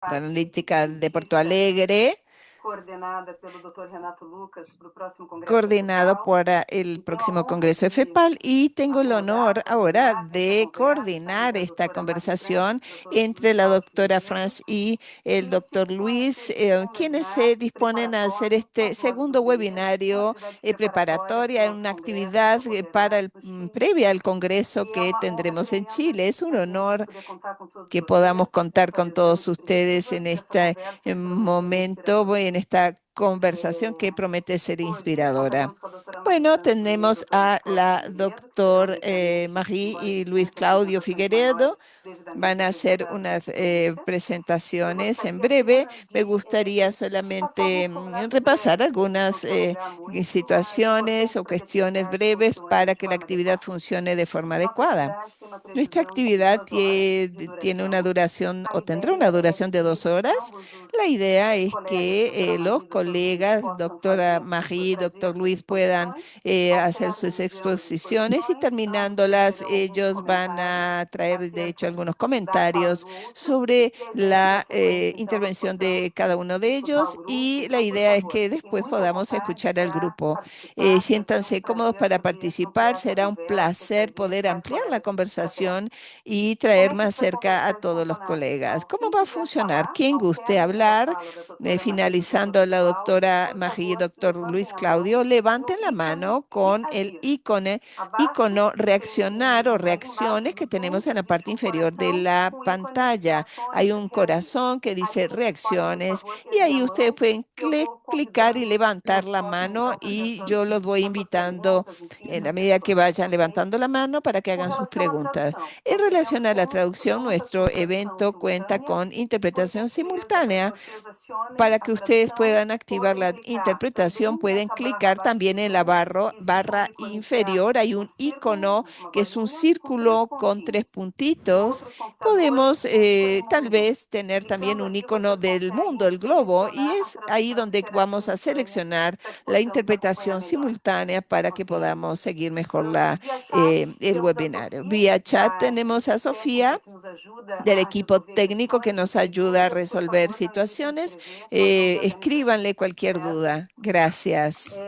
Analítica de Porto Alegre, coordenada pelo Dr. Renato Lucas para o próximo Congresso coordinado FEPAL. por el E tenho a próximo honra Congreso de de FEPAL, y tengo el honor ahora coordenar essa de conversa coordinar entre a esta doutora Marie conversación France, Dr. entre Luiz la Cláudio doctora Figueiredo, Franz y el que se doctor dispõem a Luis, esse segundo quienes se webinar disponen a hacer preparatório este aos modos do segundo PIR, uma webinario atividade preparatória para o preparatoria, nosso una congresso que actividad ocorrerá para no Chile. previa al Congreso E é que uma honra tendremos en tremenda Chile. Es un a gente honor poder contar com todos que podamos vocês contar nessa con resenha todos ustedes expressiva en dessa este conversa que promete ser momento, inspiradora. en esta conversación que promete ser Hoje inspiradora. contaremos com a doutora Bueno, Marie-France Bruni e o tenemos doutor Luiz a Cláudio la Figueiredo, que serão, doctor obviamente, Marie embora y Luis dispense Claudio apresentações Figueredo. maiores, devidamente Van a hacer registradas na unas sequência. Eu presentaciones en gostaria breve. apenas Me de gustaría passar solamente alguns combinados repasar breves, para a gente não algunas se alongar muito, mas situaciones importantes o para que a cuestiones atividade breves funcione para de que la forma actividad adequada. funcione de forma Nossa adecuada. atividade tem uma Nuestra previsão de actividad 2 horas de tiene una duração. duración A o tendrá una ideia é duración de de 2 horas. ambos La idea os es colegas, doutora que Marie los e doutor Luiz, colegas, possam doctora fazer as suas, Marie y trazer doctor as suas Luis, puedan exposições. Ao hacer sus término de ambas as exposiciones, y exposições, ambos terminándolas, tecerão alguns ellos van a comentários traer, de hecho, acerca algunos da fala comentarios do outro. sobre E a ideia é que na la sequência, então, nós intervención de possamos cada uno de escutar o ellos, grupo. y la Então, por idea es favor, que fiquem después muito à podamos vontade escuchar al para grupo. participar, que vai ser um Siéntanse cómodos prazer para poder participar. ampliar essa Será un conversa e placer trazer poder mais ampliar la colegas para conversación perto. y Como traer é que más isso vai cerca a conversar, todos los funcionar, colegas. pessoal? ¿Cómo Quem va a quiser funcionar? falar, Quien ao guste término da hablar, fala da doutora Marie e do doutor finalizando Luiz la Cláudio, doctora por Marie y favor, doctor Luis levantem a mão Claudio, levanten no la ícone mano con el reagir. Abaixo icono tem reaccionar o na parte de embaixo reacciones do que Zoom, tenemos en la existe parte um inferior de coração la com o ícone pantalla. Hay ações un reagir. corazón que Ali dice vocês podem, por reacciones, favor, y erguer a ahí ustedes mão pueden e eu vou clicar y convidando-os levantar no la próximo, mano, então, fazer y yo los voy as suas invitando perguntas, enfim, en suas la medida que questões, vayan ok? levantando la mano para que Com hagan sus relação à preguntas. tradução, En nós relación devemos a la traducción, contas com nuestro tradução evento cuenta simultânea. con Por interpretación gentileza, para que simultánea. vocês acionem Para a que ustedes tradução, puedan activar podem la clicar interpretación, também pueden nessa barra clicar abaixo do también en la Zoom. Existe um barra ícone que é inferior. Hay un círculo, icono uma que es un bolinha, com três círculo con tres pontinhos. Em puntitos. outros computadores, Podemos vamos por um tal mundo. vez tener también Clicando un ali, icono vocês del conseguem mundo, el globo, y selecionar a es ahí tradução que donde será vamos a simultânea seleccionar para que la possamos acompanhar interpretación melhor. simultánea para que Ok? podamos seguir mejor la, Via chat, el temos a webinario. Sofia, Vía chat da tenemos a equipe técnica Sofía, que nos ajuda del a equipo resolver técnico que questões. Se nos tiverem ayuda a dúvidas, por resolver favor, não hesitem em situaciones. escrever, nós vamos organizando, Escríbanle cualquier certo? duda. Gracias.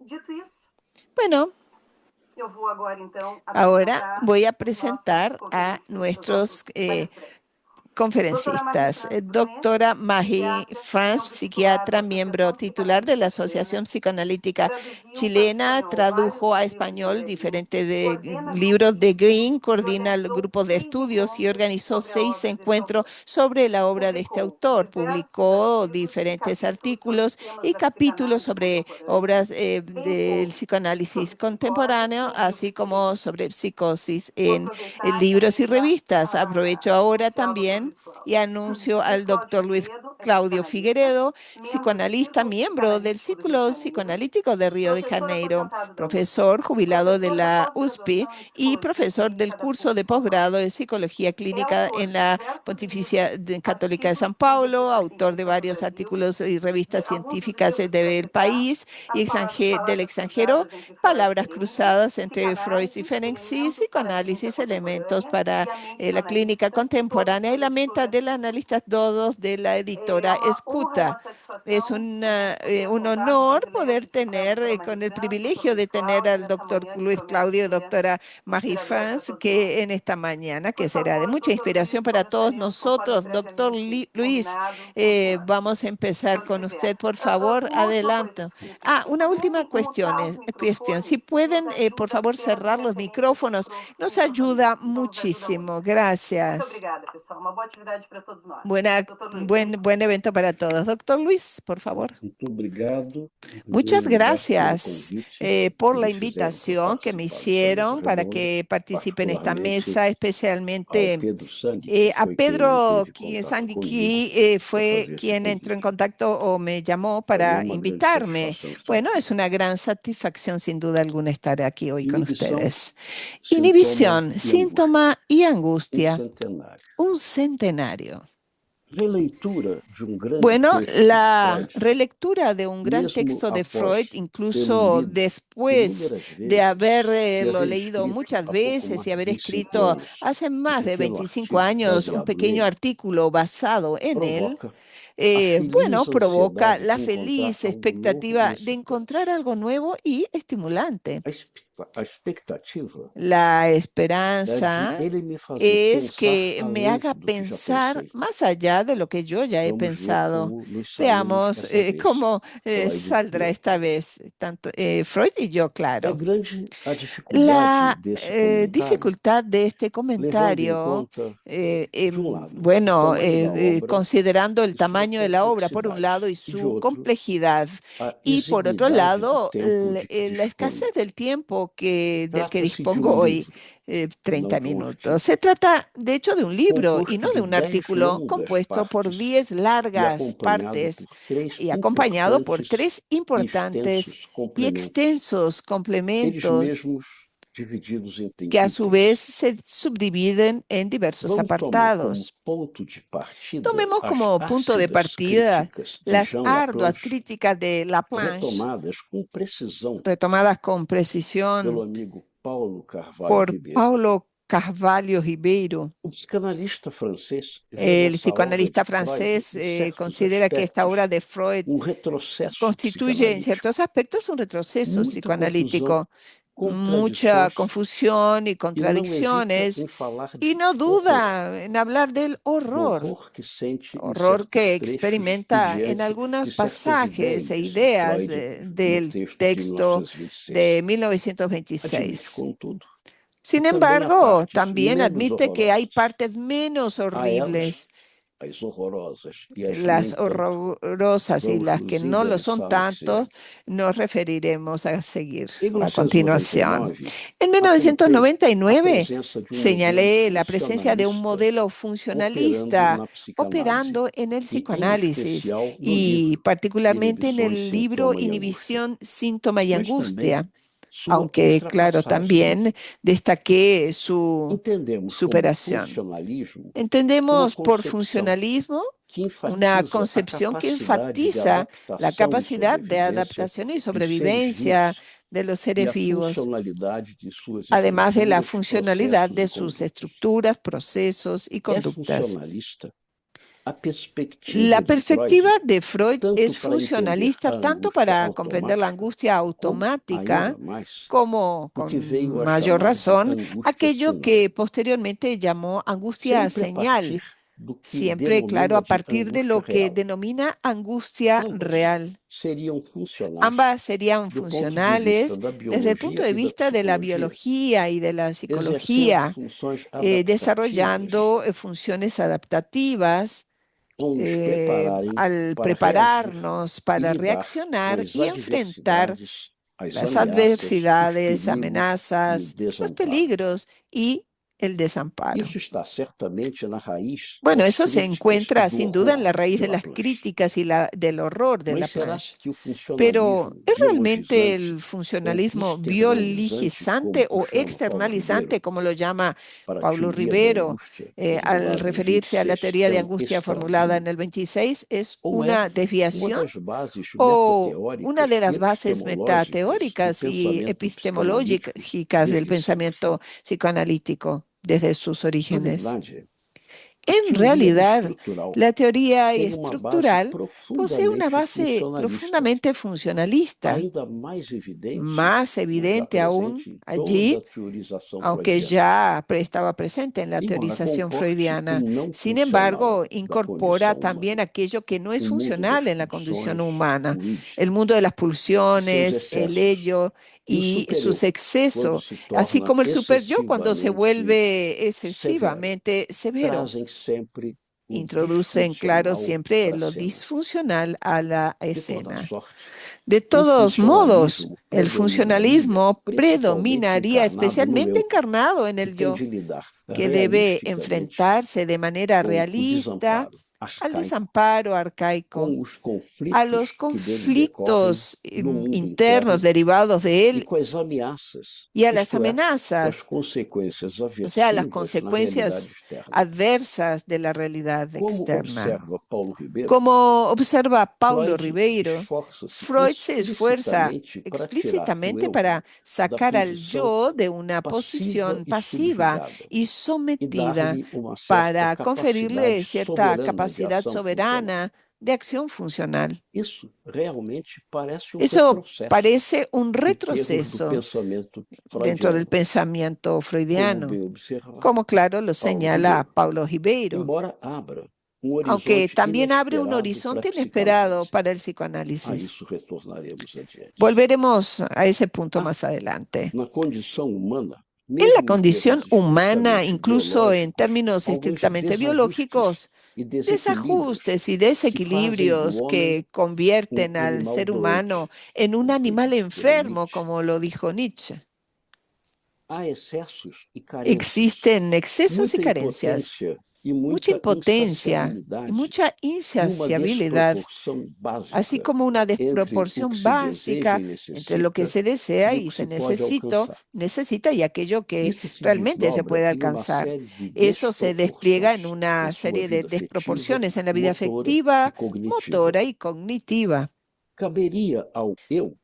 Dito isso, Bueno, eu vou agora então ahora apresentar voy a os nossos presentar a conferencistas, os nuestros nossos palestrantes. Doutora conferencistas. Marie-France Brunet, Doctora Marie psiquiatra, France, membro titular da psiquiatra, miembro Associação titular de la Psicanalítica Chilena, Asociación Psicoanalítica traduziu para o Chilena, espanhol vários tradujo a dos livros de español Green, diferentes coordena grupos libros de de Green, estudo e coordina el organizou grupo de 6 estudios y encontros organizó sobre a 6 encuentros obra deste autor. sobre la obra de este Publicou autor. diversos Publicó artigos e diferentes capítulos sobre artículos temas y da capítulos psicanálise sobre contemporânea, obras bem del como psicoanálisis sobre psicose contemporáneo, em así livros e como sobre revistas. psicosis Vou en aproveitar libros também y para revistas. Aprovecho ahora anunciar o Dr. también Luiz y Cláudio. anuncio Luiz al Cláudio doctor Luis Figueiredo é Claudio psicanalista, Figueredo, membro do psicoanalista, Círculo miembro del Psicanalítico do Rio de Círculo Janeiro, Psicoanalítico de Río de professor Janeiro, aposentado da USP, profesor jubilado de professor da la USP pós-graduação em y Psicologia profesor del Clínica da curso PUC de São Paulo. posgrado de Psicología É Clínica autor en de la diversos Pontificia livros, Católica de San artigos em Paulo, revistas autor de científicas no varios Brasil, artículos y revistas alguns dos científicas livros que eu vou del citar, país y As del Palavras extranjero, Cruzadas entre Freud e palabras Ferenczi, cruzadas entre Freud y Psicanálise, Ferenczi, Elementos para a Clínica psicoanálisis, elementos Contemporânea para e A Mente do la clínica Analista, todos contemporánea y por la meta editora del Escuta. analista, todos de la É editora uma honra e uma Escuta. Es satisfação a gente poder un contar com o honor privilégio poder de escutar a tener, doutora con Marie el France, doutor privilegio de Luiz tener Cláudio, al nessa doctor manhã que Luis promete Claudio y ser doctora Marie inspiradora para France, todos que en nós. esta mañana, Por que será de favor, mucha doutor inspiración Luiz, para todos começaremos conforme nosotros. Doctor previamente Luis, combinado com o senhor, vamos a empezar quando con quiser. usted, por favor, Uma última coisa, adelante. desculpe. Ah, Se una última puderem mutar os cuestión. Si microfones, nos pueden, por ajuda a favor, ter as cerrar los interferências de micrófonos, nos ayuda microfones. Então, nos ajuda muchísimo. muito. Muito Gracias. obrigada, pessoal. Uma boa atividade para todos nós. Doutor Luiz. Buen evento para todos. Doctor Luis, por favor. Muito obrigado. Em primeiro Muchas lugar, pelo gracias convite por que la me fizeram para invitación que me participar dessa mesa hicieron para redonda, que participe en esta particularmente mesa, ao especialmente Pedro Sandi, que a foi quem Pedro manteve contato comigo Sandiki, para fue fazer esse quien entró en convite. contacto o me llamó Para mim é para uma grande invitarme. satisfação estar Bueno, aqui. es una gran satisfacción sin duda alguna estar aquí hoy con Inibição, ustedes. sintoma Inhibición, e angústia. síntoma y angustia, Centenário. un centenario. releitura de grande Bueno, texto de la Freud, relectura de un gran mesmo texto de após Freud, tê-lo incluso lido después inúmeras de vezes e haberlo haver leído escrito muchas há pouco veces mais y haber de 25 escrito anos hace um más de pequeno 25 artigo años un baseado pequeño nele, artículo basado en él, provoca a feliz bueno, provoca ansiedade la de encontrar feliz algo novo e expectativa de excitante. encontrar algo nuevo y estimulante. A expectativa La é de esperanza ele me fazer es pensar que me além haga do que já pensar pensei. más allá de lo que yo ya he Vamos ver pensado. como nos saímos Veamos dessa vez, cómo Freud e saldrá eu. esta vez, tanto Freud y yo, É claro. grande a dificuldade La desse comentário, dificultad de este levando em comentario, conta, de um lado, o bueno, tamanho da obra considerando el e sua tamaño de la obra por un complexidade, lado y e de su outro, complejidad, a y por otro exiguidade do lado, tempo de que la disponho. escasez del tiempo del que Trata-se de dispongo um hoy, livro, 30 não de um minutos. artigo, Se trata, de hecho, de un libro y composto no de de un 10 artículo longas compuesto por partes 10 e largas acompanhado partes por 3 y acompañado por importantes 3 e importantes extensos y complementos, extensos eles complementos mesmos divididos em que a su vez itens. se subdividen en diversos Vamos tomar como apartados. ponto de partida Tomemos as como punto de ácidas partida críticas de las Jean arduas Laplanche, críticas de Laplanche, retomadas com precisão retomadas con pelo precisión amigo Paulo Carvalho por Ribeiro. Paulo Carvalho Ribeiro. O psicanalista francês vê El nessa obra de psicoanalista Freud, francés em certos considera que esta aspectos, obra de Freud retrocesso constituye en psicanalítico. ciertos aspectos un retroceso Muita confusão, psicoanalítico, mucha contradições confusión y e não hesita contradicciones, em falar y de no horror, duda en hablar del do horror, horror que sente em horror que certos trechos e experimenta en diante algunos de certas pasajes e ideias de ideas Freud no del texto de texto 1926. de Admite, 1926. contudo, que Sin também há embargo, partes también menos admite que hay horrorosas. partes menos A elas, horribles, as horrorosas e as nem las tanto, horrorosas y vamos las que nos no lo son endereçar no que tanto, seguinte. nos referiremos a seguir Em a continuación. 1999, En apontei a 1999 presença de modelo señalé la presencia de un funcionalista modelo operando funcionalista na psicanálise operando en el e, em psicoanálisis especial, no y livro particularmente en Inibições, el libro Sintoma e Angústia, Inhibición, Síntoma y mas também Angustia, sua aunque claro, ultrapassagem. también destaqué su Entendemos como superación. funcionalismo uma Entendemos por concepção funcionalismo que una enfatiza a concepción que capacidade de enfatiza la adaptação e capacidad de sobrevivência adaptación y dos seres sobrevivencia vivos de los e seres a vivos, funcionalidade de suas además de la estruturas, funcionalidad processos de e sus condutas. estructuras, procesos y É conductas. funcionalista a perspectiva La de Freud, perspectiva de Freud tanto es para entender funcionalista a tanto angústia para comprender la automática, angustia como, ainda automática mais, como, o que con veio a mayor chamar de razón, angústia aquello sinal, que posteriormente llamó angustia sempre a señal, partir do que siempre, claro, denomina a de partir de angústia lo que real. denomina angustia Ambas real. seriam funcionais Ambas serían do ponto de vista funcionales da desde el punto biologia de e da vista de la psicologia, biología y de la exercendo psicología, funções adaptativas desarrollando funciones adaptativas ao nos prepararem al para reagir prepararnos e para lidar com reaccionar as y enfrentar adversidades, as las ameaças, os adversidades, perigos e o amenazas, los desamparo. peligros y el desamparo. Isso está certamente na raiz Bueno, das eso se críticas e encuentra do sin duda en horror la raíz de de las Laplanche. críticas y del horror de Mas será Laplanche. que o Pero funcionalismo ¿es realmente biologizante el ou funcionalismo externalizante, biologizante como o o chama Paulo Ribeiro, externalizante, como lo llama para a Paulo teoria da Ribero, angústia al formulada em referirse a la 26, teoría é de um angustia formulada en extravio? el 26? ¿Es Ou é una uma desviación das bases o una metateóricas de e las bases epistemológicas do metateóricas y pensamento psicanalítico epistemológicas del desde sempre? pensamiento psicoanalítico desde sus Na orígenes? verdade, a En teoria realidad, estrutural la teoría tem uma base estructural posee una profundamente base funcionalista, profundamente funcionalista, ainda mais evidente, más mas já evidente aún presente em toda allí, a teorização aunque freudiana. ya estaba presente en la Embora teorización comporte o freudiana. não Sin funcional embargo, da incorpora condição también humana, aquello que no es o mundo das funcional en la pulsões, condición humana, o id, el mundo de las e seus pulsiones, el excessos, ello e o y superior, sus quando excesos, se así torna como el superyo cuando se excessivamente vuelve severo, excesivamente severo. trazem sempre o Introducen, claro, disfuncional siempre para a lo cena. disfuncional a la De toda escena. sorte, De o todos modos, funcionalismo el predominaria, funcionalismo principalmente predominaría encarnado no especialmente eu, encarnado en que el tem yo, de lidar que debe realisticamente enfrentarse de manera com o realista desamparo, al desamparo arcaico, com os a los conflitos que dele decorrem conflictos no mundo internos interno derivados de e él com as ameaças, y a las isto é, com as amenazas, consequências o sea, las aversivas na realidade consecuencias externa. adversas de la realidad Como externa. observa Paulo Ribeiro, Como observa Paulo Freud Ribeiro, esforça-se Freud se esfuerza explicitamente para tirar o explícitamente eu para da sacar al posição yo de una passiva posición e pasiva subjugada y e sometida dar-lhe uma certa para capacidade conferirle cierta soberana de capacidad ação funcional. soberana de acción funcional. Isso realmente parece Eso retrocesso parece un em termos do retroceso pensamento dentro del freudiano, pensamiento como freudiano, bem observa como claro lo Paulo señala Ribeiro, Paulo Ribeiro, embora abra aunque horizonte también abre un inesperado para horizonte a inesperado psicanálise. para el A psicoanálisis. isso retornaremos adiante. Volveremos a ese punto Ah, más adelante. na condição humana, En la mesmo em condición termos humana, estritamente incluso en biológicos, términos alguns estrictamente desajustes biológicos, e desequilíbrios desajustes y que fazem do desequilibrios homem que convierten al animal ser doente, humano en un como foi animal dito pelo enfermo, Nietzsche. como lo dijo Nietzsche. Há excessos e carências, Existen excesos y muita carencias, impotência e mucha muita impotencia y insaciabilidade mucha e uma insaciabilidad, desproporção así básica como una entre o que desproporción se deseja básica e entre lo que necessita se desea e o y que se se pode alcançar. necesita y aquello que Isso se realmente se puede desdobra em uma alcanzar. série de Eso se despliega en desproporções una na sua serie de vida afetiva, desproporciones en la vida motora e afectiva, cognitiva. motora y cognitiva. Caberia ao eu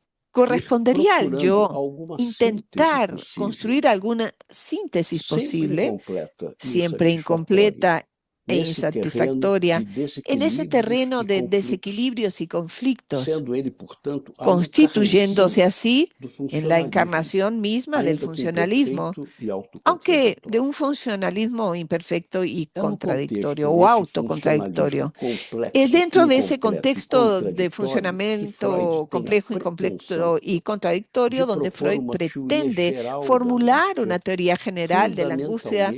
ir Correspondería al procurando yo alguma síntese intentar possível, construir alguna síntesis sempre posible, incompleta e siempre insatisfatória, incompleta e nesse terreno insatisfactoria, de en ese desequilíbrios terreno e de conflitos, desequilibrios y conflictos, sendo ele, portanto, a constituyéndose encarnação así do en la funcionalismo, encarnación misma del ainda com funcionalismo, perfeito e aunque de autocontraditório. un funcionalismo imperfecto y É no contradictorio contexto o desse autocontradictorio. funcionalismo Es complexo, dentro de ese incompleto e contexto de contraditório que Freud funcionamiento tem a complejo, pretensão incompleto y contradictorio, de donde propor Freud uma teoria pretende geral da formular una angústia teoría general de la angustia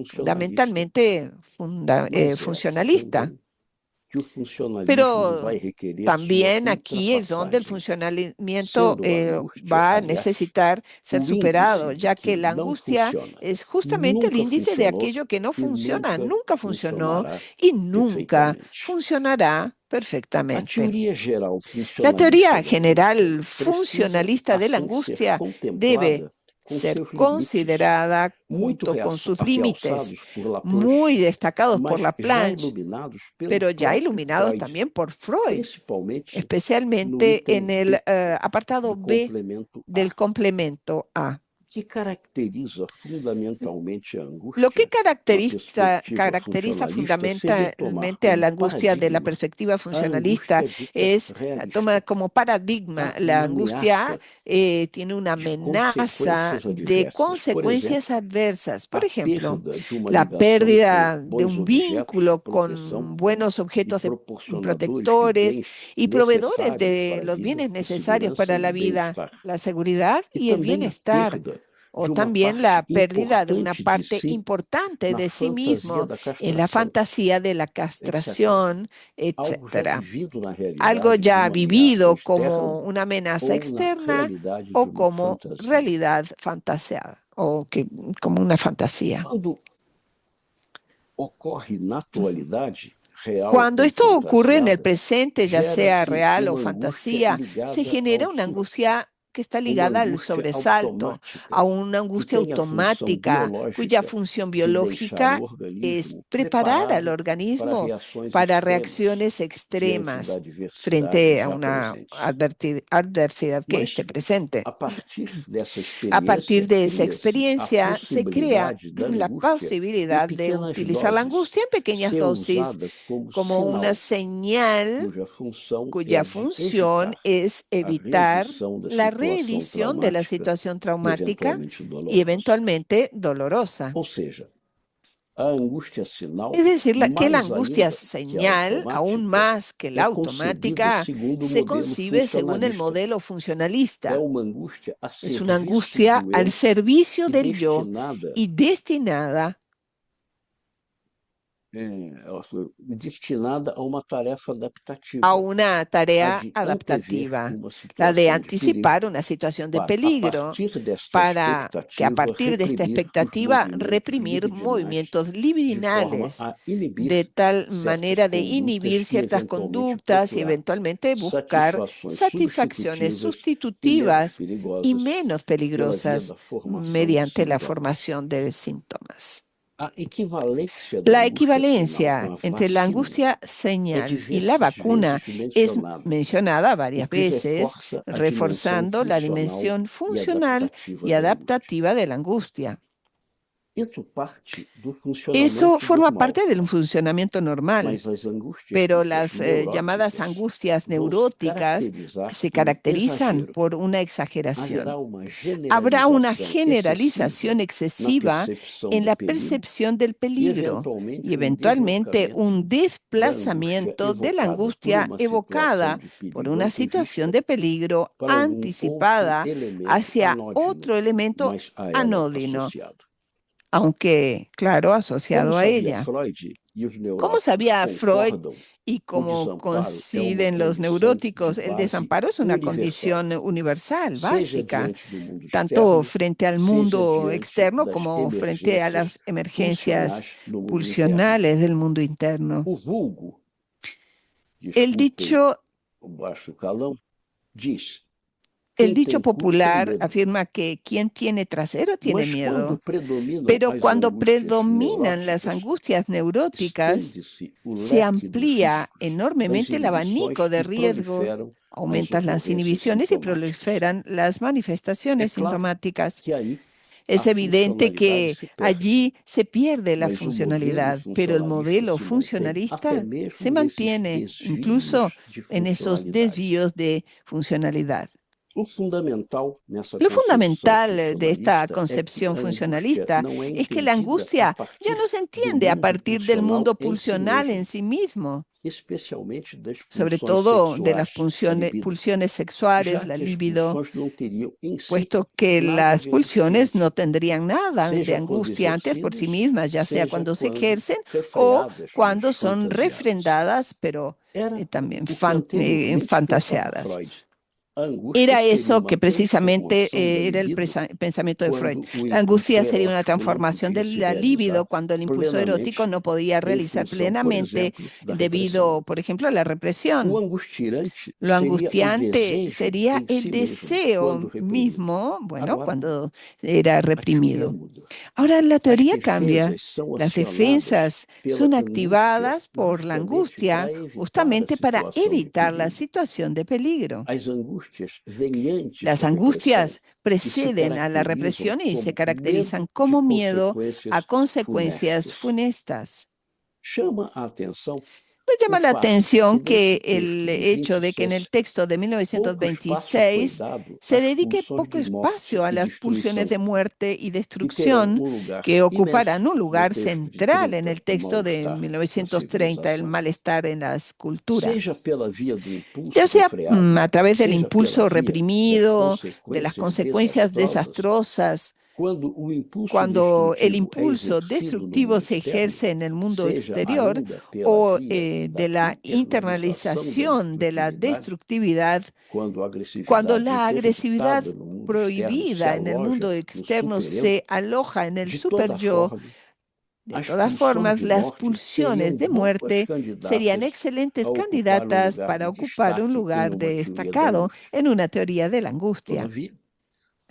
fundamentalmente funcionalista. fundamentalmente Mas funcionalista. também que o funcionalismo Pero vai requerer sua también aquí es donde el ultrapassagem, funcionamiento sendo a angústia, va a aliás, necesitar ser o superado, índice do ya que que la não angustia funciona, es justamente el nunca índice de funcionou aquello que no e funciona, nunca nunca funcionó funcionará y nunca perfeitamente. funcionará A perfectamente. teoria geral La funcionalista teoría da general angústia precisa, funcionalista de la assim, ser angustia debe contemplada com ser seus limites, considerada muito junto con sus límites, realçados por Laplanche, muy destacados por mas já Laplanche, iluminados pelo pero ya próprio iluminados Freud, también por Freud, principalmente no especialmente en item el B apartado do B complemento del A, complemento A. que caracteriza fundamentalmente a Lo que angústia na perspectiva caracteriza funcionalista seria tomar fundamentalmente a como la angustia de la paradigma perspectiva a funcionalista angústia dita es, toma realista. como paradigma, Há la uma angustia ameaça tiene una de amenaza consequências de adversas. Por exemplo, consecuencias adversas. Por a ejemplo, perda de uma la ligação com pérdida de bons un objetos de vínculo proteção con buenos e objetos proporcionadores de protectores bens y proveedores necessários de para a los vida, bienes a necesarios segurança para e o la vida, bem-estar. la seguridad E y el também a bienestar, perda o de uma también parte la pérdida de una importante de parte si importante na de sí fantasia mismo da en la castração, fantasía de la etc. castración, Algo já etcétera. vivido na Algo realidade ya como ameaça vivido externa como una amenaza ou na externa realidade de o uma como fantasia. realidad fantaseada o que, como una fantasía. Quando ocorre na atualidade, real Cuando ou esto ocurre en el fantasiada, presente, ya sea gera-se real o uma angústia fantasía, se ligada genera ao una susto, angustia que está uma ligada al angústia sobresalto, automática, a una que angustia tem a função automática cuya biológica función de deixar o biológica es organismo preparar al preparado para organismo reações para extremas reacciones diante da extremas adversidade frente a já una presente. adversidad que esté Mas, presente. a partir dessa A partir experiência, de esa cria-se a experiencia se crea possibilidade da la angústia, em posibilidad de pequenas utilizar la doses, angustia en pequeñas ser dosis usada como como una sinal señal cuja cuya função é de función evitar es a evitar reedição da la situação reedición de la traumática situación e traumática eventualmente y dolorosa. eventualmente dolorosa. Ou seja, a angústia sinal, Es decir, que la mais angustia ainda que a señal, aún automática, más que la é concebida automática, segundo o se modelo concibe según el funcionalista. modelo É funcionalista. uma angústia a Es una serviço angustia do al eu servicio e del yo destinada y destinada destinada a uma tarefa a adaptativa, una a tarea de antever adaptativa, uma la de situação de perigo, anticipar una situación de para, a peligro, partir desta para que a expectativa, partir de esta reprimir os expectativa movimentos reprimir libidinais movimientos de forma libidinales a inibir de tal certas manera de condutas inhibir e ciertas eventualmente conductas y procurar eventualmente buscar satisfações satisfacciones substitutivas e menos sustitutivas y perigosas menos pela via peligrosas da formação de mediante la sintomas. formación de síntomas. A equivalência da La angústia sinal com equivalencia a entre la vacina angustia é señal y la diversas vacuna vezes es mencionada, mencionada o varias que veces, reforça a dimensão reforzando la funcional dimensión e funcional adaptativa y da angústia. adaptativa de la angustia. Isso parte do Eso funcionamento forma normal, parte del funcionamiento normal, mas as angústias pero ditas las llamadas neuróticas angustias vão se neuróticas caracterizar se por um caracterizan exagero. por una exageración. Haverá uma Habrá una generalização generalización excessiva excesiva na percepção en do la perigo percepción del e, peligro y eventualmente, eventualmente un desplazamento desplazamiento de la angústia angustia evocada por una situación de peligro para algum outro anticipada elemento hacia anódino, otro elemento mas a ela anódino, associado. aunque, claro, Como asociado a sabia ella. Freud e os Como neuróticos sabía Freud concordam, y o como desamparo é uma coinciden los condição neuróticos, de el base desamparo es una universal, condición universal, seja básica, diante do mundo tanto externo, frente al seja mundo diante externo das como frente a las emergências emergencias pulsionais no mundo interno. pulsionales del mundo interno. O vulgo, El desculpem dicho, o baixo calão, diz: el quem dicho tem cu tem popular medo. afirma que quien tiene trasero tiene Mas quando miedo, predominam pero as cuando angústias predominan las neuróticas, angustias neuróticas, estende-se o se leque dos amplía riscos, das enormemente el inibições abanico de e riesgo, proliferam as aumentan las ocorrências inhibiciones y sintomáticas. proliferan las É manifestaciones claro sintomáticas. que aí Es a evidente funcionalidade que se perde, allí se pierde la mas o modelo funcionalidad, pero el funcionalista modelo se mantém, até funcionalista se mesmo nesses mantiene incluso desvios de en esos funcionalidade. desvíos de funcionalidad. O fundamental nessa Lo concepção fundamental de esta funcionalista é que concepción a angústia funcionalista não é es que la entendida a angustia ya partir no se do entiende a mundo partir del mundo pulsional pulsional em si en sí mismo, especialmente das sobre pulsões todo de las sexuais, a libido, pulsiones sexuales, já la que as libido, pulsões não teriam em si puesto que nada a las ver pulsiones no ansiedade, tendrían nada de seja quando angustia antes por sí exercidas, mismas, ya sea seja cuando se quando ejercen o refreadas, cuando mas son fantasiadas. refrendadas, pero Era también o que anteriormente pensava fantaseadas. Freud. A angústia Era seria eso uma que precisamente transformação da era el libido pensamiento de Freud. quando o La impulso angustia sería una erótico não transformación podia de se la libido realizar cuando el impulso erótico plenamente no podía em realizar função, por plenamente exemplo, da repressão. debido, por ejemplo, a la O represión. angustiante Lo seria o angustiante desejo sería em el si mesmo, deseo quando reprimido. mismo, bueno, Agora, cuando era a teoria reprimido. muda. Ahora la As teoría cambia. defesas são Las acionadas defensas pela son angústia activadas por la justamente angustia para evitar a justamente para situação de evitar la perigo. situación de peligro. As angústias vêm antes Las da repressão angustias e se preceden a la caracterizam represión y se como caracterizan medo como de miedo a consecuencias consequências funestas. Chama a atenção Me o llama la fato atención que nesse que el texto de hecho de que en el 27 texto de pouco espaço foi 1926 dado se às dedique pulsões poco de morte espacio a e las pulsiones destruição, de muerte y que terão destrucción lugar que ocuparán imenso un no lugar texto de central en 30, el o texto de mal-estar na 1930, el civilização. malestar en la cultura. Seja pela via do Ya impulso sea refreado, a través del seja pela impulso via das reprimido, de las consequências consecuencias desastrosas, desastrosas, quando o impulso cuando el destrutivo é impulso exercido no mundo destructivo se externo, ejerce en el mundo seja exterior ainda pela o via da de la internalização da internalización de la destrutividade, destructividad, quando a cuando agressividade la agresividad interditada no mundo externo se prohibida en el mundo aloja no externo supereu, se aloja en el de toda superyo. forma, De as todas pulsões formas, de las morte seriam pulsiones de boas muerte serían candidatas excelentes a ocupar um candidatas lugar para de ocupar un destaque em lugar uma teoria da destacado angústia. en una teoría de la angustia. Todavia,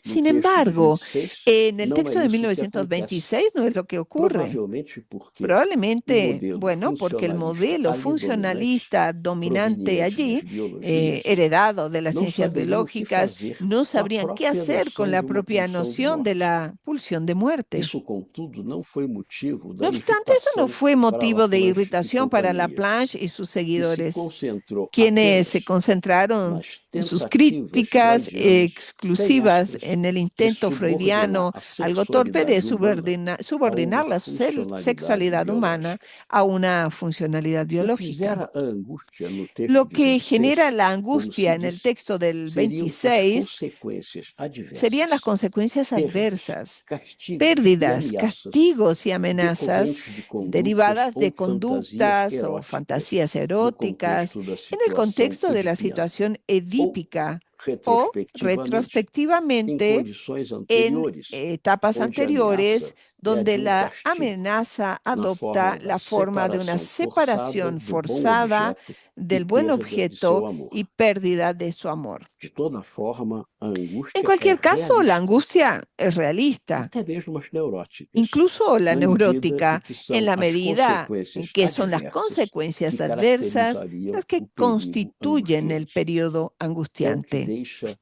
no Sin texto de embargo, 26, en el não é texto de isso que acontece. 1926 no es lo que ocurre. Provavelmente porque o Probablemente, modelo bueno, porque el funcionalista modelo ali dominante, funcionalista dominante proveniente das allí, biologias, heredado de las não ciencias saberiam o que biológicas, fazer no com a sabrían qué própria hacer con noção la de uma propia pulsão de noción de morte. la pulsión de muerte. Isso, contudo, não foi motivo da No obstante, eso no irritação fue para motivo de Lafranche e irritación para companhia, Laplanche y sus que se seguidores, concentrou quienes se apenas concentraron nas en sus tentativas críticas freudianas exclusivas en en el que intento subordinar freudiano a algo torpe de sexualidade humana a subordinar uma la funcionalidade sexualidad humana biológica. a una funcionalidad O que biológica. gera a angústia no texto Lo de que 26, genera la como se angustia en el diz, texto del seriam as 26 consequências serían las adversas, consecuencias perdas, adversas, castigos e pérdidas, ameaças castigos y amenazas decorrentes de condutas derivadas ou de fantasias conductas o eróticas fantasías no eróticas contexto da en el situação contexto de la edipiana, situación ou edípica o retrospectivamente em retrospectivamente condições en anteriores, etapas onde a ameaça anteriores, é a donde de um la castigo, amenaza na adopta forma da la forma de una separação forçada separación do bom forzada objeto e del buen perda de seu objeto amor. y pérdida de su amor. De toda forma, a En angústia é cualquier caso, la realista, angustia es realista, até mesmo as neuróticas, incluso la na medida em neurótica, que en são la as medida en consequências que son las adversas que consecuencias adversas caracterizariam las que o período constituyen el angustiante. periodo É o que angustiante. deixa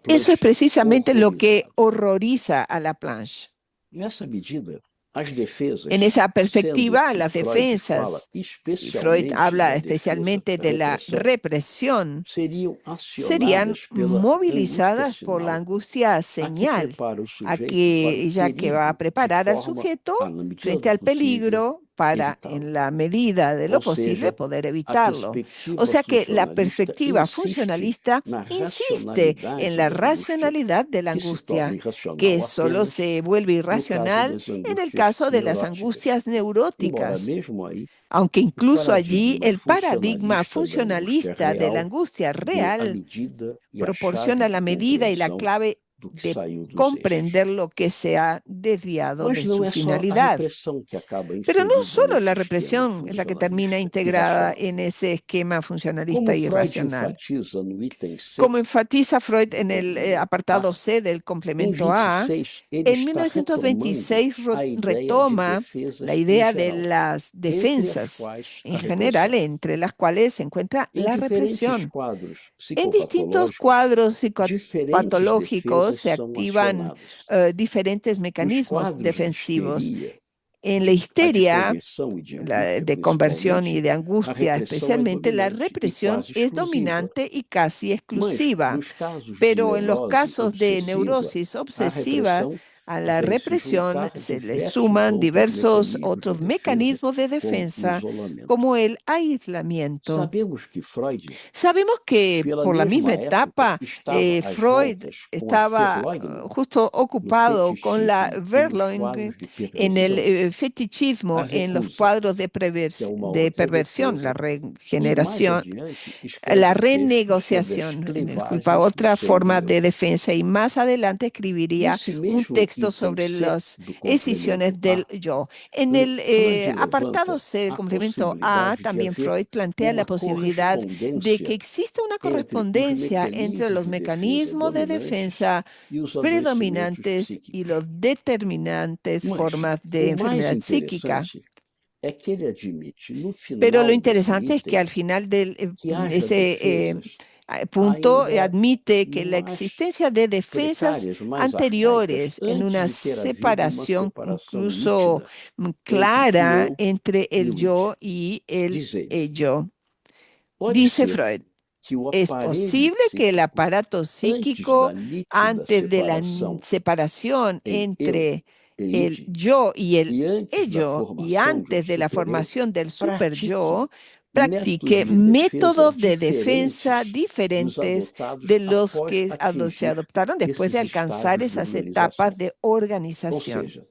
Eso es Laplanche precisamente lo que horrorizado. horroriza a Laplanche. Nessa medida, as defesas, En esa sendo perspectiva, que las Freud fala defensas, y Freud especialmente habla da defesa especialmente de la repressão, represión, seriam serían acionadas pela angústia movilizadas por la sinal, angustia a que señal, prepara o a sujeito para o que ella que va a perigo de preparar al forma sujeto a, na medida frente do al possível, peligro para, evitá-lo. en la medida de lo Ou posible, seja, poder a evitarlo. O perspectiva sea que la funcionalista perspectiva insiste funcionalista na insiste en racionalidade la da angústia, racionalidad de la que se torna angustia, irracional que solo apenas se vuelve no caso irracional das en el angústias caso de las neuróticas, angustias embora neuróticas. mesmo aí Aunque o incluso allí paradigma el paradigma funcionalista funcionalista de la real angustia dê a real medida e a chave proporciona de la medida y la compreensão clave do que de saiu dos eixos. comprender lo que se ha desviado Mas de não su é só a finalidad. repressão que acaba Pero no inserida solo nesse la esquema represión es la que termina funcionalista integrada irracional. en ese esquema Como funcionalista Freud irracional. enfatiza no item C Como enfatiza Freud en el do apartado A, C del em complemento A, 26 ele en está retomando 1926 a ideia de retoma la defesas em idea de geral, las entre as defensas quais en a general, repressão. entre las cuales se encuentra Em la diferentes represión. quadros En distintos psicopatológicos, cuadros diferentes psicopatológicos defesas se são activan acionadas. diferentes Nos mecanismos quadros de defensivos. histeria, En la a de histeria, conversão e de la angústia de conversión y principalmente, de a angustia repressão é especialmente, la dominante e represión quase es exclusiva. dominante y casi Mas, exclusiva. nos casos de Pero en los neurose casos de obsessiva, neurosis a obsesiva, repressão a la vem se represión juntar se le diversos suman outros diversos mecanismos de otros defesa, mecanismos de como o defensa, isolamento. como el aislamiento. Sabemos que Freud, Sabemos que pela por la misma mesma época, etapa, estava às Freud voltas com a estaba Verloigna justo no ocupado con la fetichismo e nos Verloing quadros de en el perversão, a fetichismo, en los recusa, cuadros que é uma de outra perversión, la defesa, e mais regeneración, adiante la escreve textos sobre as renegociación, disculpa, clivagens do otra ser forma de humano. defensa, y más adelante escribiría Nesse un mesmo texto item sobre C las do complemento escisiones del A, yo. En el Freud apartado levanta C del a complemento A, possibilidade de también haver Freud plantea la uma posibilidad de que correspondência exista una entre os correspondencia entre mecanismos los de defesa mecanismos de dominantes defensa e os adoecimentos predominantes y psíquicos. los determinantes Mas formas de o mais enfermedad psíquica. interessante é que ele admite, no Pero lo final desse interesante es que item, al final de que haja ese defesas punto ainda admite que la mais existencia de defensas precárias, mais arcaicas, anteriores en antes una de ter havido uma separación separação incluso nítida entre o clara eu entre e el o id. yo y el Diz ele, ello. pode Dice ser Freud, que o es aparelho posible que el psíquico, aparato antes da psíquico, nítida antes de la separação separación em eu entre e el id, yo y el e antes da ello, y formação de um antes de la supereu, formación del super pratique yo, métodos practique de defesa métodos de defensa diferentes dos diferentes adotados de los após que se atingir adoptaron después de esses alcanzar estágios de esas etapas organização. de Ou organización. seja,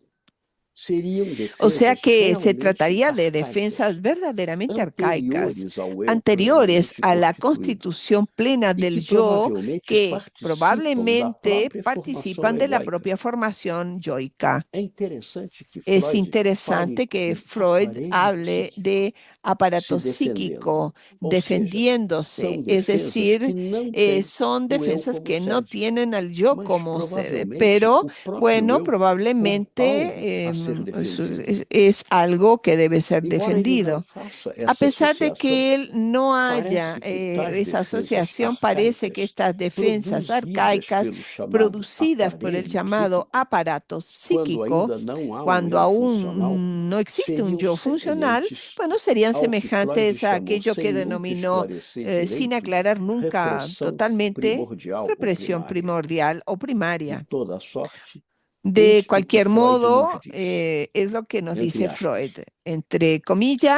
seriam O sea defesas que se realmente trataría de defensas arcaicas, verdaderamente arcaicas, anteriores ao eu anteriores plenamente a la constituído, constitución plena e que del yo, provavelmente que participam da probablemente própria formação participan de la egóica. propia formación yoica. É interessante que Es Freud fale interesante que em Freud aparelho hable psíquico de se aparato defendendo, psíquico ou seja, defendiéndose, são es defesas que decir, não têm son o eu defensas como que no sede, tienen al yo mas como sede, provavelmente pero o próprio bueno, eu como algo probablemente a ser defendido. es algo que debe ser Embora ele não defendido. faça A essa pesar de associação, que él no haya parece que tais esa defesas asociación, parece que arcaicas, estas defensas produzidas arcaicas pelo chamado producidas por el aparelho llamado psíquico, aparatos quando psíquico, ainda não há um cuando eu funcional, aún no existe un seriam yo funcional, semelhantes bueno, serían más ao que Freud semejantes a chamou, aquello que sem nunca denominó, esclarecer sin direito, aclarar nunca repressão totalmente, primordial ou represión primária. primordial o De primaria. toda sorte, De eis que o que cualquier Freud nos modo, diz, es lo que nos entre dice aspas. Freud, entre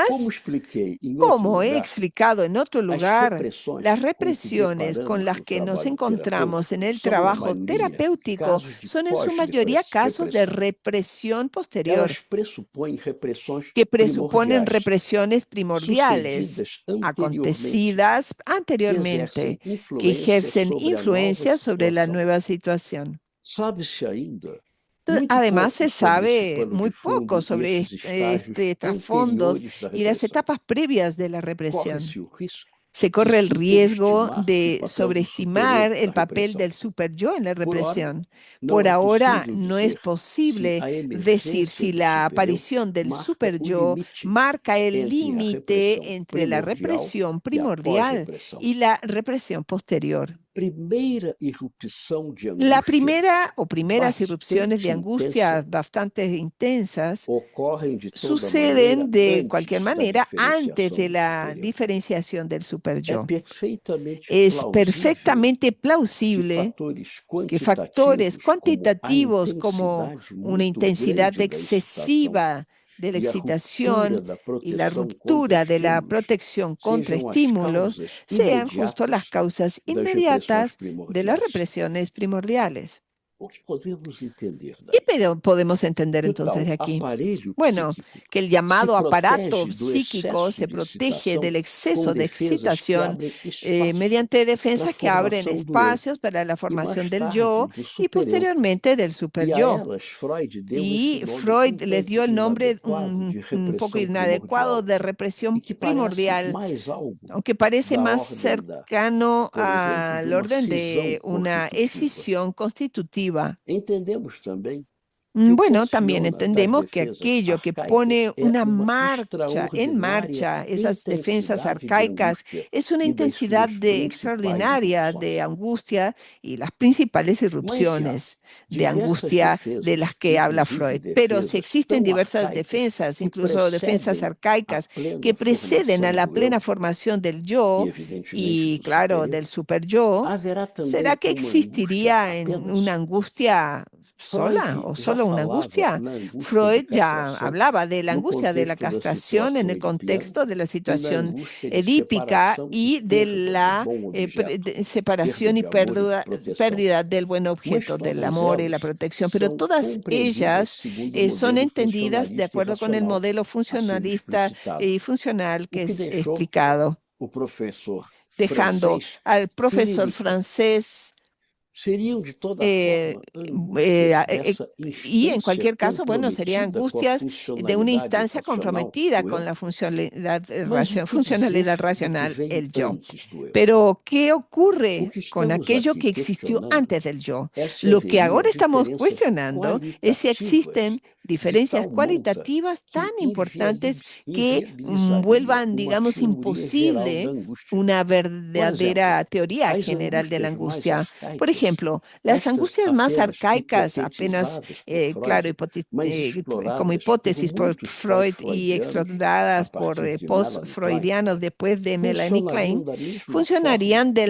Como comillas, expliquei em outro como he lugar, explicado en otro as lugar, repressões las com que represiones con deparamos las no que nos trabalho encontramos en terapêutico el são, na trabajo maioria, terapéutico casos de son en su mayoría casos de pós-repressão. represión posterior, Elas pressupõem repressões que presuponen primordiais, represiones primordiales sucedidas anteriormente, acontecidas que anteriormente, exercem que influência ejercen sobre a nova influencia sobre la situação. nueva situación. Sabe-se ainda muito Además, pouco se sobre esse sabe pano muy de fundo poco e sobre esses estágios trasfondos anteriores da y las repressão. etapas previas de la represión. Corre-se o risco Se de corre el riesgo subestimar o de papel do sobreestimar supereu el na papel repressão. del superyo en la Por ora, represión. não Por é ahora possível no es dizer se posible a decir emergência si do la supereu aparición del marca o superyo limite marca el entre a límite repressão entre la primordial represión e a primordial pós-repressão. y la represión posterior. Primeira irrupção de La angústia primeras irrupciones de bastante angustia intensa bastante intensas ocorrem de toda suceden maneira de cualquier antes da manera antes diferenciação de do la supereu. diferenciación del É superyo. perfeitamente Es plausível perfectamente que plausible fatores que factores quantitativos cuantitativos como como a intensidade una muito intensidad grande da excitação excesiva de la e a ruptura excitación da y la proteção contra ruptura de la estímulos protección contra sejam as estímulos causas sean justo las imediatas causas das repressões inmediatas de las primordiais. represiones primordiales. O que podemos entender ¿Qué daí? podemos entender Que entonces de tal aquí? aparelho Bueno, psíquico que el se llamado aparato protege do psíquico excesso se de protege excitação del com exceso de defesas que excitación abrem espaço mediante para a defensas que abren formação do eu espacios para la e formación mais del tarde yo do y supereu. posteriormente del E a superyo. elas Freud deu Y esse nome Freud um les tanto dio el nombre inadequado de un poco repressão inadecuado primordial de e represión que parece primordial, mais algo aunque parece da más ordem da, cercano por exemplo, de al uma orden cisão de una constitutiva. escisión constitutiva. Entendemos também que o que Bueno, también aciona das entendemos que defesas aquello que arcaicas pone é una uma marcha, en extraordinária marcha, esas defensas intensidade de arcaicas, angústia es una e das intensidad suas principais extraordinaria irrupções. de angustia y las principales Mas se há irrupciones de diversas angustia de defesas, las que habla inclusive Freud. Pero si defesas existen tão diversas arcaicas defensas, que incluso defensas precedem a arcaicas, plena que preceden a formação la do eu plena formación del e, yo evidentemente, y, do claro, supereu, del superyo, haverá ¿será também que uma angústia existiría en apenas. una angustia sola Freud o já solo una falava angustia? na angústia de Freud ya castração hablaba de la no angustia de la contexto da castración en situação el edipiana contexto de la e na situación angústia de edípica separação y e de perda do la bom objeto, separación perda y de amor e de proteção. pérdida del buen Mas objeto, del todas amor y la elas protección. Pero são todas compreendidas ellas segundo o son modelo entendidas de funcionalista e acuerdo con el racional modelo a ser funcionalista explicitado, y funcional o que que es deixou explicado, o professor dejando francês al profesor Philippe. francés Seriam, de toda eh, forma, eh, angústias eh, eh, dessa y en instância cualquier caso, bueno, serían comprometida com a angustias de una funcionalidade instancia racional comprometida do con eu? la Mas o que funcionalidad dizer do que racional, vem el yo. antes do eu? Pero, ¿qué O ocurre que con estamos aquello aqui que existió questionando antes del yo? é se Lo que haveria ahora estamos diferenças cuestionando es si qualitativas existen de diferencias tal monta cualitativas tan que importantes que inviabilizaria vuelvan, uma digamos, teoria geral da imposible angústia. una Por exemplo, verdadera teoría as general de la angústias mais angustia. Por arcaicas, ejemplo, las estas angustias más apenas arcaicas, apenas, hipotetizadas por claro, Freud, mas como exploradas por hipótesis por muitos Freud y pós-freudianos a exploradas por partir de Melanie Klein, post-freudianos después de Melanie funcionariam Klein, da mesma forma funcionarían e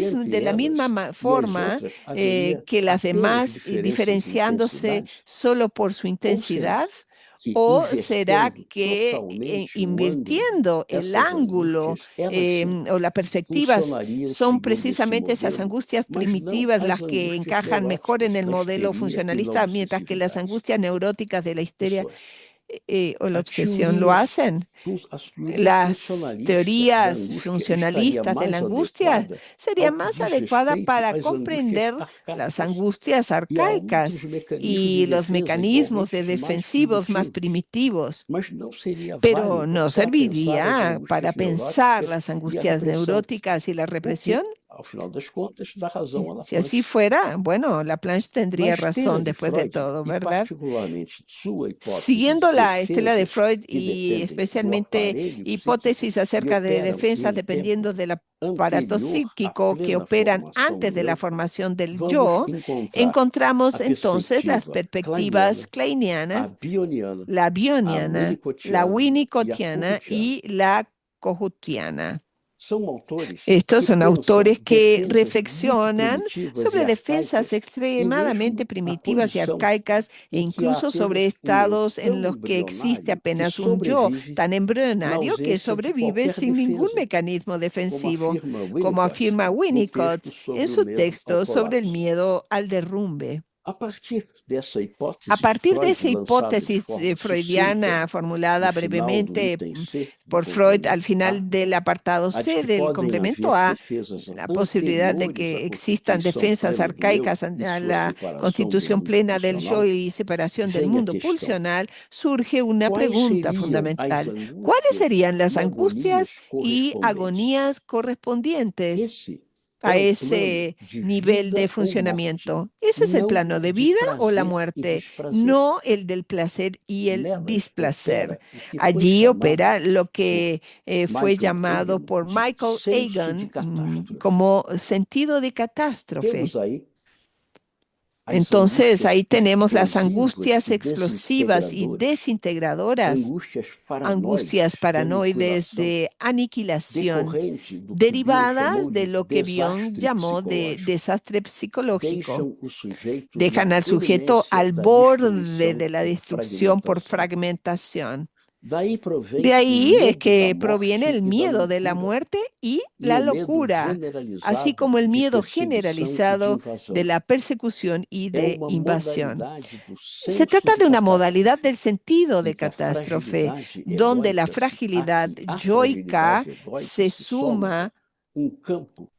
entre de la misma elas e as forma outras haveria que las apenas demás, diferenças de diferenciándose intensidade? solo por su Ou será intensidad. que ¿O será invertendo que totalmente o ângulo invirtiendo el dessas ángulo angústias, elas sim o las perspectivas funcionariam son segundo esse precisamente esas modelo, angustias mas não primitivas as las que angústias encajan mejor en neuróticas el da modelo histeria e da funcionalista, mientras que las obsessividade? angustias neuróticas de la histeria Isto é, o la a obsesión lo teoria, hacen? a teoria Las funcionalista da teorías angústia estaria funcionalistas de la mais angustia adequada sería ao que más diz adecuada respeito para às angústias comprender las arcaicas angustias e a outros arcaicas mecanismos de y los defesa mecanismos envolventes mais defensivos más primitivos. primitivos. Mas não seria Pero válido no para pensar as serviría para angústias pensar neuróticas las e a angustias repressão, neuróticas y la o que, represión. ao final das contas, dá razão a Si así Laplanche. fuera, bueno, Laplanche tendría Na esteira razón de después de Freud, todo, e ¿verdad? particularmente sua hipótese Siguiendo de la estela de defesas Freud que y dependem do especialmente aparelho hipótesis psíquico e acerca de operam defensas em tempo dependiendo del aparato anterior à psíquico que plena operan formação antes do de la eu, formación del vamos yo, encontrar encontramos a entonces las perspectiva perspectivas kleiniana, a kleinianas, bioniana, la a bioniana, la winnicottiana e a winnicottiana kohutiana. y la kohutiana. São autores Estos que son pensam autores que defesas muito reflexionan primitivas e sobre defensas arcaicas e extremadamente mesmo a primitivas y condição arcaicas e em que há incluso sobre apenas eu estados en tão los que existe embrionário que apenas un yo sobrevive tan na embrionario que ausência de sobrevive qualquer sin ningún defesa, mecanismo como defensivo, afirma como Winnicott afirma no Winnicott texto en sobre o su medo ao texto sobre el colapso. miedo al derrumbe. A partir dessa A hipótese de partir de Freud, esa lançada de hipótesis forma freudiana sucinta formulada no final do brevemente item C do por Freud al complemento final A, del apartado a de C que del podem complemento haver A, defesas la posibilidad de anteriores à que existan constituição defensas plena do eu arcaicas e a sua la separação do constitución mundo plena del yo pulsional, y separación del vem a mundo questão: pulsional, surge una quais pregunta seriam as fundamental. ¿Cuáles angústias serían las e agonias angustias y correspondentes? agonías correspondientes Esse a é o plano ese de nivel de vida ou morte, funcionamiento? ¿Ese es el não plano de de vida o la prazer e muerte? desprazer. No el del placer y el Nelas displacer. opera o que foi Allí chamado opera lo por que fue Michael llamado Hagan por de Michael senso de Hagan catástrofe. como sentido de catástrofe. Temos aí as Entonces, angústias ahí tenemos las explosivas angustias e explosivas y desintegradoras, desintegradoras, angustias angustias paranoides de de aniquilación, decorrente do que Bion derivadas chamou de de lo que Bion desastre llamó de psicológico. desastre psicológico. Deixam o sujeito Dejan na al sujeto eminência al da borde destruição de la por destrucción por fragmentação. fragmentación. Daí provém De o ahí es medo da que proviene morte el e da miedo de la loucura, muerte y e la o medo locura, así generalizado como el de miedo perseguição e de generalizado de invasão. la persecución y É de uma invasión. modalidade do Se senso trata de de una modalidad catástrofe, del sentido em de que a catástrofe, fragilidade donde la egóica fragilidad a yoica fragilidade egóica se se soma suma campo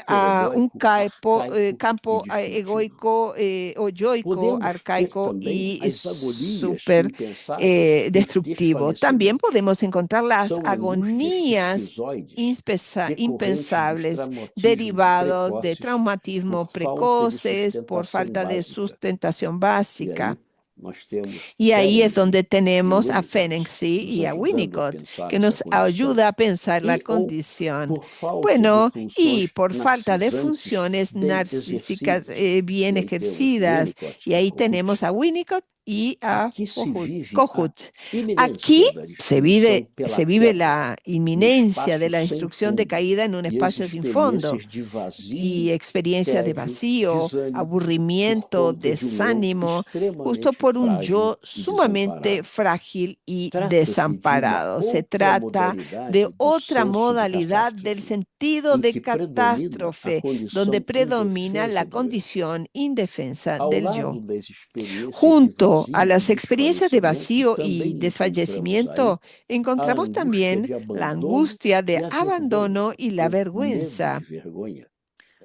a un superegóico, arcaico campo e destrutivo. egoico o yoico, Podemos ter arcaico também y as agonias súper impensadas de destructivo. También desfalecimento. podemos encontrar las São angústias agonías esquizoides decorrentes dos impensables traumatismos derivados de precoces traumatismo por falta de precoces por sustentação falta de básica. sustentación E básica. aí nós temos Y ahí es donde Ferenczi e tenemos a Winnicott Ferenczi nos y a ajudando a Winnicott, pensar que essa nos condição. ayuda a pensar la E ou condición. por falta Bueno, de funções y por falta de narcisantes funciones bem narcísicas exercidas. bien E aí temos ejercidas. Winnicott Y e ahí Kohut. tenemos a Winnicott y a Aqui se vive a Kohut. iminência Aquí da se destruição pela vive queda la no inminencia de espaço la sem destrucción de fundo caída en un e as espacio sin fondo experiências de vazio, y experiencias de tédio, vacío, desânimo, por aburrimiento, conta de eu desánimo, justo extremamente por un frágil yo e sumamente desamparado. frágil y Trata-se de uma desamparado. Se outra trata modalidade de do otra senso de modalidad del catástrofe, sentido em de que predomina a catástrofe, donde condição predomina indefesa la do eu. condición indefensa Ao del lado yo. das experiências de Junto a vazio e las experiencias de desfalecimento, vacío y também encontramos aí desfallecimiento, a encontramos angústia también de la abandono angustia e de a abandono vergonha, y la ou medo vergüenza, e vergonha,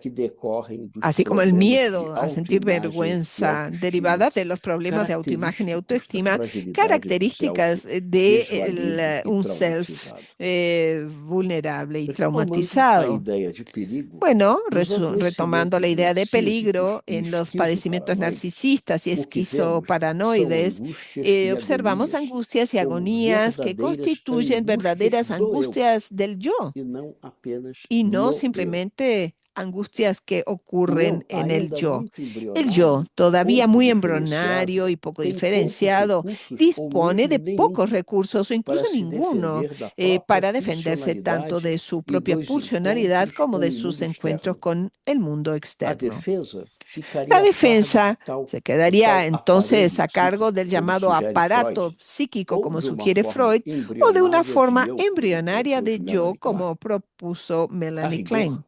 que decorrem dos así como el problemas de miedo a sentir autoimagem e vergüenza, autoestima, derivadas de los problemas de autoimagen y característicos da autoestima, fragilidade do características self de desvalido e un self traumatizado. vulnerable y Retomando a traumatizado. ideia de perigo, Bueno, nos retomando adoecimentos la idea de narcísicos peligro e en los padecimientos esquizoparanoides, narcisistas y o que vemos são esquizoparanoides, angústias e observamos agonias angustias y como agonías que verdadeiras constituyen angústias verdaderas do eu, angustias del yo e não apenas y no no eu. simplemente angustias que O ocurren eu, en el ainda yo. muito El yo, embrionário, todavía pouco muy diferenciado, embrionario y poco tem poucos diferenciado, recursos ou dispone mesmo de nenhum pocos recursos o para incluso se ninguno defender da própria para defenderse tanto pulsionalidade de su e propia dos pulsionalidad encontros como com de o sus mundo encuentros externo. con el mundo A externo. defesa ficaria La a cargo defensa se do quedaría tal entonces aparelho a cargo psíquico, del como llamado sugere aparato Freud, psíquico, ou como de uma sugiere forma Freud, o de una embrionária de forma eu, como embrionaria propôs de yo, Melanie Klein. como propuso A Melanie rigor, Klein.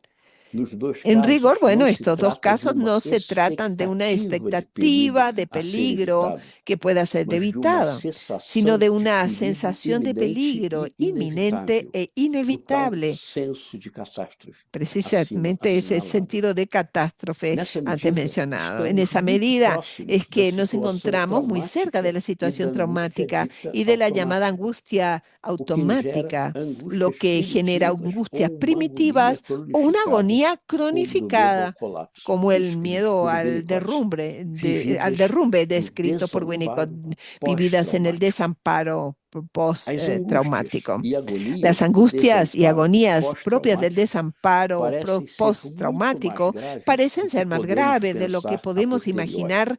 nos dois En casos, rigor, bueno, não se estos dos trata de casos uma no se tratan de una expectativa de expectativa de peligro a ser peligro evitado, que pueda ser mas de uma evitado, sino sensação de de una perigo sensación de iminente peligro e inminente inevitável, e o tal inevitable, senso de catástrofe, acima precisamente ese assinalado. sentido de catástrofe Nessa antes medida, mencionado. En estamos esa muito medida próximos es da que nos situação encontramos muy cerca de traumática la e situación da angústia traumática dita y de la llamada automática, angustia o que gera automática, lo angústias que genera primitivas angustias ou uma agonia primitivas o una cronificada agonía agonía como do medo ao cronificada, colapso como el descrito miedo por al Winnicott, al vividas derrumbe no descrito por Winnicott, desamparo vividas en el pós-traumático. desamparo As angústias post-traumático. e agonias Las do angustias y desamparo agonías propias del pós-traumático desamparo parecem ser muito mais post-traumático graves parecen do que ser más podemos graves de lo que pensar a podemos posteriori, imaginar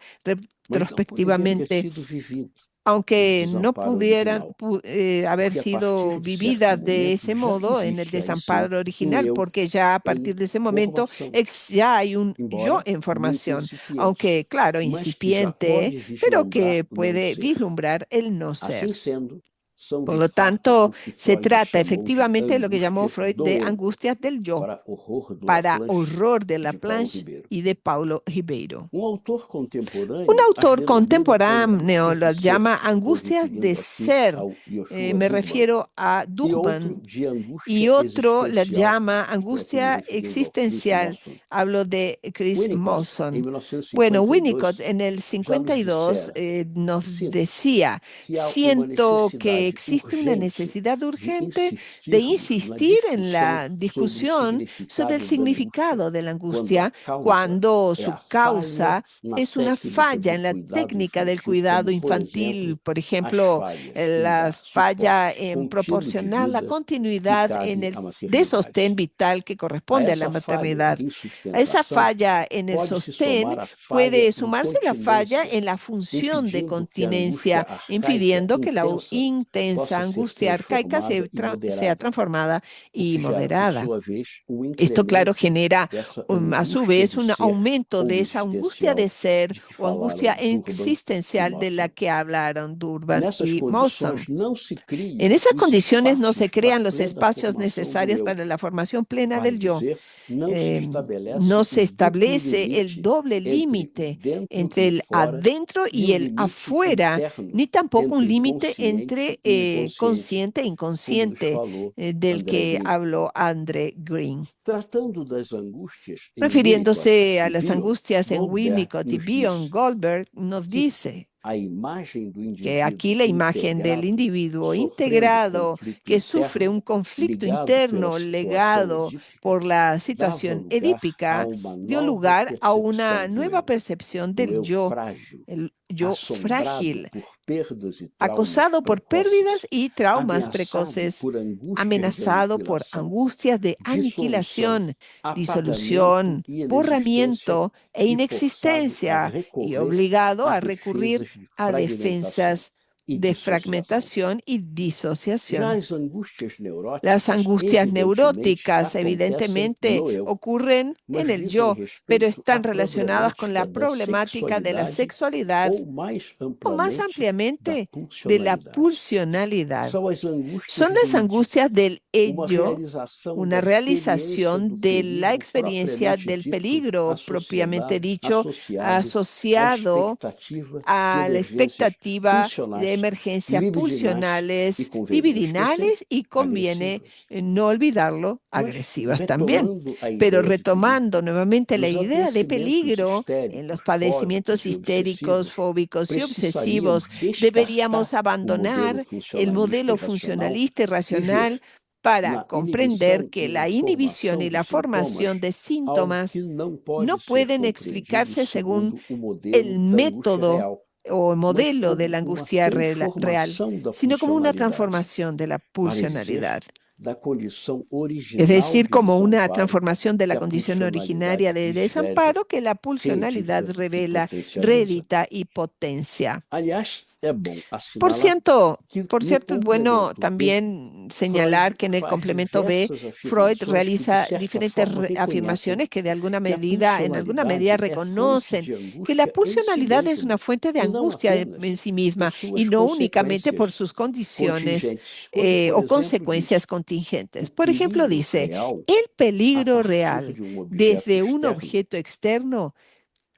mas não poderiam ter retrospectivamente, sido vividos no aunque no desamparo pudieran original, haber porque a sido partir de certo vividas de momento ese já modo en el existe aí sim desamparo um original, eu porque ya a partir em de ese momento formação, ya hay un yo embora en muito formación, incipiente, aunque claro, mas que já incipiente, pode pero vislumbrar que o não puede ser. vislumbrar el no ser. Assim sendo, são Por de lo fato tanto, o que se Freud trata chamou de efectivamente de lo que llamó angústias Freud do de eu, angustias del yo, para horror do para Laplanche horror de e de Paulo Laplanche Ribeiro. y de Paulo Ribeiro. Autor Un contemporâneo as autor denomina contemporáneo angústias de las ser, llama estou angustias referindo de aqui ser. ao Yoshua Me Durban, refiero a e outro Durban. de angústia Y otro la existencial, llama estou aqui me angustia referindo ao Chris existencial. Mawson. Hablo de Chris Winnicott, em Mawson. Bueno, 1952, Winnicott en el já nos 52 dissera: nos sinto decía, que há uma siento que necessidade existe una urgente necesidad de urgente de insistirmos na insistir en discussão la sobre o discusión sobre el significado da angústia, significado de la quando a angustia causa cuando é su a falha causa na es una técnica falla do en la cuidado técnica del infantil, cuidado como, por infantil, exemplo, por as ejemplo, falhas em la dar falla suporte en contínuo de proporcionar la vida que continuidad en cabe el à de maternidade. sostén vital que A corresponde a la essa falha maternidad. em A esa sustentação falla en el pode-se sostén somar a falha puede em sumarse la falla continência, en la función de impedindo que a angústia continencia, arcaica impidiendo que la intensa possa ser angustia arcaica transformada e sea moderada, transformada o y que gera, por moderada. sua vez, Esto, claro, incremento genera dessa a su angústia vez de un ser aumento ou de esa angustia de existencial ser de que o falaram angustia Durban e existencial de la Mawson. que hablaron Durban Nessas y condições, Mawson. não se En criam esas os condiciones no se espaços para a crean los plena espacios formação do necesarios eu. para la formación plena Vale del yo. dizer, não se estabelece No o se duplo establece el limite doble entre o límite dentro entre e o el fora adentro e y o el limite afuera, interno ni tampoco un entre límite consciente entre e inconsciente, consciente e como nos inconsciente falou del André que Green. habló André Green. Tratando das angústias em Winnicott Refiriéndose a e las Bion, angustias en Goldberg Winnicott y nos Bion, diz Goldberg nos que dice a imagem do que aquí indivíduo la imagen del integrado, individuo sofrendo integrado conflito que sufre interno, un conflicto ligado pela interno situação legado edípica, por la dava situación lugar a edípica, uma dio nova lugar a percepção una do nueva eu, percepción do del eu yo, frágil, el yo assombrado frágil, por perdas e traumas acosado por precoces, pérdidas y traumas ameaçado precoces, por angústias de amenazado por aniquilação, angustias de dissolução, aniquilación, apagamento disolución, e inexistência, borramiento e e forçado a inexistencia, y recorrer obligado a a recurrir defesas de a fragmentação defensas e de dissociação. fragmentación y disociación. Já as angústias Las neuróticas, angustias evidentemente, neuróticas acontecem evidentemente no eu, ocurren mas en el dizem yo, pero respeito à están relacionadas con la problemática da problemática de la sexualidad ou mais o más amplamente ampliamente da de la pulsionalidade. pulsionalidad. São as angústias Son do las id, angustias del uma ello, realização da una experiência do realización de la perigo experiencia propriamente del dito, peligro propiamente dicho, associado asociado à a la expectativa de expectativa de emergências emergencias libidinais e pulsionales, convenientes, libidinales y conviene agressivas. no olvidarlo, Mas, agresivas también. retomando a Pero ideia de perigo, retomando nuevamente la nos idea de adoecimentos peligro en histéricos, los padecimientos fóbicos e histéricos, obsessivos, fóbicos y precisaríamos obsesivos, deberíamos descartar o modelo abandonar el funcionalista modelo e racional funcionalista y e ver racional para na comprender inibição que e na la inhibición y formação de la formación sintomas de algo síntomas que não pode no ser pueden compreendido explicarse según segundo o modelo el da angústia método real, o mas modelo de como la uma angustia real, transformação da sino como una pulsionalidade, transformación de la vale dizer, pulsionalidad. da condição Es original decir, de como una desamparo transformación de que la a condición pulsionalidade originaria de desveja, desamparo que la pulsionalidad reedita e revela, potencializa. reedita y potencia. Aliás, é bom Por assinalar cierto, que por no cierto, es bueno complemento B, también Freud señalar que en el faz complemento B, diversas Freud afirmações que, de realiza certa diferentes forma, reconhecem afirmaciones que de alguna que a medida, en alguna medida pulsionalidade é fonte reconocen de que la angústia em si pulsionalidad es una mesma fuente de e não angustia apenas en sí por misma suas y no únicamente por consequências sus condiciones contingentes, quando, por o exemplo, consecuencias diz o contingentes. Por ejemplo, perigo dice, real el a peligro partir real de um objeto desde un externo, objeto externo,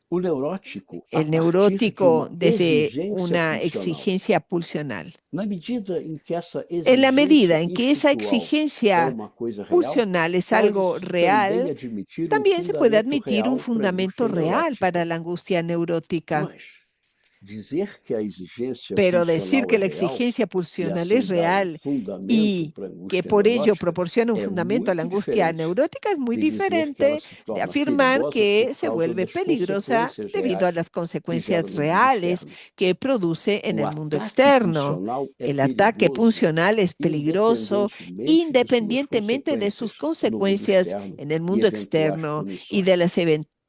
o neurótico a el partir de neurótico uma desde exigência una pulsional. exigencia pulsional. Na medida em que essa En la medida exigência en que esa instintual é exigencia uma coisa real, pulsional es algo pode-se também real, admitir también se puede fundamento admitir un real para a fundamento angústia real para neurótica. la angustia neurótica. Mas, dizer que a exigência Pero decir pulsional que é la real exigencia e pulsional assim es dar um real fundamento y para a que angústia por ello neurótica proporciona un é fundamento a la muito angustia diferente neurótica es muy de dizer que ela diferente se de torna afirmar perigosa que por se causa vuelve das peligrosa consequências debido a reais las que gera consecuencias no mundo reales externo. que produce en O el mundo ataque externo. pulsional é El ataque perigoso, pulsional es peligroso independentemente independientemente de suas de sus consequências no mundo consecuencias externo en el e mundo eventuais externo y punições. de las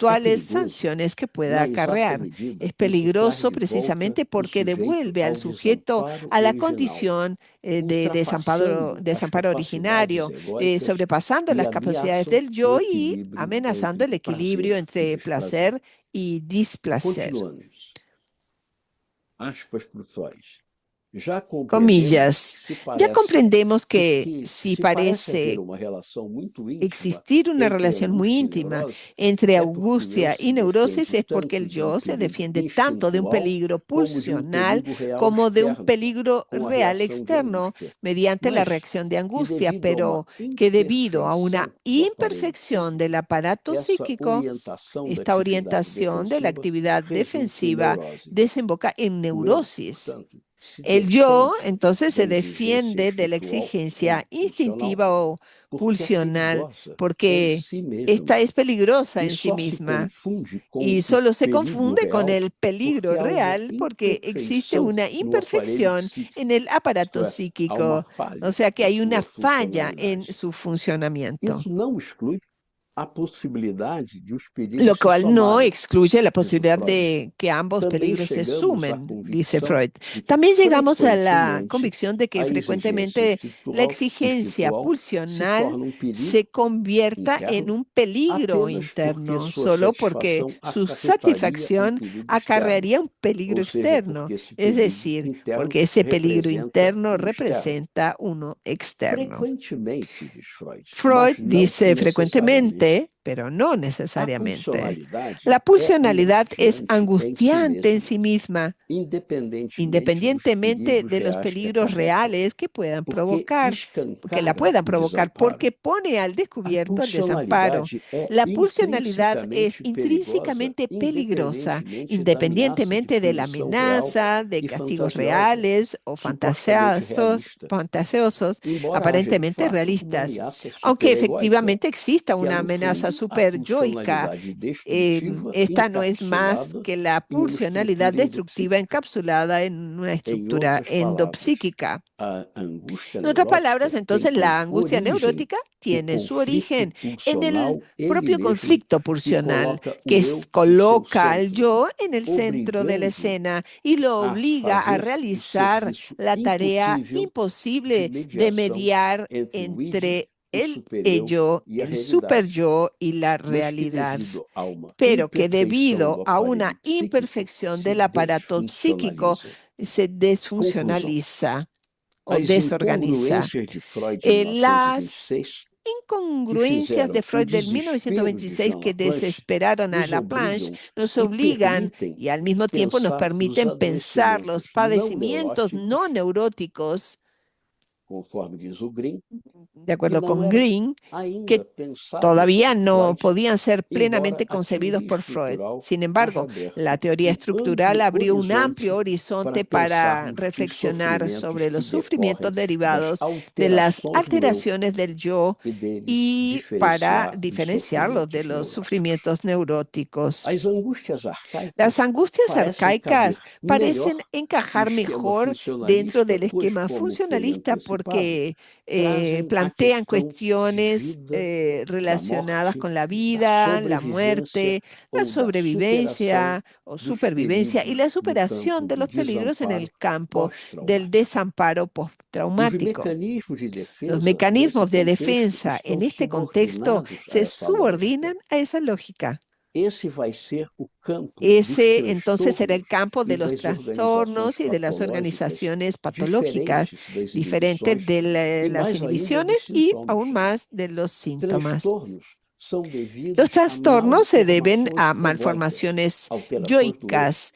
É eventuales perigoso sanciones que pueda na exata acarrear. medida Es em que traz peligroso de volta precisamente o porque sujeito devuelve al ao sujeto desamparo a la original, condición de ultrapassando as desamparo capacidades originario, egóicas sobrepasando e las capacidades ameaçam del o yo y equilíbrio amenazando el entre equilibrio prazer e entre desprazer. placer y displacer. Continuamos. Aspas por Freud. Já compreendemos Comillas. que Ya comprendemos que se si parece haver parece uma relação muito íntima existir una entre relación muy angústia e íntima neurose, entre é porque o eu angustia se y neurosis defende es porque el tanto de um yo se perigo defiende tanto de un instintual peligro como de um pulsional perigo real como de un externo, peligro com a real reação de externo angústia, mediante la mas reacción de que angustia, devido a uma pero que debido a una imperfeição do aparelho imperfección psíquico, del aparato essa psíquico, orientação da esta atividade orientación de la defensiva actividad resulta em defensiva neurose. desemboca en O eu, neurosis. portanto, se El yo defende entonces da se exigência defiende de la instintual exigencia ou pulsional instintiva o porque é pulsional perigosa em porque si mesma esta es peligrosa e en sí só se misma confunde com y o solo se perigo confunde con real el peligro porque há uma real porque existe imperfeição una no aparelho imperfección psíquico, en el aparato isto é, há uma psíquico, o falha sea que na hay una sua falla en funcionalidade. su funcionamiento. Isso não exclui a possibilidade de os Lo perigos se cual no somarem, excluye la diz o posibilidad Freud. de que ambos Também peligros se chegamos à sumen, dice convicção Freud. de que También llegamos a la frequentemente convicción de que a exigência frecuentemente la exigencia instintual se pulsional torna perigo se convierta en interno un peligro apenas porque interno, sua solo porque satisfação su acarretaria satisfacción perigo externo, acarrearía un peligro ou seja, externo, porque esse es perigo decir, interno porque ese peligro representa interno externo. representa uno externo. Frequentemente, diz Freud, Freud mas não dice necessariamente. frecuentemente, pero no A necesariamente. pulsionalidade La é pulsionalidad es angustiante angustiante en em si sí misma, independentemente independientemente de los peligros reales que puedan porque provocar, que la escancara puedan o provocar, desamparo. porque pone al A descubierto el desamparo. pulsionalidade é La pulsionalidad es intrinsecamente intrínsecamente peligrosa, independentemente independientemente de de la punição real amenaza, de e castigos fantasiosa, reales o supostamente realista, fantasiosos, embora haja de aparentemente fato uma realistas. ameaça Aunque superegóica, efectivamente exista que é, una no amenaza fundo, a superyoica, pulsionalidade destrutiva esta no es más encapsulada que la em uma pulsionalidad estrutura destructiva endopsíquica. encapsulada en una Em estructura outras palavras, endopsíquica. a angústia En otras palabras, neurótica tem entonces como la angustia origem neurótica o tiene su conflito origen en el pulsional ele propio mesmo conflicto que pulsional coloca que o eu no seu coloca al centro, yo en el centro de la obrigando escena y lo a obliga a fazer o realizar serviço la tarea impossível de imposible de mediação mediar entre o id, entre o el supereu ello, e a el super realidade, yo y la mas que realidad, devido a uma pero que imperfeição debido do a aparelho una psíquico imperfección se del aparato psíquico desfuncionaliza. se Conclusão: desfuncionaliza o as desorganiza. incongruências de Freud de Las 1926 que incongruencias fizeram de o Freud del desespero de 1926 Jean que Laplanche desesperaron a nos Laplanche obrigam nos e obligan permitem y al mismo tiempo nos pensar nos permiten pensar los adoecimentos não padecimientos neuróticos, no neuróticos, conforme diz o Green, de que acuerdo não con eram Green, ainda que pensáveis todavía por no Freud, podían ser embora plenamente a concebidos teoria por Freud. estrutural Sin haja embargo, aberto la teoría estructural abrió un amplio horizonte horizonte para para pensarmos os reflexionar sofrimentos sobre que los sufrimientos decorrem das derivados de las alterações do eu alteraciones del yo e deles y para diferenciar os diferenciarlos de sofrimentos los neuróticos. sufrimientos neuróticos. As angústias arcaicas Las angustias parecem caber arcaicas melhor parecen no encajar esquema mejor dentro funcionalista, del pois, esquema como foi funcionalista antecipado, porque trazem a plantean questão de cuestiones vida, da relacionadas morte, con la da vida, la sobrevivência muerte, la ou da superação sobrevivencia o dos supervivencia y perigos la no superación campo de do los peligros en desamparo el campo del pós-traumático. desamparo Os postraumático. mecanismos de Los defesa nesse mecanismos de contexto defensa estão en este contexto subordinados a se essa lógica. subordinan a esa lógica. Esse vai ser o campo dos Ese entonces será el transtornos campo e de los das trastornos organizações y de las patológicas organizaciones patológicas, diferentes das diferentes inibições de e las mais ainda dos inhibiciones y sintomas. aún más de los síntomas. Transtornos são Los devidos a trastornos se deben malformações a egóicas, malformaciones alterações do eu, yoicas,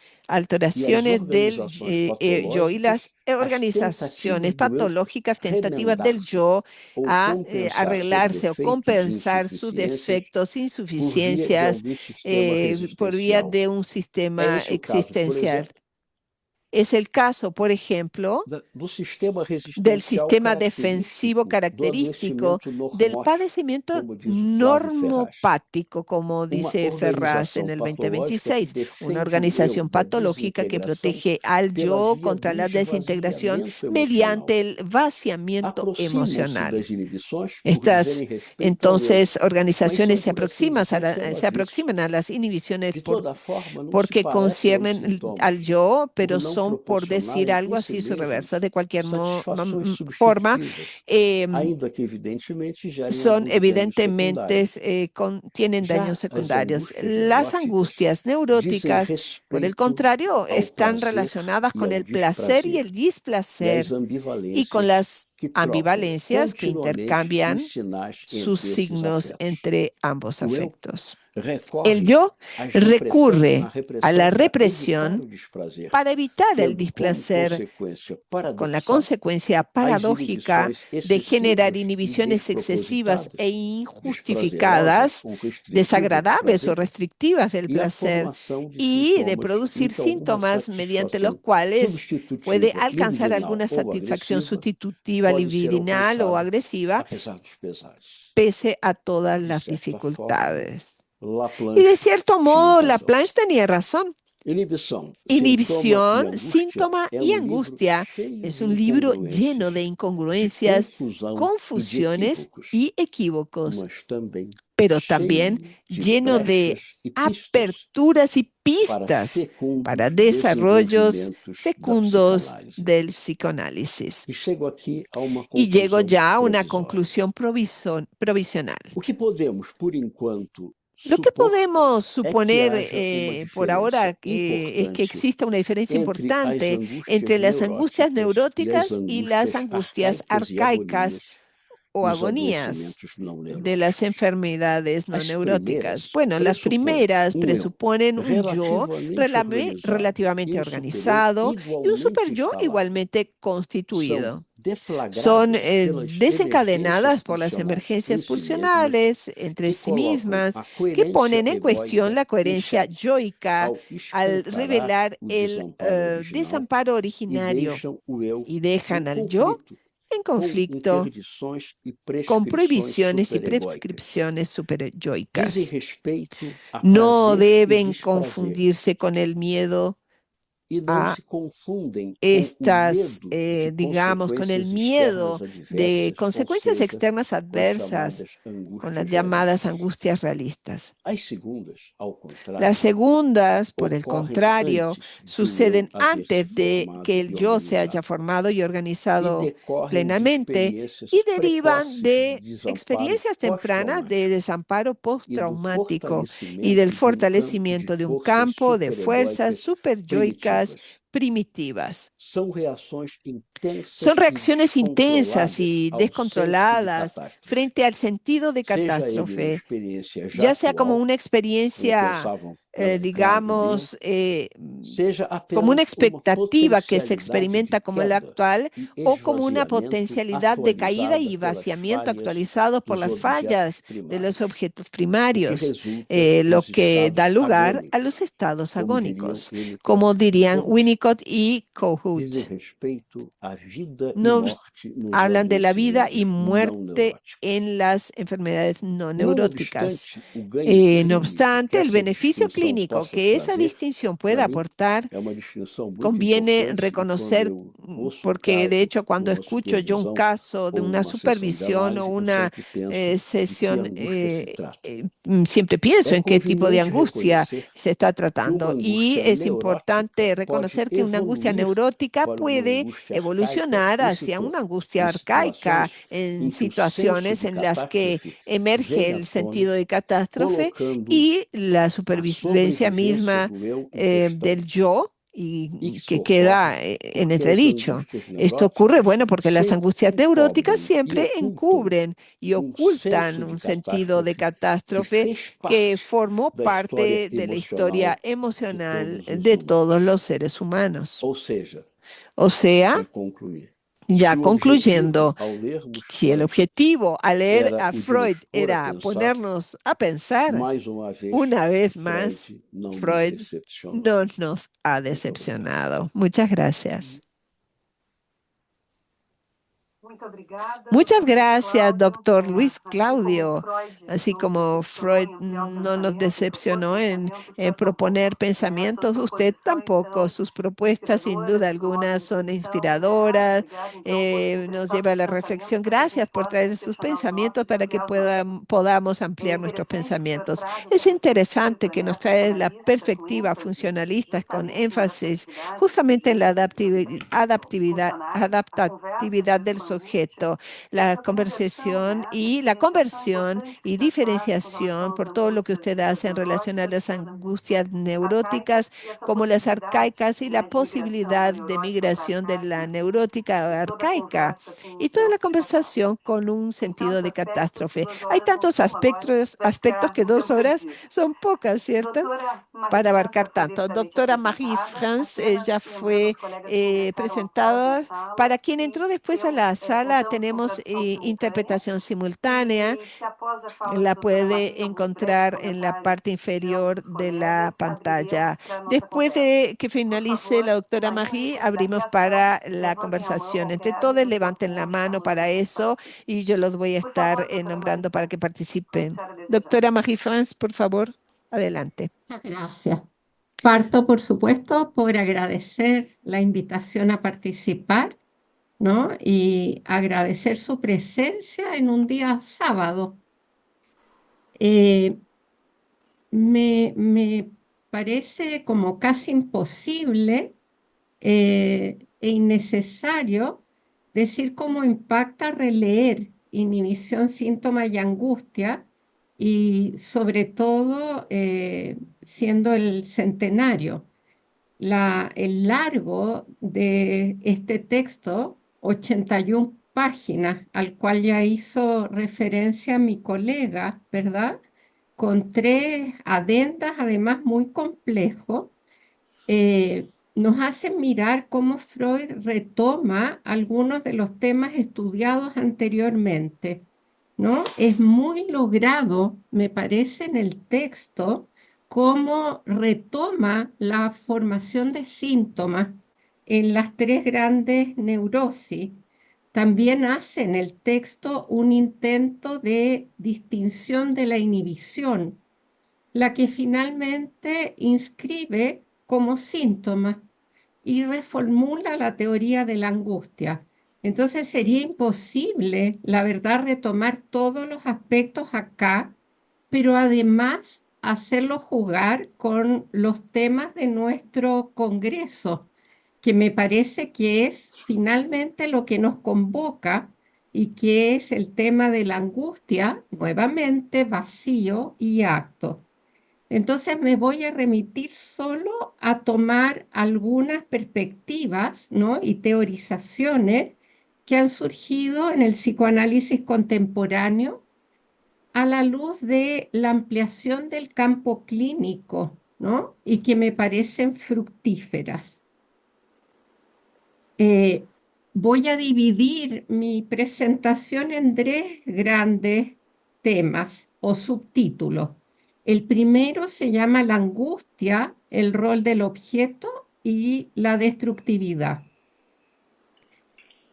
e as alteraciones del organizações yo y las patológicas, as organizaciones tentativas do eu patológicas, tentativas del remendar-se yo ou a compensar por arreglarse o defeitos e compensar sus insuficiências defectos, por via de insuficiencias algum sistema por vía resistencial. de un É sistema esse o caso, por existencial. exemplo, Es el caso, por ejemplo, do sistema del resistencial sistema defensivo característico, característico do del adoecimento padecimiento como diz Flávio Ferraz. normopático, como Uma dice Ferraz en organização el patológica que 2026, una defende o eu organización da patológica que desintegração protege al pela yo via contra do la desintegración esvaziamento emocional. mediante el vaciamiento Aproximam-se emocional. das inibições por Estas, dizerem respeito ao eu, entonces, mas organizaciones são, por assim dizer, se aproximan a las inhibiciones de toda forma, não se porque parecem aos conciernen sintomas, al yo, pero por não son, por decir proporcionarem algo em así, si su mesmos reverso. De cualquier satisfações forma, substitutivas, ainda que evidentemente gerem son alguns danos evidentemente, secundários. tienen daños Já as secundarios. angústias Las neuróticas angustias dizem neuróticas, por el respeito contrario, ao están prazer relacionadas e con ao el placer y desprazer, el e às displacer y con ambivalências las que trocam ambivalencias que continuamente intercambian os sinais sus entre esses signos afetos. entre ambos O eu afectos. El recorre yo à recurre a la repressão para evitar represión o desprazer, para evitar el tendo como displacer, consequência con la paradoxal consecuencia as paradójica inibições de generar excessivas e inhibiciones excesivas e desprazerosas injustificadas, ou restritivas do desagradables o prazer restrictivas del e a placer formação de y de sintomas producir em que alguma síntomas mediante los satisfação cuales puede substitutiva, alcanzar libidinal alguna ou satisfacción agressiva sustitutiva, pode ser libidinal o alcançada agresiva, apesar dos pesares. pese a todas De las certa forma, dificultades. Y de Laplanche cierto tinha modo, razão. Laplanche tenía razón. Inibição, Inhibición, síntoma síntoma y livro angustia cheio es de un libro incongruências, lleno de de incongruencias, confusão e de confusiones equívocos, y equívocos, mas também pero cheio también de lleno de brechas e pistas aperturas y para pistas para fecundos desarrollos desenvolvimentos da fecundos psicanálise. del psicoanálisis. E chego aqui a uma Y llego conclusão ya a una provisória. conclusión provisional. O que podemos, por enquanto, Lo que supor podemos é que suponer haja uma por ahora diferença es que importante exista una diferencia entre as importante angústias entre las angustias neuróticas neuróticas y las angustias arcaicas o nos agonías adoecimentos não de las neuróticos. enfermedades no As neuróticas. primeiras Bueno, las primeras eu presuponen un yo relativamente relativamente organizado organizado e y un igualmente superyo instalado. igualmente São constituido. deflagradas Son pelas desencadenadas emergências por las pulsionais emergencias em si mesmas, pulsionales entre que sí colocam mismas, a que coerência ponen en cuestión egóica la em coherencia xeque yoica ao al escancarar revelar o el desamparo original desamparo e originario deixam o eu y em dejan al yo conflito en com conflicto interdições e con prescrições prohibiciones y superegóicas. prescripciones Dizem superyoicas. respeito a No prazer e deben desprazer confundirse con el miedo e não a se confundem com o estas, medo de digamos, con el consequências miedo externas de adversas, consecuencias ou seja, externas com as adversas, chamadas con las angústias llamadas realistas. angustias realistas. As segundas, ao contrário, Las segundas, por el ocorrem contrario, antes do eu suceden haver se antes de formado que e el yo se haya organizado formado y e organizado decorrem de plenamente experiências y derivan precoces de de desamparo experiencias tempranas de pós-traumático desamparo e do postraumático y fortalecimento del de fortalecimiento de un forças campo de fuerzas superegóicas superyoicas primitivas. são reações intensas Son e reacciones intensas y descontroladas ao senso de descontroladas catástrofe, frente al sentido de seja ele uma catástrofe, experiência já ya sea como atual, una como experiencia, pensavam Ellen Clark e Bill, digamos, seja como una apenas uma expectativa que se potencialidade de experimenta como la queda actual e o como una esvaziamento potencialidad de caída y atualizada pelas vaciamiento falhas actualizados por dos las objetos fallas de primários, los objetos o que primarios, resulta lo nos que da estados lugar a agônicos, los estados como diriam agónicos, Winnicott como e dirían Kohut. Winnicott y Kohut. Dizem respeito à vida e No morte nos hablan de la vida adoecimentos y não muerte neuróticos. en las enfermedades no Não neuróticas. obstante, o ganho clínico No que obstante, el essa beneficio distinção clínico possa que esa trazer, distinción pueda para mim, aportar, é uma distinção muito conviene importante e quando reconocer, eu ouço porque de caso hecho de cuando uma escucho yo un supervisão caso de ou una uma sessão de supervisión o análise, eu una sempre penso de que sesión, angústia se trata. siempre pienso É en qué tipo de conveniente angustia reconhecer se está que uma tratando y angústia es importante neurótica pode reconocer que una angustia evoluir neurótica para uma puede angústia arcaica evolucionar hacia una angustia arcaica em en que o senso situaciones de en las que catástrofe emerge vem à el tona, sentido de catástrofe colocando y la a supervivencia sobrevivência misma do eu em questão. del yo E y isso que ocorre queda en porque as entredicho. angústias Esto ocurre, neuróticas bueno, porque las sempre angustias neuróticas encobrem e siempre ocultam encubren y ocultan senso de un sentido de catástrofe que catástrofe fez que parte formó da história parte de la historia emocional emocional de todos os de humanos. todos los seres humanos. Ou seja, O sea, para concluir, Ya se o objetivo concluyendo, ao lermos si el Freud objetivo al leer era a o de nos Freud pôr a era pensar, ponernos a pensar, mais uma vez, una vez más, Freud não nos Freud decepcionou. no nos ha Muito obrigado. decepcionado. Muchas gracias. Muito obrigada, Muchas Dr. Luiz gracias, Cláudio. doctor Luis Assim como Claudio. Freud Así não nos como decepcionou Freud em ampliar o no nos pensamento, em propor decepcionó pensamentos, en tampouco proponer suas pensamientos, usted proposições tampoco. são Sus propuestas, sin duda inspiradoras, alguna, promovem son reflexão, são reais. inspiradoras, Obrigada, então, por nos emprestar lleva a seus la pensamentos reflexión. para que a gente Gracias por possa traer sus questionar os pensamientos nossos e para que ampliar os nossos. podamos É ampliar nuestros interessante que o senhor pensamientos. traz Es essa perspectiva interesante que nos trae la funcionalista, com perspectiva ênfase funcionalista con justamente na énfasis adaptatividade do justamente en la sujeito, que nos funcionais, a conversa adaptatividad junto del com a angústia, sujeto, e la essa conversão, conversación essa y la diferenciação conversión importante que o y senhor traz com relação diferenciación às por todo lo que angústias usted hace en relación a neuróticas, las as angustias angústias neuróticas arcaicas e essa como las possibilidade, arcaicas y la né, de migração da posibilidad de neurótica para migración de arcaica, la enfim, neurótica e a toda a arcaica conversa tem um y toda la senso de catástrofe. conversación con un Tem sentido tantos de aspectos que catástrofe. 2 Hay horas não tantos são para nós, vai aspectos ficar que um tempo 2 horas perdido. son pocas, ¿cierto? Doutora Para Marie-France abarcar foi tanto. devidamente Doctora apresentada, Marie-France apenas ya lembrando fue aos colegas que ingressaram após a presentada. sala Para quien entró que después a la sala, contamos com tenemos tradução simultânea interpretación simultánea. e que após a fala da La doutora Marie, puede alguns breves encontrar en la parte comentários de ambos inferior os de la colegas, abriremos pantalla. para a nossa Después conversa. de que Por finalice favor, la doctora tomarem Marie, conhecimento da abrimos criação, para la levantem a mão conversación. ao Entre término todos, enquanto levanten la vamos mano chamando para para o eso espaço. y yo los voy a Por estar favor, doutora nombrando para que Marie-France, quando a participen. senhora desejar. Doctora Marie-France, por favor, adelante. Muchas gracias. Parto, por supuesto, por agradecer la invitación a participar, ¿no? Y agradecer su presencia en un día sábado. Me parece como casi imposible e innecesario decir cómo impacta releer Inhibición, Síntoma y Angustia, y sobre todo siendo el centenario. El largo de este texto, 81 páginas, al cual ya hizo referencia mi colega, ¿verdad? Con 3 adendas, además muy complejos, nos hacen mirar cómo Freud retoma algunos de los temas estudiados anteriormente, ¿no? Es muy logrado, me parece, en el texto, cómo retoma la formación de síntomas en las 3 grandes neurosis. También hace en el texto un intento de distinción de la inhibición, la que finalmente inscribe como síntoma y reformula la teoría de la angustia. Entonces sería imposible, la verdad, retomar todos los aspectos acá, pero además hacerlo jugar con los temas de nuestro Congreso, que me parece que es finalmente lo que nos convoca y que es el tema de la angustia, nuevamente vacío y acto. Entonces me voy a remitir solo a tomar algunas perspectivas, ¿no? y teorizaciones que han surgido en el psicoanálisis contemporáneo a la luz de la ampliación del campo clínico, ¿no? y que me parecen fructíferas. Voy a dividir mi presentación en 3 grandes temas o subtítulos. El primero se llama la angustia, el rol del objeto y la destructividad.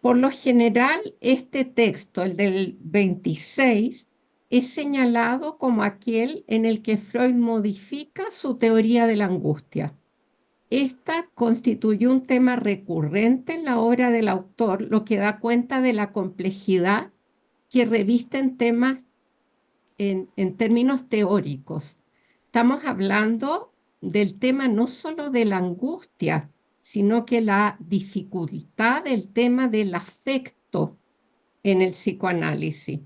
Por lo general, este texto, el del 26, es señalado como aquel en el que Freud modifica su teoría de la angustia. Esta constituye un tema recurrente en la obra del autor, lo que da cuenta de la complejidad que revisten temas en términos teóricos. Estamos hablando del tema no solo de la angustia, sino que la dificultad del tema del afecto en el psicoanálisis.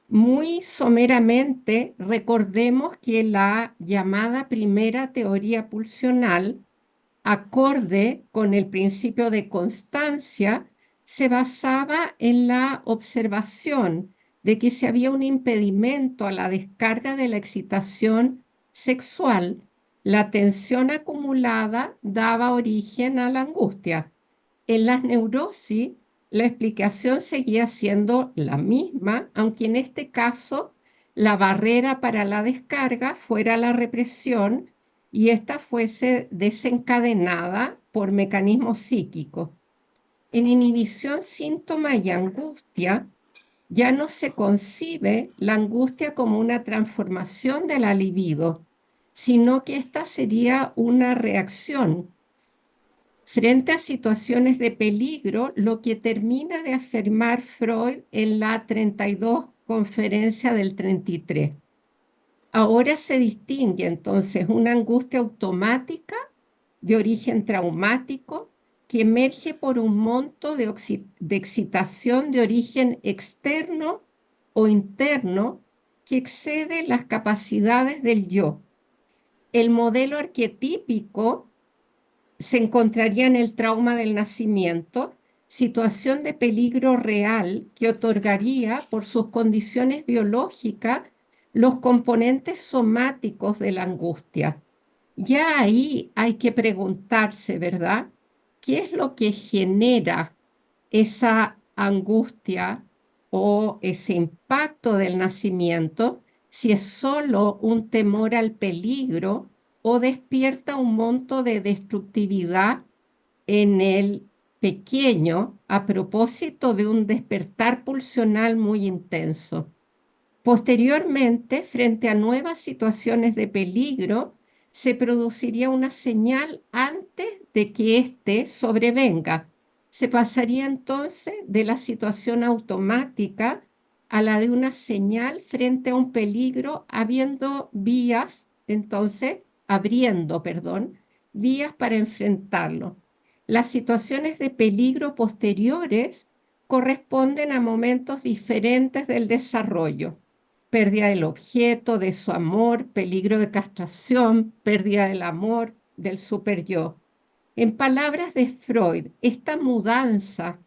Muy someramente, recordemos que la llamada primera teoría pulsional, acorde con el principio de constancia, se basaba en la observación de que si había un impedimento a la descarga de la excitación sexual, la tensión acumulada daba origen a la angustia. En las neurosis la explicación seguía siendo la misma, aunque en este caso la barrera para la descarga fuera la represión y ésta fuese desencadenada por mecanismos psíquicos. En inhibición, síntoma y angustia, ya no se concibe la angustia como una transformación de la libido, sino que esta sería una reacción frente a situaciones de peligro, lo que termina de afirmar Freud en la 32 conferencia del 33. Ahora se distingue entonces una angustia automática de origen traumático que emerge por un monto de excitación de origen externo o interno que excede las capacidades del yo. El modelo arquetípico se encontraría en el trauma del nacimiento, situación de peligro real que otorgaría por sus condiciones biológicas los componentes somáticos de la angustia. Ya ahí hay que preguntarse, ¿verdad? ¿Qué es lo que genera esa angustia o ese impacto del nacimiento? Si es solo un temor al peligro o despierta un monto de destructividad en el pequeño a propósito de un despertar pulsional muy intenso. Posteriormente, frente a nuevas situaciones de peligro, se produciría una señal antes de que éste sobrevenga. Se pasaría entonces de la situación automática a la de una señal frente a un peligro, abriendo vías para enfrentarlo. Las situaciones de peligro posteriores corresponden a momentos diferentes del desarrollo: pérdida del objeto, de su amor, peligro de castración, pérdida del amor, del superyo. En palabras de Freud, esta mudanza,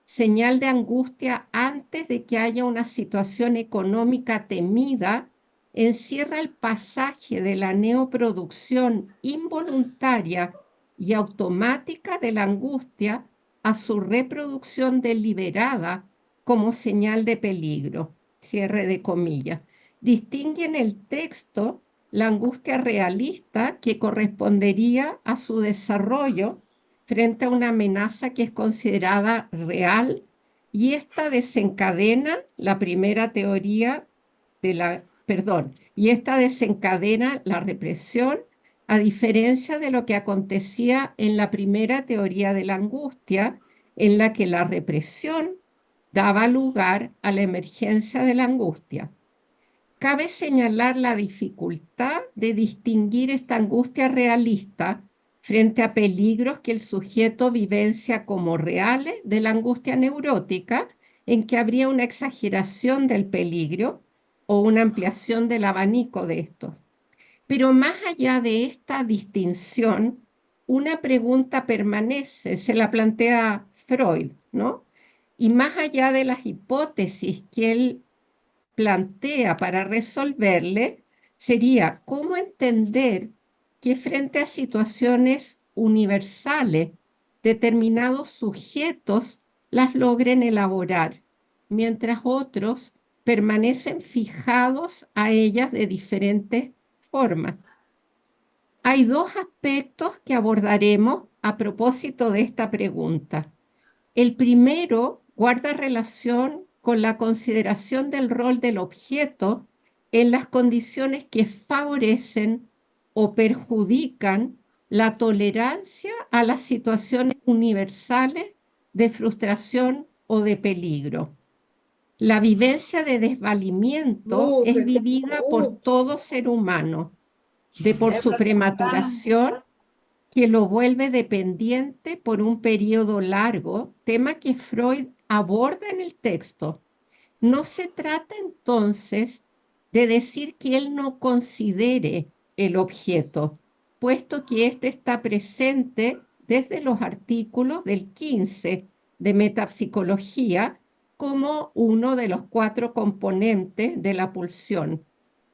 señal de angustia antes de que haya una situación económica temida, encierra el pasaje de la neoproducción involuntaria y automática de la angustia a su reproducción deliberada como señal de peligro. Cierre de comillas. Distingue en el texto la angustia realista, que correspondería a su desarrollo frente a una amenaza que es considerada real, y esta desencadena la represión, a diferencia de lo que acontecía en la primera teoría de la angustia, en la que la represión daba lugar a la emergencia de la angustia. Cabe señalar la dificultad de distinguir esta angustia realista frente a peligros que el sujeto vivencia como reales de la angustia neurótica, en que habría una exageración del peligro o una ampliación del abanico de estos. Pero más allá de esta distinción, una pregunta permanece, se la plantea Freud, ¿no? Y más allá de las hipótesis que él plantea para resolverle, sería cómo entender que frente a situaciones universales, determinados sujetos las logren elaborar, mientras otros permanecen fijados a ellas de diferentes formas. Hay dos aspectos que abordaremos a propósito de esta pregunta. El primero guarda relación con la consideración del rol del objeto en las condiciones que favorecen o perjudican la tolerancia a las situaciones universales de frustración o de peligro. La vivencia de desvalimiento es vivida por todo ser humano, por su prematuración, que lo vuelve dependiente por un periodo largo, tema que Freud aborda en el texto. No se trata entonces de decir que él no considere el objeto, puesto que éste está presente desde los artículos del 15 de Metapsicología como uno de los 4 componentes de la pulsión.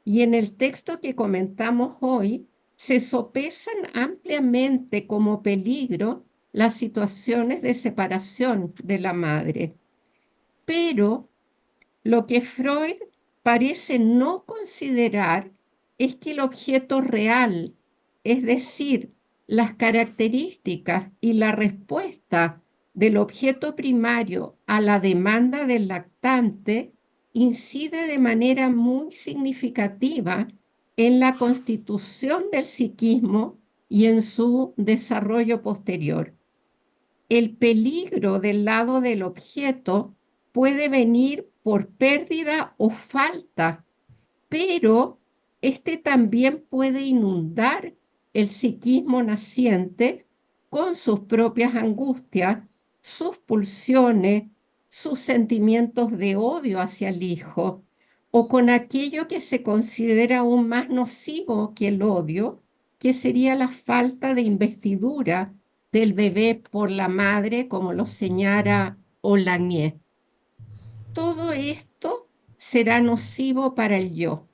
Y en el texto que comentamos hoy, se sopesan ampliamente como peligro las situaciones de separación de la madre. Pero lo que Freud parece no considerar es que el objeto real, es decir, las características y la respuesta del objeto primario a la demanda del lactante, incide de manera muy significativa en la constitución del psiquismo y en su desarrollo posterior. El peligro del lado del objeto puede venir por pérdida o falta, pero este también puede inundar el psiquismo naciente con sus propias angustias, sus pulsiones, sus sentimientos de odio hacia el hijo, o con aquello que se considera aún más nocivo que el odio, que sería la falta de investidura del bebé por la madre, como lo señala Olagnier. Todo esto será nocivo para el yo.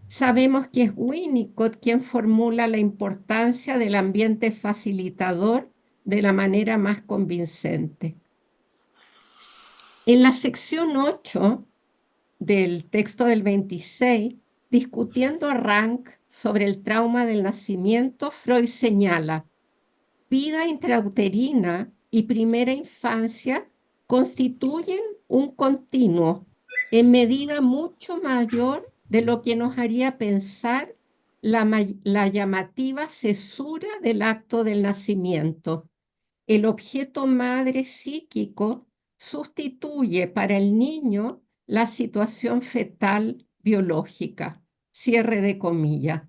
Sabemos que es Winnicott quien formula la importancia del ambiente facilitador de la manera más convincente. En la sección 8 del texto del 26, discutiendo a Rank sobre el trauma del nacimiento, Freud señala: vida intrauterina y primera infancia constituyen un continuo en medida mucho mayor de lo que nos haría pensar la llamativa cesura del acto del nacimiento. El objeto madre psíquico sustituye para el niño la situación fetal biológica. Cierre de comillas.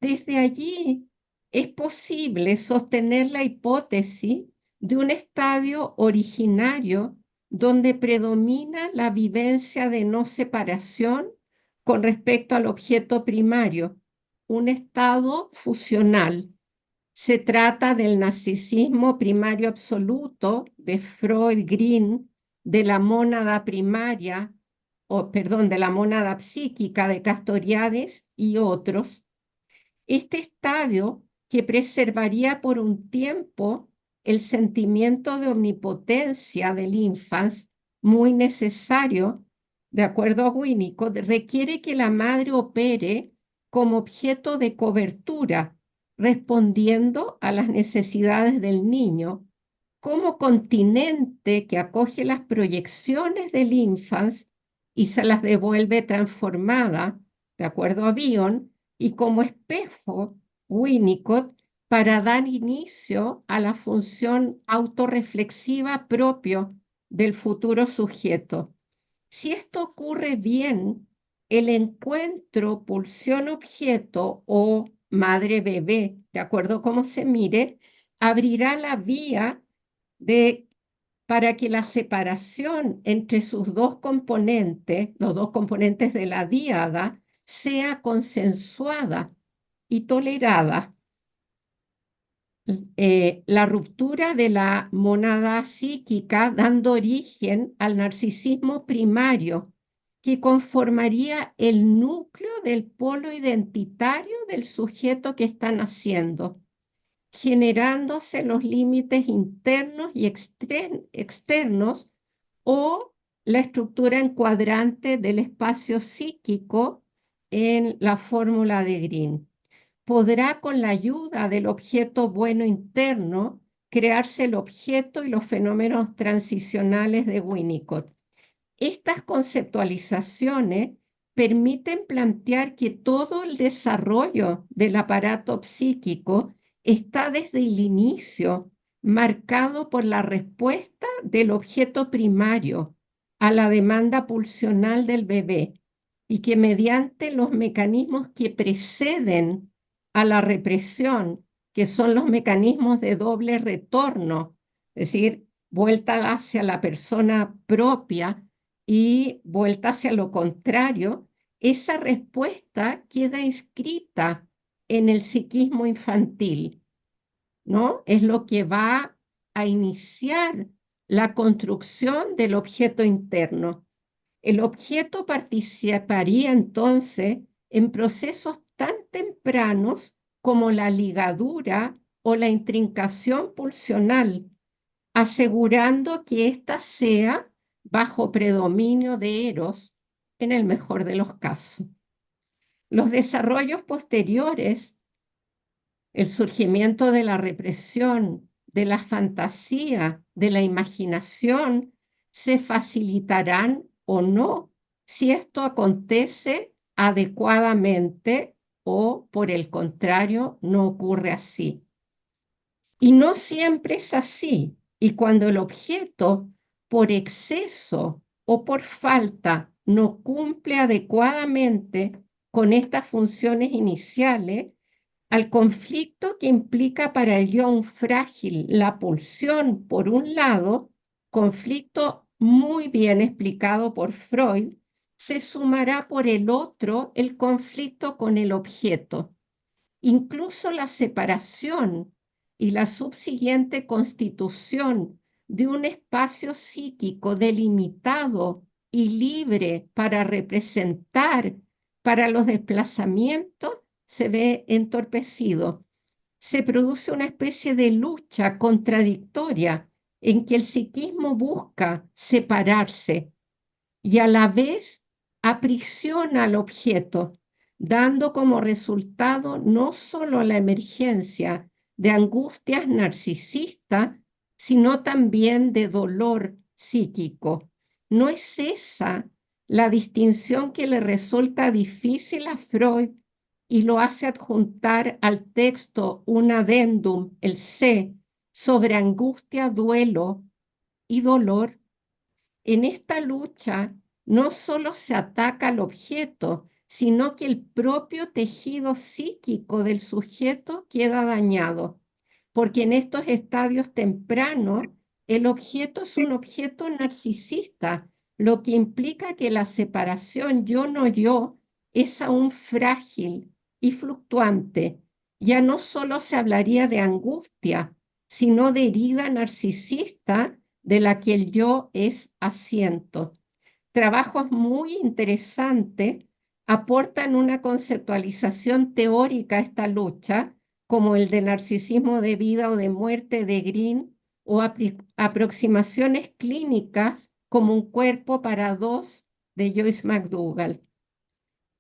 Desde allí es posible sostener la hipótesis de un estadio originario donde predomina la vivencia de no separación con respecto al objeto primario, un estado fusional. Se trata del narcisismo primario absoluto de Freud Green, de la mónada primaria, de la mónada psíquica de Castoriadis y otros. Este estadio, que preservaría por un tiempo el sentimiento de omnipotencia del infans, muy necesario, de acuerdo a Winnicott, requiere que la madre opere como objeto de cobertura, respondiendo a las necesidades del niño, como continente que acoge las proyecciones del infans y se las devuelve transformada, de acuerdo a Bion, y como espejo, Winnicott, para dar inicio a la función autorreflexiva propio del futuro sujeto. Si esto ocurre bien, el encuentro pulsión-objeto o madre-bebé, de acuerdo a cómo se mire, abrirá la vía para que la separación entre sus dos componentes, los dos componentes de la díada, sea consensuada y tolerada. La ruptura de la mónada psíquica dando origen al narcisismo primario, que conformaría el núcleo del polo identitario del sujeto que está naciendo, generándose los límites internos y externos o la estructura encuadrante del espacio psíquico en la fórmula de Green. Podrá, con la ayuda del objeto bueno interno, crearse el objeto y los fenómenos transicionales de Winnicott. Estas conceptualizaciones permiten plantear que todo el desarrollo del aparato psíquico está desde el inicio marcado por la respuesta del objeto primario a la demanda pulsional del bebé, y que mediante los mecanismos que preceden a la represión, que son los mecanismos de doble retorno, es decir, vuelta hacia la persona propia y vuelta hacia lo contrario, esa respuesta queda inscrita en el psiquismo infantil, ¿no? Es lo que va a iniciar la construcción del objeto interno. El objeto participaría entonces en procesos tan tempranos como la ligadura o la intrincación pulsional, asegurando que ésta sea bajo predominio de Eros en el mejor de los casos. Los desarrollos posteriores, el surgimiento de la represión, de la fantasía, de la imaginación, se facilitarán o no si esto acontece adecuadamente o, por el contrario, no ocurre así. Y no siempre es así. Y cuando el objeto, por exceso o por falta, no cumple adecuadamente con estas funciones iniciales, al conflicto que implica para el yo un frágil la pulsión por un lado, conflicto muy bien explicado por Freud, se sumará por el otro el conflicto con el objeto. Incluso la separación y la subsiguiente constitución de un espacio psíquico delimitado y libre para representar para los desplazamientos se ve entorpecido. Se produce una especie de lucha contradictoria en que el psiquismo busca separarse y a la vez aprisiona al objeto, dando como resultado no solo la emergencia de angustias narcisistas, sino también de dolor psíquico. ¿No es esa la distinción que le resulta difícil a Freud y lo hace adjuntar al texto un adendum, el C, sobre angustia, duelo y dolor? En esta lucha no solo se ataca al objeto, sino que el propio tejido psíquico del sujeto queda dañado, porque en estos estadios tempranos el objeto es un objeto narcisista, lo que implica que la separación yo-no yo es aún frágil y fluctuante. Ya no solo se hablaría de angustia, sino de herida narcisista de la que el yo es asiento. Trabajos muy interesantes aportan una conceptualización teórica a esta lucha, como el de narcisismo de vida o de muerte de Green, o aproximaciones clínicas como un cuerpo para dos de Joyce McDougall.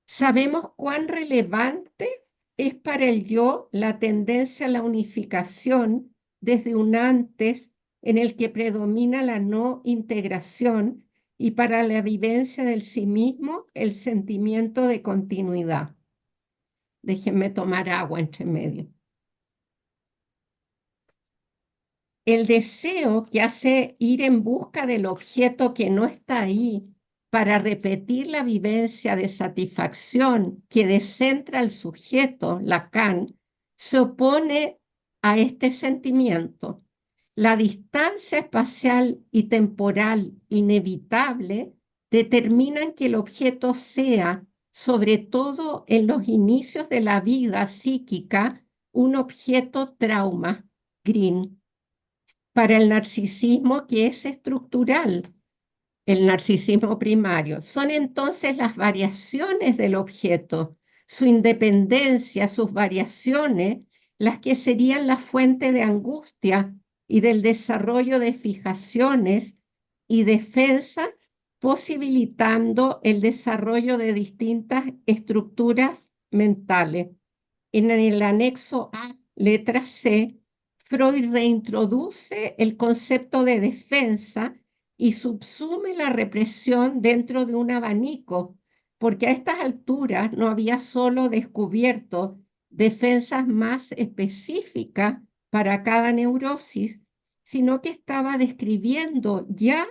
Sabemos cuán relevante es para el yo la tendencia a la unificación desde un antes en el que predomina la no integración y para la vivencia del sí mismo el sentimiento de continuidad. Déjenme tomar agua entre medio. El deseo que hace ir en busca del objeto que no está ahí para repetir la vivencia de satisfacción que descentra al sujeto, Lacan, se opone a este sentimiento. La distancia espacial y temporal inevitable determinan que el objeto sea, sobre todo en los inicios de la vida psíquica, un objeto trauma, Green, para el narcisismo que es estructural, el narcisismo primario. Son entonces las variaciones del objeto, su independencia, sus variaciones, las que serían la fuente de angustia y del desarrollo de fijaciones y defensa, posibilitando el desarrollo de distintas estructuras mentales. En el anexo A, letra C, Freud reintroduce el concepto de defensa y subsume la represión dentro de un abanico, porque a estas alturas no había solo descubierto defensas más específicas para cada neurosis, sino que estaba describiendo ya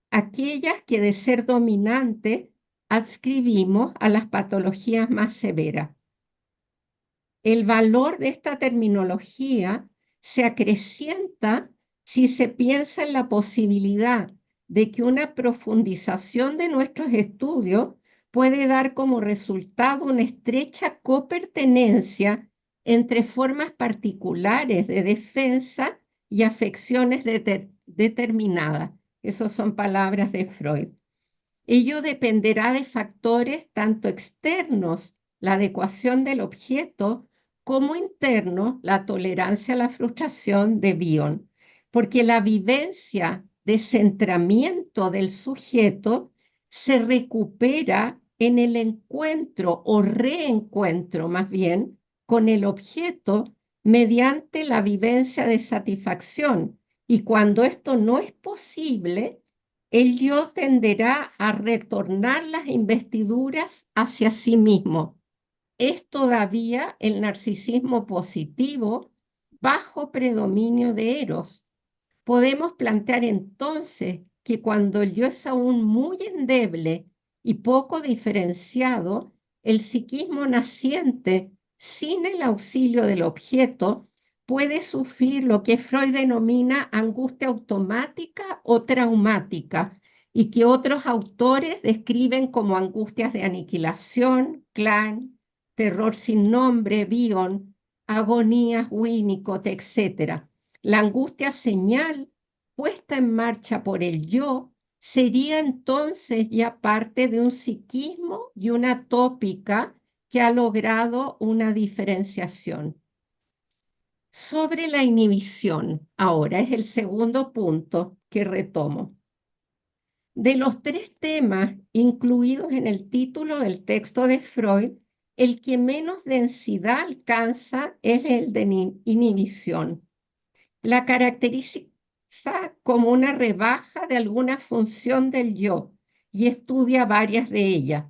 aquellas que de ser dominante adscribimos a las patologías más severas. El valor de esta terminología se acrecienta si se piensa en la posibilidad de que una profundización de nuestros estudios puede dar como resultado una estrecha copertenencia entre formas particulares de defensa y afecciones determinadas. Esas son palabras de Freud. Ello dependerá de factores tanto externos, la adecuación del objeto, como interno la tolerancia a la frustración de Bion, porque la vivencia de centramiento del sujeto se recupera en el encuentro o reencuentro más bien con el objeto mediante la vivencia de satisfacción. Y cuando esto no es posible, el yo tenderá a retornar las investiduras hacia sí mismo. Es todavía el narcisismo positivo bajo predominio de Eros. Podemos plantear entonces que cuando el yo es aún muy endeble y poco diferenciado, el psiquismo naciente, sin el auxilio del objeto, puede sufrir lo que Freud denomina angustia automática o traumática y que otros autores describen como angustias de aniquilación, Klein, terror sin nombre, Bion, agonías, Winnicott, etc. La angustia señal puesta en marcha por el yo sería entonces ya parte de un psiquismo y una tópica que ha logrado una diferenciación. Sobre la inhibición, ahora es el segundo punto que retomo. De los tres temas incluidos en el título del texto de Freud, el que menos densidad alcanza es el de inhibición. La caracteriza como una rebaja de alguna función del yo y estudia varias de ellas.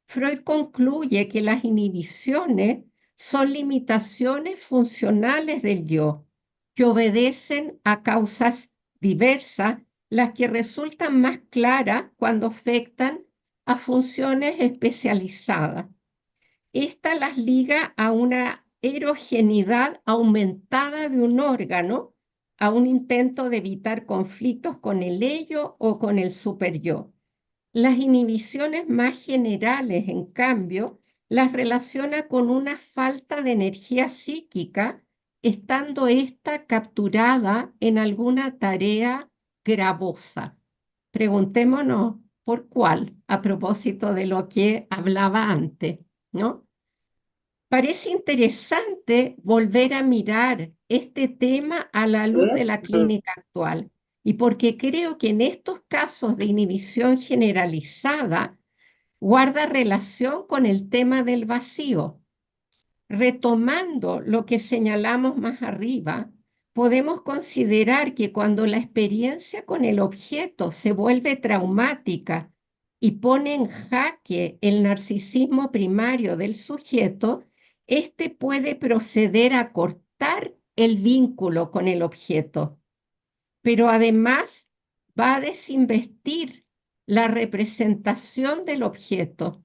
Freud concluye que las inhibiciones son limitaciones funcionales del yo, que obedecen a causas diversas, las que resultan más claras cuando afectan a funciones especializadas. Esta las liga a una erogeneidad aumentada de un órgano, a un intento de evitar conflictos con el ello o con el superyo. Las inhibiciones más generales, en cambio, las relaciona con una falta de energía psíquica, estando ésta capturada en alguna tarea gravosa. Preguntémonos por cuál, a propósito de lo que hablaba antes, ¿no? Parece interesante volver a mirar este tema a la luz de la clínica actual y porque creo que en estos casos de inhibición generalizada guarda relación con el tema del vacío. Retomando lo que señalamos más arriba, podemos considerar que cuando la experiencia con el objeto se vuelve traumática y pone en jaque el narcisismo primario del sujeto, éste puede proceder a cortar el vínculo con el objeto, pero además va a desinvestir la representación del objeto.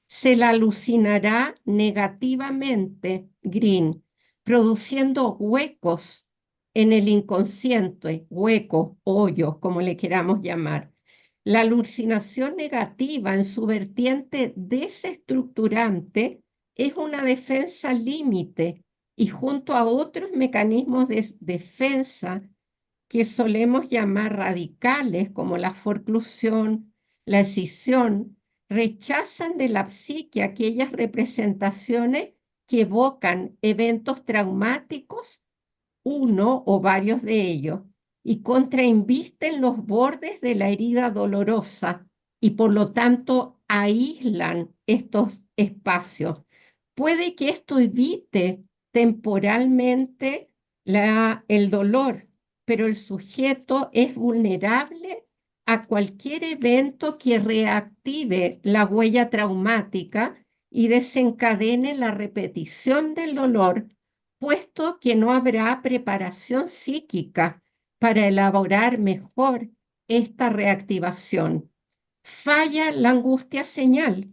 Se la alucinará negativamente, Green, produciendo huecos en el inconsciente, huecos, hoyos, como le queramos llamar. La alucinación negativa en su vertiente desestructurante es una defensa límite y junto a otros mecanismos de defensa que solemos llamar radicales, como la forclusión, la escisión, rechazan de la psique aquellas representaciones que evocan eventos traumáticos, uno o varios de ellos, y contrainvisten los bordes de la herida dolorosa y por lo tanto aíslan estos espacios. Puede que esto evite temporalmente el dolor, pero el sujeto es vulnerable a cualquier evento que reactive la huella traumática y desencadene la repetición del dolor, puesto que no habrá preparación psíquica para elaborar mejor esta reactivación. Falla la angustia señal.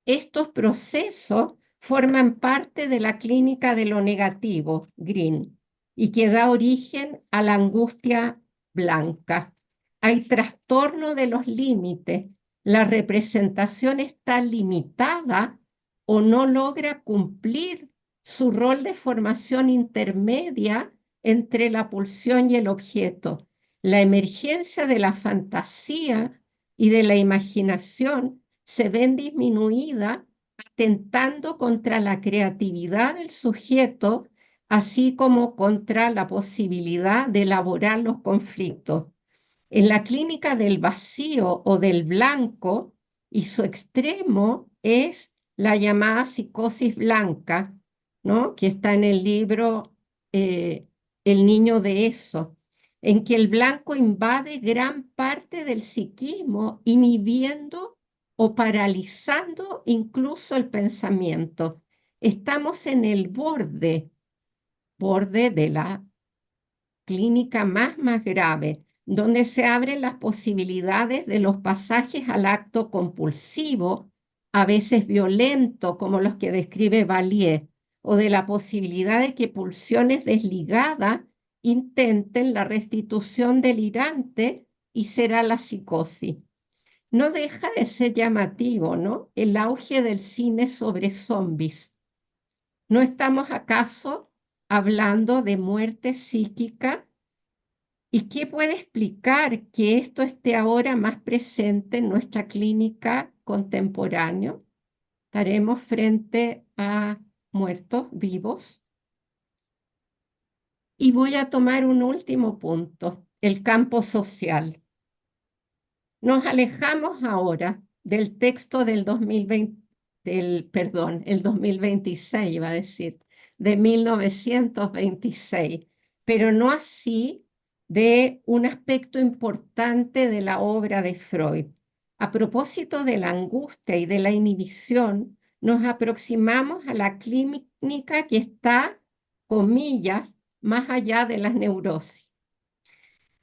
Estos procesos forman parte de la clínica de lo negativo, Green, y que da origen a la angustia blanca. Hay trastorno de los límites. La representación está limitada o no logra cumplir su rol de formación intermedia entre la pulsión y el objeto. La emergencia de la fantasía y de la imaginación se ven disminuida atentando contra la creatividad del sujeto, así como contra la posibilidad de elaborar los conflictos. En la clínica del vacío o del blanco, y su extremo es la llamada psicosis blanca, ¿no? Que está en el libro El niño de eso, en que el blanco invade gran parte del psiquismo, inhibiendo o paralizando incluso el pensamiento. Estamos en el borde de la clínica más grave, donde se abren las posibilidades de los pasajes al acto compulsivo, a veces violento, como los que describe Valier, o de la posibilidad de que pulsiones desligadas intenten la restitución delirante y será la psicosis. No deja de ser llamativo, ¿no? El auge del cine sobre zombies. ¿No estamos acaso hablando de muerte psíquica? ¿Y qué puede explicar que esto esté ahora más presente en nuestra clínica contemporánea? ¿Estaremos frente a muertos vivos? Y voy a tomar un último punto, el campo social. Nos alejamos ahora del texto del 2020, el 2026 iba a decir, de 1926, pero no así de un aspecto importante de la obra de Freud. A propósito de la angustia y de la inhibición, nos aproximamos a la clínica que está, comillas, más allá de las neurosis,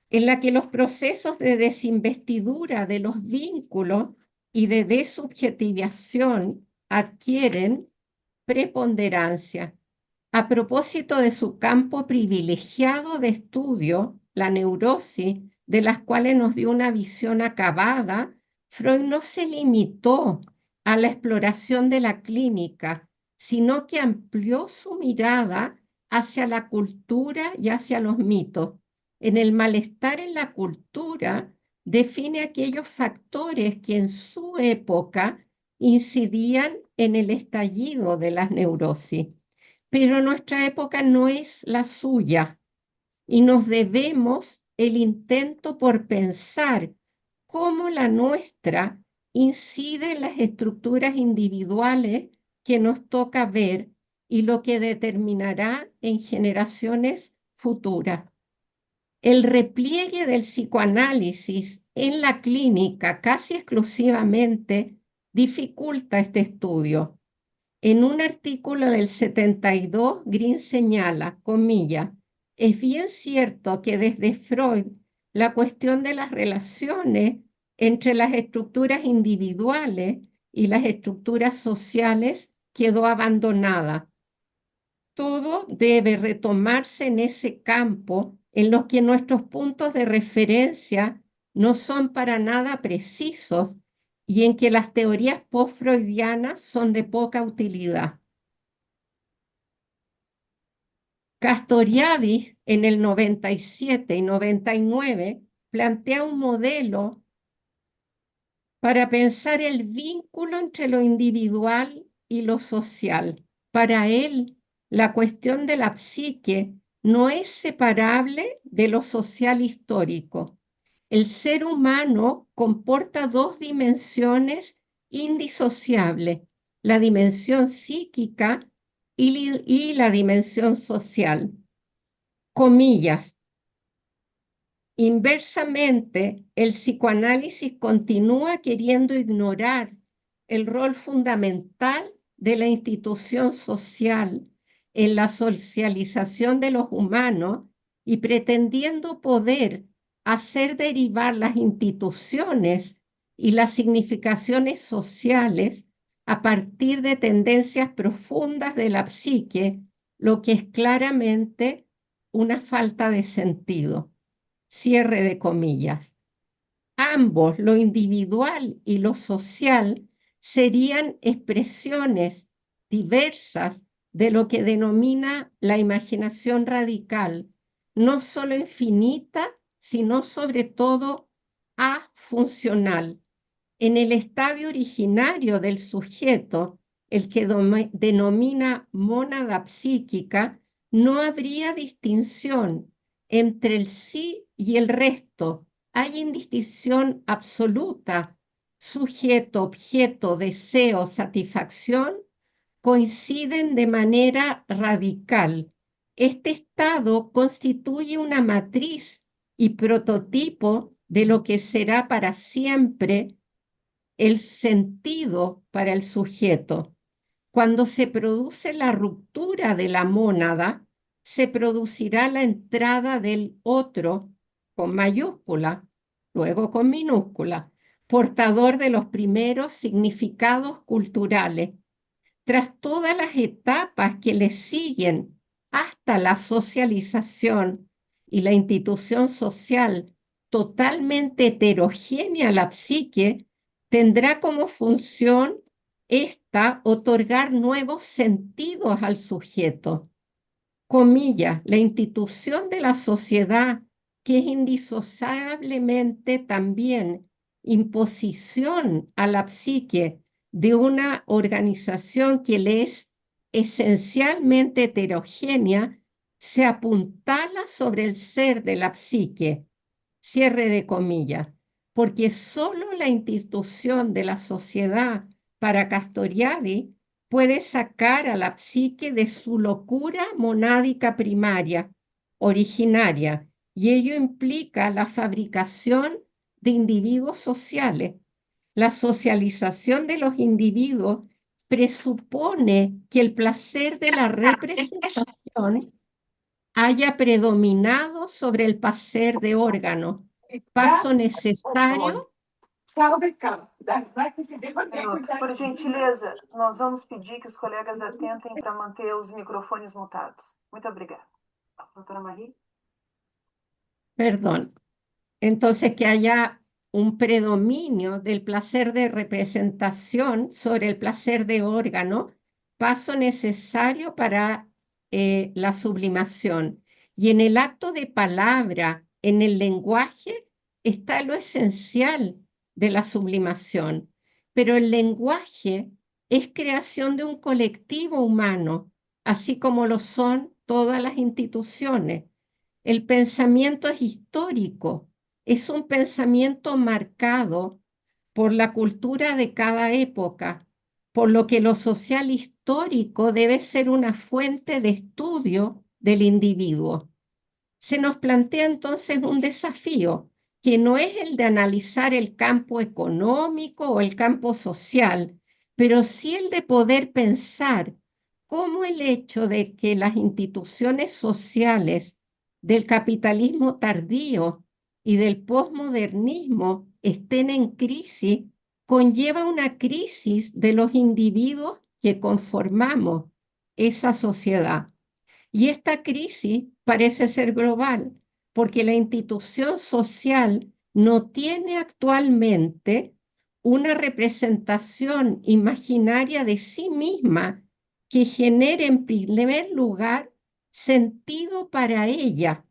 en la que los procesos de desinvestidura de los vínculos y de desubjetivación adquieren preponderancia. A propósito de su campo privilegiado de estudio, la neurosis, de las cuales nos dio una visión acabada, Freud no se limitó a la exploración de la clínica, sino que amplió su mirada hacia la cultura y hacia los mitos. En el malestar en la cultura, define aquellos factores que en su época incidían en el estallido de las neurosis. Pero nuestra época no es la suya y nos debemos el intento por pensar cómo la nuestra incide en las estructuras individuales que nos toca ver y lo que determinará en generaciones futuras. El repliegue del psicoanálisis en la clínica casi exclusivamente dificulta este estudio. En un artículo del 72, Green señala, comillas, es bien cierto que desde Freud la cuestión de las relaciones entre las estructuras individuales y las estructuras sociales quedó abandonada. Todo debe retomarse en ese campo en los que nuestros puntos de referencia no son para nada precisos y en que las teorías post-freudianas son de poca utilidad. Castoriadis, en el 97 y 99, plantea un modelo para pensar el vínculo entre lo individual y lo social. Para él, la cuestión de la psique no es separable de lo social histórico. El ser humano comporta dos dimensiones indisociables, la dimensión psíquica y la dimensión social. Comillas. Inversamente, el psicoanálisis continúa queriendo ignorar el rol fundamental de la institución social en la socialización de los humanos y pretendiendo poder hacer derivar las instituciones y las significaciones sociales a partir de tendencias profundas de la psique, lo que es claramente una falta de sentido. Cierre de comillas. Ambos, lo individual y lo social, serían expresiones diversas de lo que denomina la imaginación radical, no solo infinita, sino sobre todo afuncional. En el estadio originario del sujeto, el que denomina mónada psíquica, no habría distinción entre el sí y el resto. Hay indistinción absoluta. Sujeto, objeto, deseo, satisfacción coinciden de manera radical. Este estado constituye una matriz y prototipo de lo que será para siempre el sentido para el sujeto. Cuando se produce la ruptura de la mónada, se producirá la entrada del otro con mayúscula, luego con minúscula, portador de los primeros significados culturales. Tras todas las etapas que le siguen hasta la socialización y la institución social totalmente heterogénea a la psique, tendrá como función esta otorgar nuevos sentidos al sujeto. Comillas, la institución de la sociedad, que es indisociablemente también imposición a la psique de una organización que le es esencialmente heterogénea, se apuntala sobre el ser de la psique, cierre de comillas, porque solo la institución de la sociedad para Castoriadis puede sacar a la psique de su locura monádica primaria, originaria, y ello implica la fabricación de individuos sociales. La socialización de los individuos presupone que el placer de la representación haya predominado sobre el placer de órgano, paso necesario. Por gentileza, nós vamos pedir que os colegas atentem para manter os microfones mutados. Muito obrigada. Doutora Marie? Perdón. Entonces, que haya un predominio del placer de representación sobre el placer de órgano, paso necesario para la sublimación. Y en el acto de palabra, en el lenguaje, está lo esencial de la sublimación. Pero el lenguaje es creación de un colectivo humano, así como lo son todas las instituciones. El pensamiento es histórico, es un pensamiento marcado por la cultura de cada época, por lo que lo social histórico debe ser una fuente de estudio del individuo. Se nos plantea entonces un desafío que no es el de analizar el campo económico o el campo social, pero sí el de poder pensar cómo el hecho de que las instituciones sociales del capitalismo tardío y del posmodernismo estén en crisis conlleva una crisis de los individuos que conformamos esa sociedad. Y esta crisis parece ser global, porque la institución social no tiene actualmente una representación imaginaria de sí misma que genere en primer lugar sentido para ella,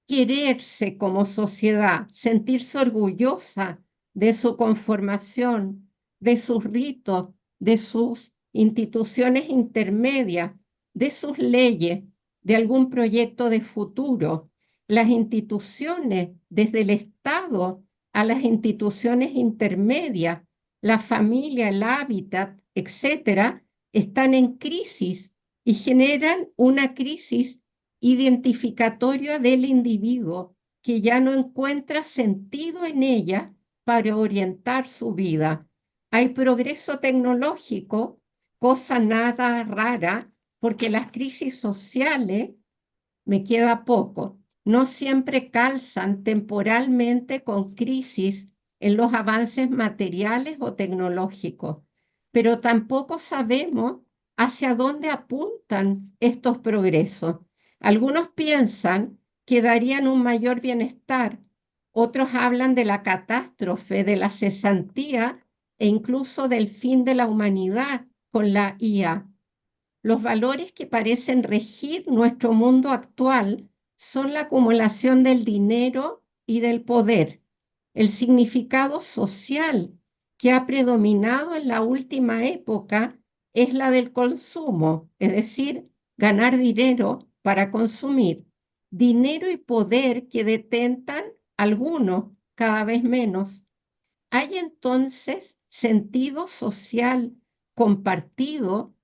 quererse como sociedad, sentirse orgullosa de su conformación, de sus ritos, de sus instituciones intermedias, de sus leyes, de algún proyecto de futuro. Las instituciones, desde el Estado a las instituciones intermedias, la familia, el hábitat, etcétera, están en crisis y generan una crisis identificatoria del individuo que ya no encuentra sentido en ella para orientar su vida. Hay progreso tecnológico, cosa nada rara, porque las crisis sociales, me queda poco, no siempre calzan temporalmente con crisis en los avances materiales o tecnológicos, pero tampoco sabemos hacia dónde apuntan estos progresos. Algunos piensan que darían un mayor bienestar, otros hablan de la catástrofe, de la cesantía e incluso del fin de la humanidad con la IA. Los valores que parecen regir nuestro mundo actual son la acumulación del dinero y del poder, el significado social que ha predominado en la última época es la del consumo, es decir, ganar dinero para consumir, dinero y poder que detentan algunos, cada vez menos. Hay entonces sentido social compartido,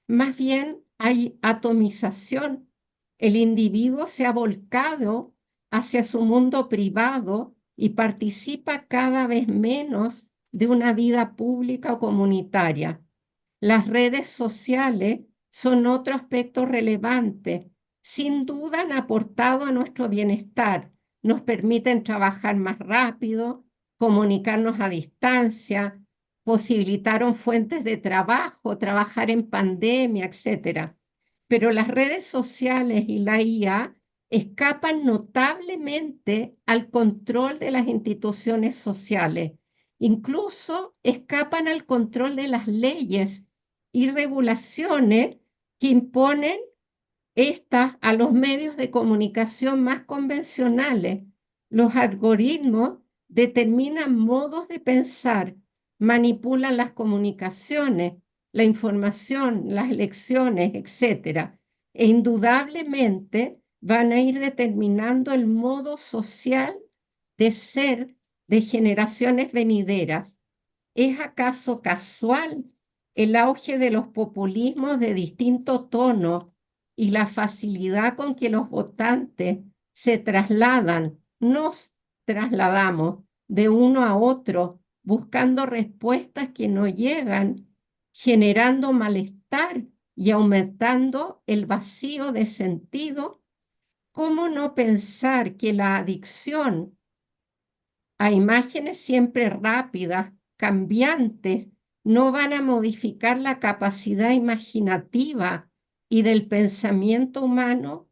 más bien hay atomización. El individuo se ha volcado hacia su mundo privado y participa cada vez menos de una vida pública o comunitaria. Las redes sociales son otro aspecto relevante. Sin duda han aportado a nuestro bienestar. Nos permiten trabajar más rápido, comunicarnos a distancia, posibilitaron fuentes de trabajo, trabajar en pandemia, etcétera. Pero las redes sociales y la IA escapan notablemente al control de las instituciones sociales. Incluso escapan al control de las leyes y regulaciones que imponen estas a los medios de comunicación más convencionales. Los algoritmos determinan modos de pensar, manipulan las comunicaciones, la información, las elecciones, etc. E indudablemente van a ir determinando el modo social de ser de generaciones venideras. ¿Es acaso casual el auge de los populismos de distinto tono y la facilidad con que los votantes nos trasladamos de uno a otro, buscando respuestas que no llegan, generando malestar y aumentando el vacío de sentido? ¿Cómo no pensar que la adicción a imágenes siempre rápidas, cambiantes, no van a modificar la capacidad imaginativa y del pensamiento humano?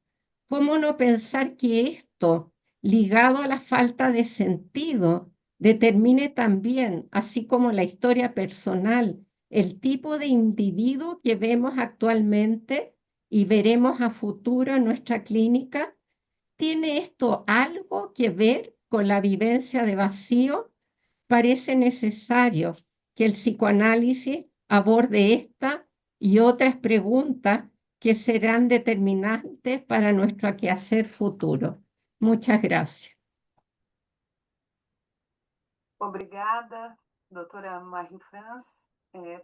¿Cómo no pensar que esto, ligado a la falta de sentido, determine también, así como la historia personal, el tipo de individuo que vemos actualmente y veremos a futuro en nuestra clínica? ¿Tiene esto algo que ver con la vivencia de vacío? Parece necesario que el psicoanálisis aborde esta y otras preguntas que serán determinantes para nuestro quehacer futuro. Muchas gracias. Obrigada, doutora Marie-France,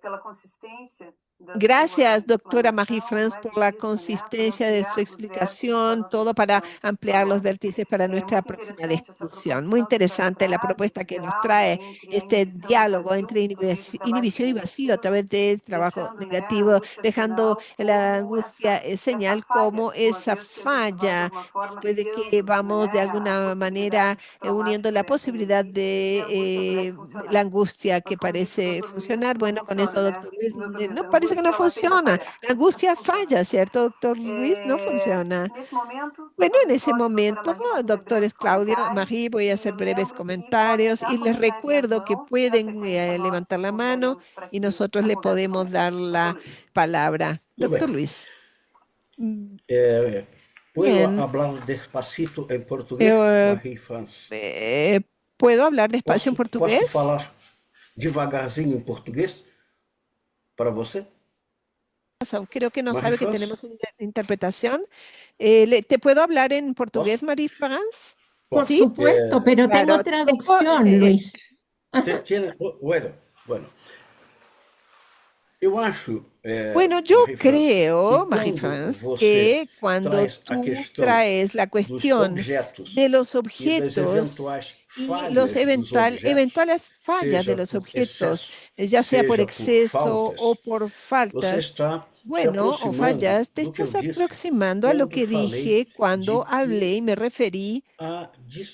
pela consistência da Gracias, sua doctora explanação. Marie-France, Mais por do la que isso, né, para consistencia de su ampliar os vértices da explicación, nossa todo para discussão. ampliar los Então, vértices para nuestra muito próxima interessante essa discusión. Muy proposição que já interesante la traz propuesta esse que nos diálogo, trae né, entre a este inibição e o diálogo vazio, entre por meio do trabalho inhibición y vacío a criativo, través del trabajo deixando, né, a negativo, angústia dejando sinal la como angustia essa señal falha, como uma esa vez que a gente vai, de falla, alguma forma, después de que criando, vamos de né, a alguna manera possibilidade de provar que uniendo la tudo é posibilidad ruim e a angústia parece de la funcionar. angustia que Mas, como disse o parece Dr. Luiz, funcionar. não Bueno, con funciona, eso, né? doctor Luis, Dr. Luiz, no a parece que no angústia, ela tende a funciona. falhar. La angustia Funciona. falla, ¿cierto, doctor Luis? No funciona. Nesse momento, Bueno, doutor en ese Cláudio e doutora momento, Marie vão fazer doctores breves Claudio, Marie, comentários voy a e hacer breves lembro que podem comentarios já y les começar a erguer as recuerdo que mãos e, na pueden sequência, levantar nós la mano convidaremos para y que nosotros a le conversa podemos dar comece. la Doutor Luiz. palabra. Tudo Doctor bem. Luis. ¿Puedo Bien, hablar despacito en portugués, eu, Marie-France? ¿puedo hablar despacio en Posso portugués? falar devagarzinho em português para você? Creo que no sabe que Marie-France? tenemos interpretación. ¿Te puedo hablar en portugués, Posso? Marie-France? Por Posso. ¿Sí? supuesto, pero tengo Claro. traducción, Luis. Bueno, eu acho, Bueno, yo Marie-France, que creo, quando Marie-France, você que cuando traz a tú questão traes la dos cuestión objetos de los e das objetos eventuais y los falhas dos objetos, eventuales fallas de seja los por objetos, excesso, ya sea por seja por exceso o faltas, por você faltas, está se bueno, o aproximando fallas, te do que eu estás disse aproximando a lo quando que falei dije cuando de hablé que y me referí de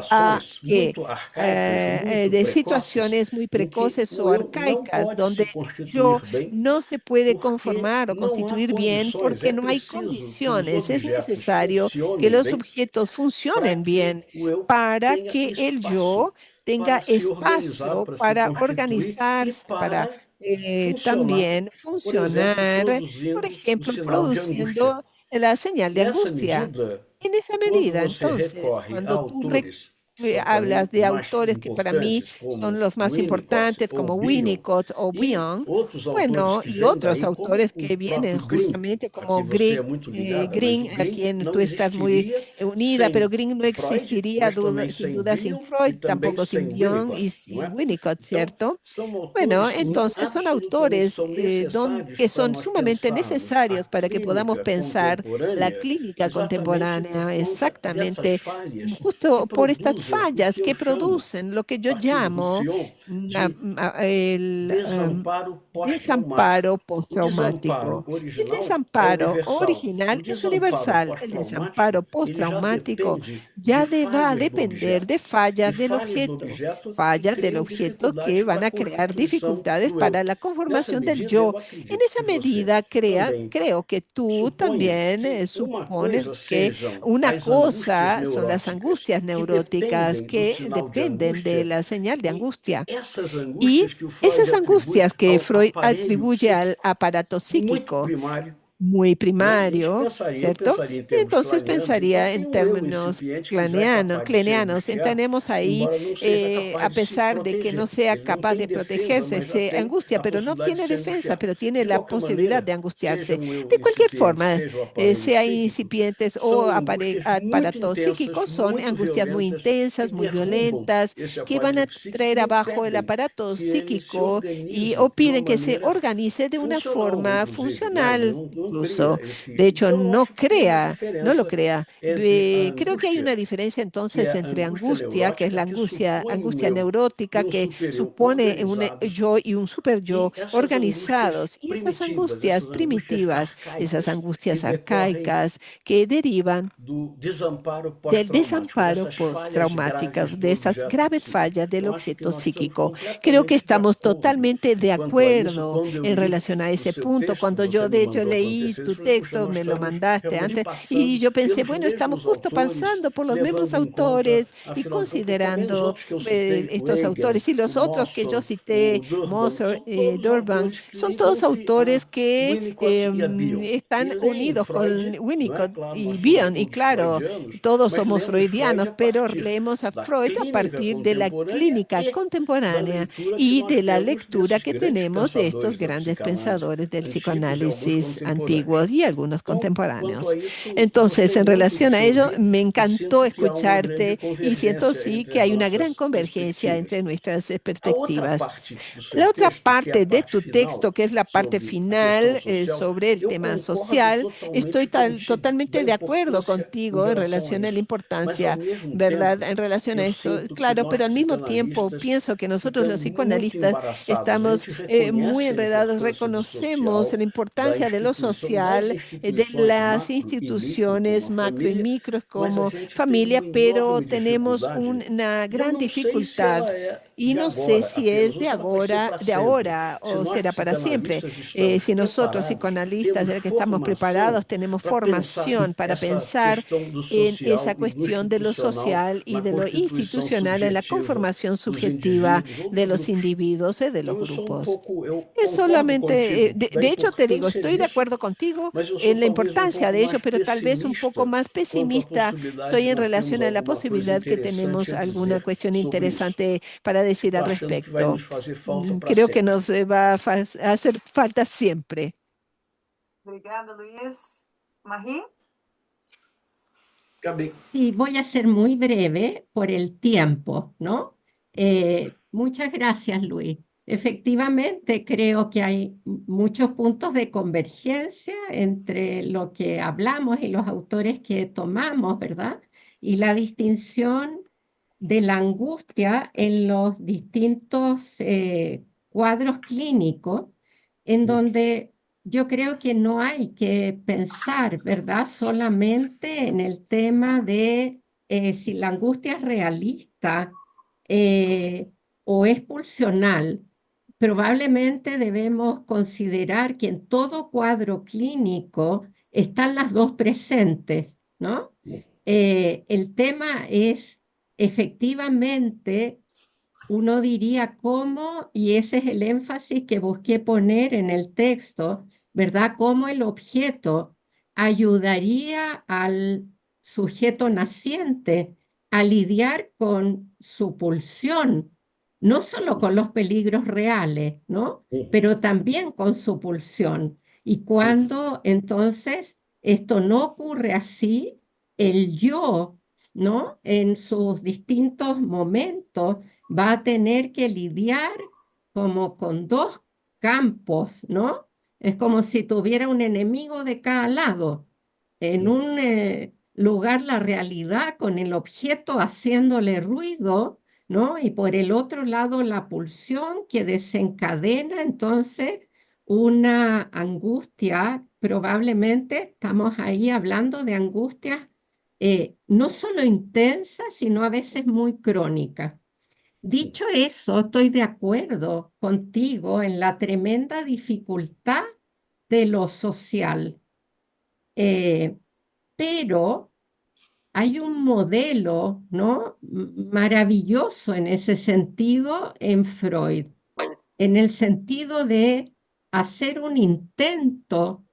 a situações que muito arcaicas, muito de precoces, situaciones muy em que precoces o o eu não arcaicas pode se donde yo constituir bem, no se puede porque conformar o não há constituir bien condições. porque É no hay preciso que os condiciones. Es objetos necesario que funcionem los bem objetos para funcionen que bien o eu para tenha que el espaço yo tenga para se organizar, espacio para se para constituir e organizarse, para para funcionar, también por exemplo, funcionar, por produzindo o ejemplo, sinal de angústia. produciendo la señal de Nessa angustia. medida, En esa quando medida, você entonces, recorre a cuando tú autores hablas de autores que para mí son los más importantes, como Winnicott o Bion, bueno, y otros autores que vienen justamente como Green, a quien tú estás muy unida, pero Green no existiría sin duda sin Freud, tampoco sin Bion y sin Winnicott, ¿cierto? Bueno, entonces son autores que son sumamente necesarios para que podamos pensar la clínica contemporánea, exactamente, justo por estas fallas que producen lo que yo llamo el desamparo postraumático. El desamparo original es universal. El desamparo postraumático va a depender de fallas del objeto que van a crear dificultades para la conformación del yo. En esa medida, creo que tú también supones que una cosa son las angustias neuróticas que dependen de la señal de angustia. Y esas angustias que Freud atribuye al aparato psíquico muy primario, ¿cierto? Entonces pensaría en términos clenianos. Tenemos ahí, a pesar de que no sea capaz de protegerse, se angustia, pero no tiene defensa, pero tiene la posibilidad de angustiarse. De cualquier forma, sea incipientes o aparatos psíquicos, son angustias muy intensas, muy violentas, que van a traer abajo el aparato psíquico o piden que se organice de una forma funcional. Incluso, de hecho, no lo crea. Creo que hay una diferencia entonces entre angustia, que es la angustia neurótica, que supone un yo y un super yo organizados, y esas angustias primitivas, esas angustias arcaicas que derivan del desamparo postraumático, de esas graves fallas del objeto psíquico. Creo que estamos totalmente de acuerdo en relación a ese punto. Cuando yo, de hecho, leí tu texto, me lo mandaste antes, y yo pensé, bueno, estamos justo pasando por los mismos autores y considerando estos autores. Y los otros que yo cité, Moser, Durban, son todos autores que están unidos con Winnicott y Bion. Y claro, todos somos freudianos, pero leemos a Freud a partir de la clínica contemporánea y de la lectura que tenemos de estos grandes pensadores del psicoanálisis antiguos y algunos contemporáneos. Entonces, en relación a ello, me encantó escucharte y siento sí que hay una gran convergencia entre nuestras perspectivas. La otra parte de tu texto, que es la parte final sobre el tema social, estoy totalmente de acuerdo contigo en relación a la importancia, ¿verdad? En relación a eso, claro, pero al mismo tiempo pienso que nosotros los psicoanalistas estamos muy enredados, reconocemos la importancia de lo social, de las instituciones macro y micros como familia, pero tenemos una gran dificultad y no sé si es de ahora o será para siempre. Si nosotros psicoanalistas, ya que estamos preparados, tenemos formación para pensar en esa cuestión de lo social y de lo institucional en la conformación subjetiva de los individuos y de los grupos. Es solamente, de hecho te digo, estoy de acuerdo contigo en la importancia de ello, pero tal vez un poco más pesimista soy en relación a la posibilidad que tenemos alguna cuestión interesante para decir al respecto. Creo que nos va a hacer falta siempre. Obrigada, Luis. Marie? Sí, voy a ser muy breve por el tiempo, ¿no? Muchas gracias, Luis. Efectivamente, creo que hay muchos puntos de convergencia entre lo que hablamos y los autores que tomamos, ¿verdad? Y la distinción de la angustia en los distintos cuadros clínicos, en donde yo creo que no hay que pensar, ¿verdad? Solamente en el tema de si la angustia es realista o es pulsional. Probablemente debemos considerar que en todo cuadro clínico están las dos presentes, ¿no? El tema es efectivamente, uno diría cómo, y ese es el énfasis que busqué poner en el texto, ¿verdad? Cómo el objeto ayudaría al sujeto naciente a lidiar con su pulsión, no solo con los peligros reales, ¿no? Pero también con su pulsión. Y cuando entonces esto no ocurre así, el yo, ¿no? En sus distintos momentos va a tener que lidiar como con dos campos, ¿no? Es como si tuviera un enemigo de cada lado. En un lugar la realidad con el objeto haciéndole ruido, ¿no? Y por el otro lado la pulsión que desencadena entonces una angustia, probablemente estamos ahí hablando de angustias no solo intensas, sino a veces muy crónicas. Dicho eso, estoy de acuerdo contigo en la tremenda dificultad de lo social, eh, pero hay un modelo, ¿no? Maravilloso en ese sentido en Freud, en el sentido de hacer un intento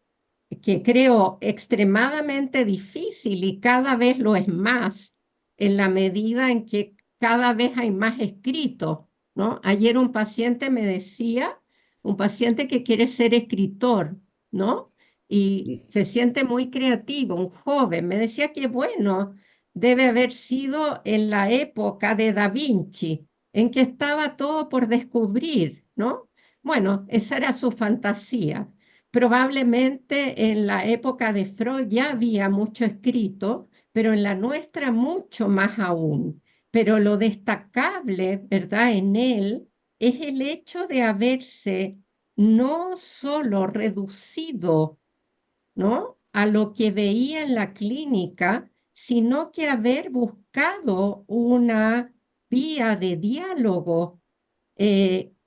que creo extremadamente difícil y cada vez lo es más en la medida en que cada vez hay más escritos, ¿no? Ayer un paciente me decía, un paciente que quiere ser escritor, ¿no? Y se siente muy creativo, un joven, me decía que bueno, debe haber sido en la época de Da Vinci, en que estaba todo por descubrir, ¿no? Bueno, esa era su fantasía. Probablemente en la época de Freud ya había mucho escrito, pero en la nuestra mucho más aún. Pero lo destacable, ¿verdad?, en él es el hecho de haberse no solo reducido, ¿no?, a lo que veía en la clínica, sino que haber buscado una vía de diálogo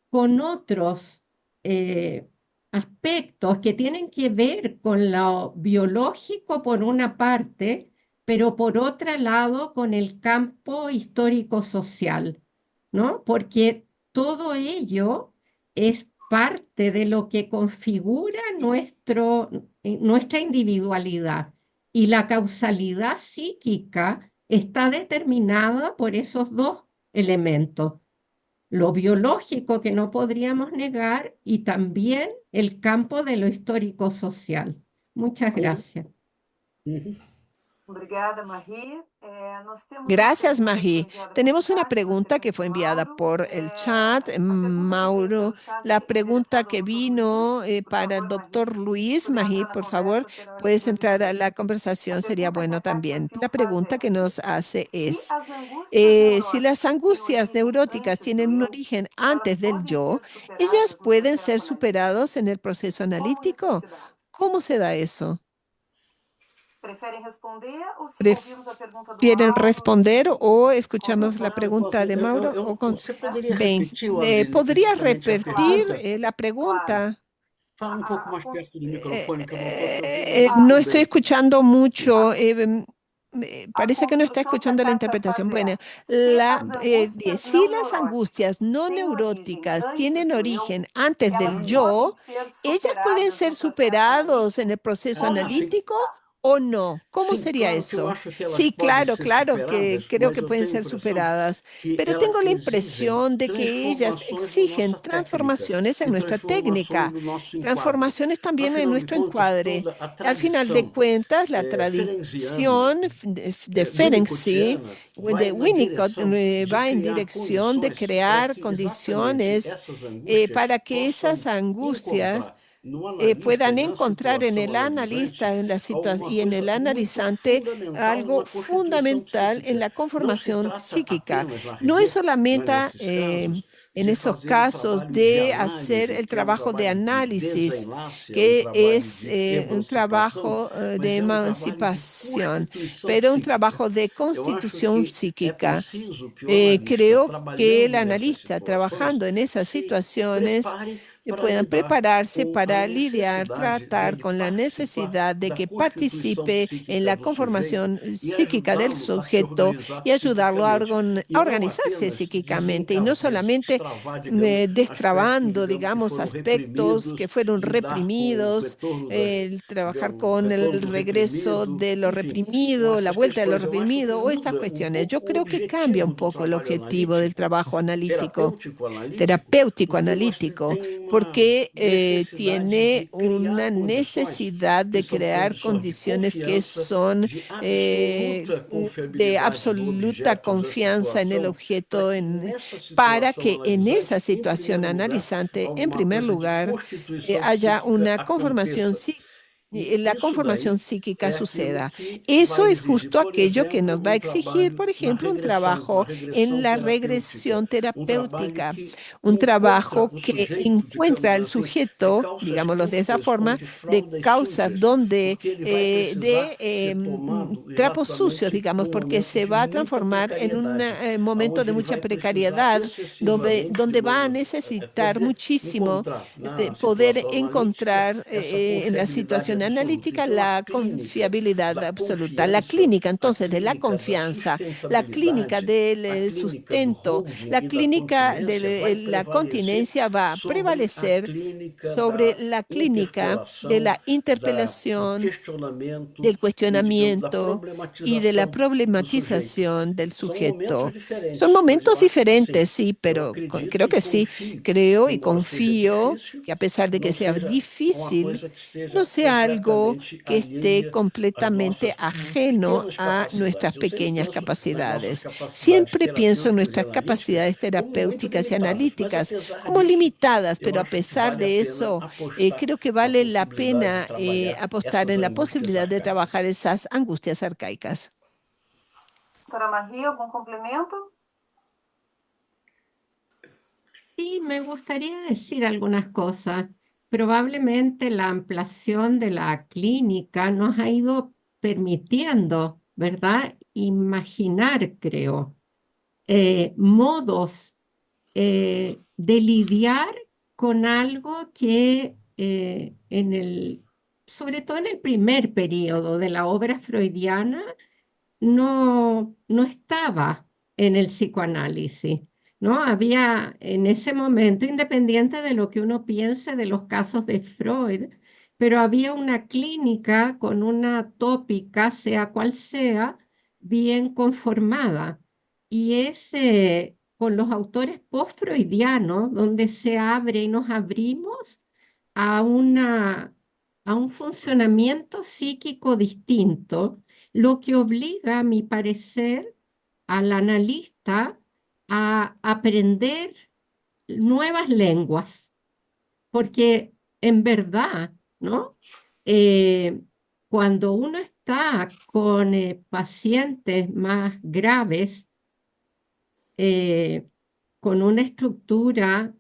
con otros aspectos que tienen que ver con lo biológico por una parte, pero por otro lado con el campo histórico-social, ¿no? Porque todo ello es parte de lo que configura nuestra individualidad y la causalidad psíquica está determinada por esos dos elementos, lo biológico que no podríamos negar y también el campo de lo histórico social. Muchas gracias. Obrigada, Marie. Gracias, Marie. Tenemos una pregunta que fue enviada por el chat. Mauro, la pregunta que vino para el doctor Luis. Marie, por favor, puedes entrar a la conversación, sería bueno también. La pregunta que nos hace es, si las angustias neuróticas tienen un origen antes del yo, ¿ellas pueden ser superadas en el proceso analítico? ¿Cómo se da eso? Preferem responder ou se Pref- ouvimos a pergunta do ¿Quieren Mauro? responder o escuchamos la Não, pregunta de Mauro? você poderia Bem, repetir, Aline, ¿podría exatamente a repetir pergunta? la pregunta? Fala um pouco mais perto do microfone, que eu não estou te ouvindo No muito estoy bem. escuchando mucho. Parece que no está construção que a escuchando la Kátia interpretación. faz Bueno, é, se as si angústias las não angustias no neuróticas têm origem neuróticas antes tienen do eu, origen antes del elas yo, podem ser ¿ellas pueden superadas ser no processo superados en analítico el proceso ou não? Sim. analítico o no? ¿Cómo Sim, sería claro que eu eso? acho que elas Sí, podem claro, ser claro que superadas, creo mas que eu pueden tenho a ser impressão superadas, que pero tengo elas la exigem impresión de que ellas transformações na exigen nossa técnica transformaciones en e nuestra transformações técnica, no nosso enquadre. transformaciones también en Afinal de nuestro contas, encuadre. toda a Al final de tradição cuentas, la ferenciana, tradición de Ferenczi, winnicottiana, de vai na Winnicott, direção de va en criar dirección de condições para crear que exatamente condiciones essas angústias para que esas possam angustias encontrar no analista e puedan na encontrar en situação el analista analisante y alguma en el coisa muito analizante fundamental algo numa constituição fundamental en psíquica. la Não se conformación trata psíquica. apenas, na No es realidade, mas solamente nesses casos, en de esos fazer um casos trabalho de de hacer análise, el que é um trabajo de trabalho de análisis, desenlace, é um que trabalho es de un emancipação, trabajo de mas é um trabalho de emancipación, constituição pero un psíquica. trabajo de Eu acho constitución que é psíquica. preciso que o analista, Creo que el trabalhando nessas analista situações, trabajando en esas se situaciones prepare puedan prepararse para lidiar, tratar con la necesidad de que participe en la conformación psíquica del sujeto y ayudarlo a organizarse psíquicamente y no solamente destrabando, digamos, aspectos que fueron reprimidos, el trabajar con el regreso de lo reprimido, la vuelta de lo reprimido o estas cuestiones. Yo creo que cambia un poco el objetivo del trabajo analítico, terapéutico analítico, porque tiene una necesidad de crear condiciones que son de absoluta confianza en el objeto, para que en esa situación analizante, en primer lugar, haya una conformación la conformación psíquica suceda. Eso es justo aquello que nos va a exigir, por ejemplo, un trabajo en la regresión terapéutica, un trabajo que encuentra al sujeto, digámoslo de esa forma, de causas trapos sucios, digamos, porque se va a transformar en un momento de mucha precariedad, donde va a necesitar muchísimo de poder encontrar en la situación analítica la confiabilidad absoluta. La clínica entonces de la confianza, la clínica del sustento, la clínica de la continencia va a prevalecer sobre la clínica de la interpelación, del cuestionamiento y de la problematización del sujeto. Son momentos diferentes, sí, pero creo que sí, creo y confío que a pesar de que sea difícil, no sea algo que esté completamente ajeno a nuestras pequeñas capacidades. Siempre pienso en nuestras capacidades terapéuticas y analíticas como limitadas, pero a pesar de eso, creo que vale la pena apostar en la posibilidad de trabajar esas angustias arcaicas. Doutora Marie, ¿algún complemento? Sí, me gustaría decir algunas cosas. Probablemente la ampliación de la clínica nos ha ido permitiendo, ¿verdad? Imaginar, creo, modos de lidiar con algo que sobre todo en el primer periodo de la obra freudiana, no estaba en el psicoanálisis, ¿no? Había en ese momento, independiente de lo que uno piense de los casos de Freud, pero había una clínica con una tópica, sea cual sea, bien conformada. Y es con los autores post-freudianos donde se abre y nos abrimos a a un funcionamiento psíquico distinto, lo que obliga, a mi parecer, al analista a aprender nuevas lenguas, porque en verdad, ¿no? Eh, Cuando uno está con pacientes más graves, eh, con una estructura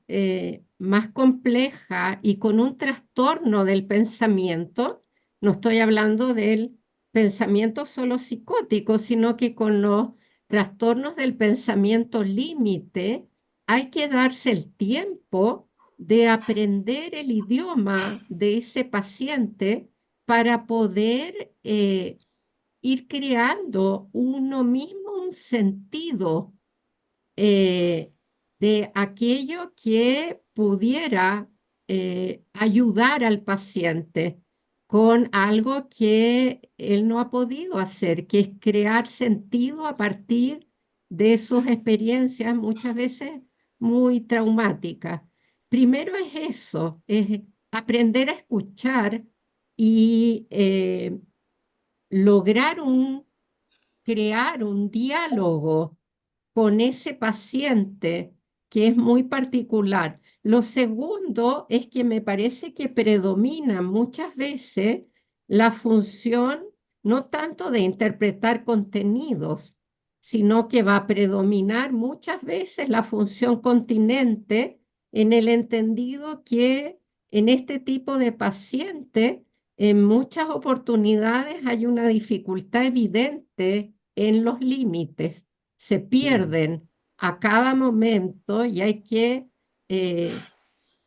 más compleja y con un trastorno del pensamiento, no estoy hablando del pensamiento solo psicótico, sino que con los trastornos del pensamiento límite hay que darse el tiempo de aprender el idioma de ese paciente para poder ir creando uno mismo un sentido eh, de aquello que pudiera ayudar al paciente con algo que él no ha podido hacer, que es crear sentido a partir de sus experiencias muchas veces muy traumáticas. Primero es eso, es aprender a escuchar y lograr crear un diálogo con ese paciente que es muy particular. Lo segundo es que me parece que predomina muchas veces la función no tanto de interpretar contenidos, sino que va a predominar muchas veces la función continente en el entendido que en este tipo de paciente en muchas oportunidades hay una dificultad evidente en los límites, se Uhum. pierden a cada momento y hay que eh,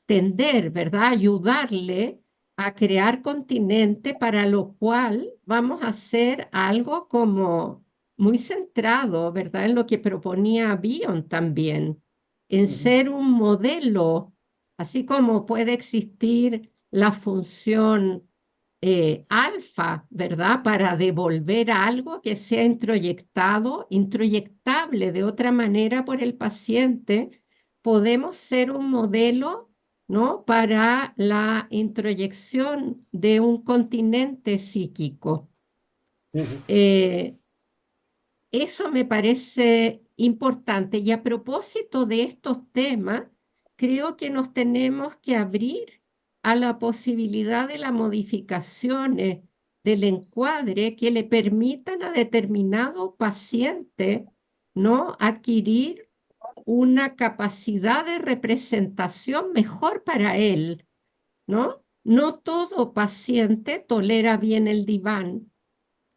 tender, ¿verdad? Ayudarle a crear continente, para lo cual vamos a hacer algo como muy centrado, ¿verdad? En lo que proponía Bion también, en ser un modelo, así como puede existir la función alfa, ¿verdad? Para devolver algo que sea introyectable de otra manera por el paciente, podemos ser un modelo, ¿no? Para la introyección de un continente psíquico. Eh, Eso me parece importante. Y a propósito de estos temas, creo que nos tenemos que abrir a la posibilidad de las modificaciones del encuadre que le permitan a determinado paciente, ¿no? Adquirir una capacidad de representación mejor para él, ¿no? No todo paciente tolera bien el diván,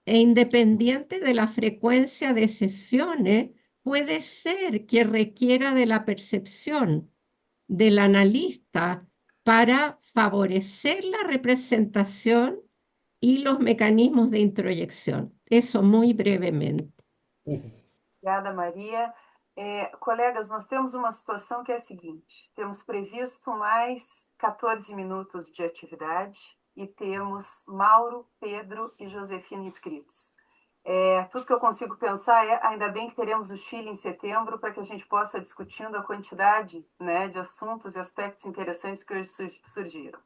e independiente de la frecuencia de sesiones, puede ser que requiera de la percepción del analista para favorecer la representación y los mecanismos de introyección. Eso muy brevemente. Obrigada, Maria. Colegas, nós temos uma situação que é a seguinte: temos previsto mais 14 minutos de atividade e temos Mauro, Pedro e Josefina inscritos. Tudo que eu consigo pensar é, ainda bem que teremos o Chile em setembro, para que a gente possa discutindo a quantidade, né, de assuntos e aspectos interessantes que hoje surgiram.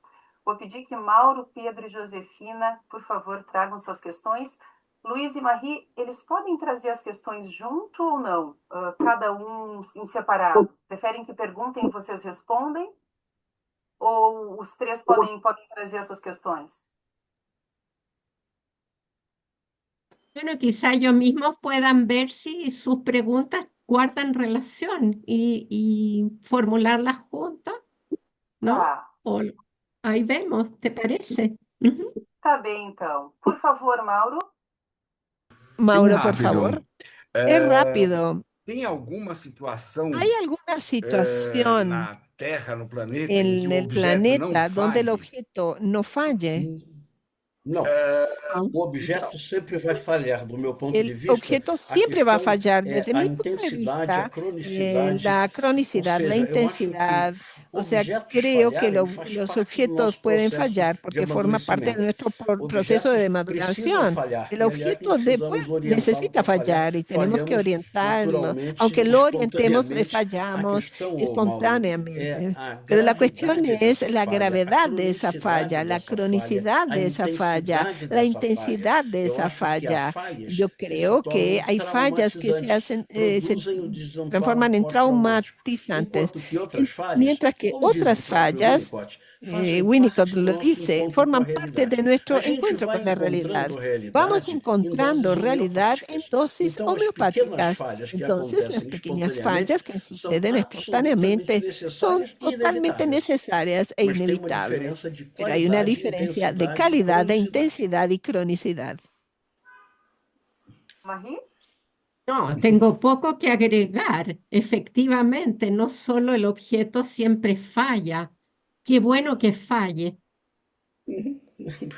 Vou pedir que Mauro, Pedro e Josefina, por favor, tragam suas questões. Luiz e Marie, eles podem trazer as questões junto ou não? Cada um em separado? Preferem que perguntem e vocês respondem? Ou os três podem trazer as suas questões? Bueno, quizá ellos mismos puedan ver si sus preguntas guardan relación y formularlas juntas, ¿no? Ahí vemos, ¿te parece? Tá bem, então. Por favor, Mauro. Mauro, por favor. Es rápido. ¿Tem alguna situación ¿Hay alguna situación na Terra, no planeta, en el planeta donde el objeto no falle? Não. O objeto sempre vai falhar, do meu ponto de El vista. objeto siempre va a fallar. É Desde a mi punto de intensidade, a vista, cronicidade. la cronicidad, Ou la seja, eu acho que intensidad. O sea, objetos creo que falharem faz los parte do objetos nosso pueden processo fallar de porque forma parte de amadurecimento. nuestro proceso de Objetos precisam maduración. falhar. El E, aliás, objeto nós precisamos después orientá-lo necesita para falhar. fallar y tenemos que Falhamos orientarlo. naturalmente, Aunque lo orientemos, espontaneamente. A fallamos questão, Mauro, espontáneamente. é a Pero la gravidade cuestión dessa es la falha, a gravedad de esa cronicidade falla, la dessa falha, cronicidad a de esa falla, intensidade la dessa falha. intensidad de Eu esa acho que há falla. falhas Yo que se creo que tornam hay fallas que se traumatizantes, produzem o desamparo transforman en pós-traumático, traumatizantes, enquanto que outras falhas, mientras que como diz o otras próprio fallas, Winnicott, fazem Winnicott parte do lo nosso dice, encontro com forman a parte de realidade. nuestro A gente encuentro vai con la realidad. encontrando Vamos realidade em encontrando doses realidad en homeopáticas. dosis Então, as pequenas homeopáticas. falhas que Entonces, las acontecem pequeñas espontaneamente fallas que são suceden absolutamente espontáneamente son necessárias e totalmente inevitáveis. necesarias e Mas tem uma inevitables. diferença de Pero hay una qualidade, diferencia de intensidade e calidad, de cronicidade. intensidad y cronicidad. Marie? No, tengo poco que agregar. Efectivamente, no solo el objeto siempre falla. Qué bueno que falle,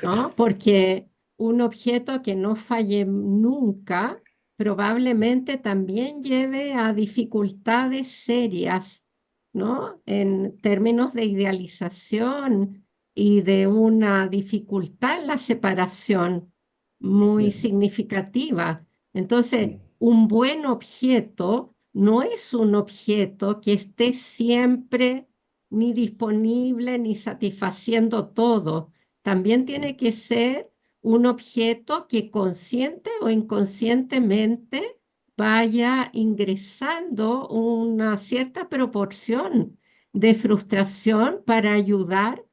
¿no? Porque un objeto que no falle nunca probablemente también lleve a dificultades serias, ¿no? En términos de idealización y de una dificultad en la separación muy significativa. Entonces, un buen objeto no es un objeto que esté siempre ni disponible ni satisfaciendo todo. También tiene que ser un objeto que consciente o inconscientemente vaya ingresando una cierta proporción de frustración para ayudar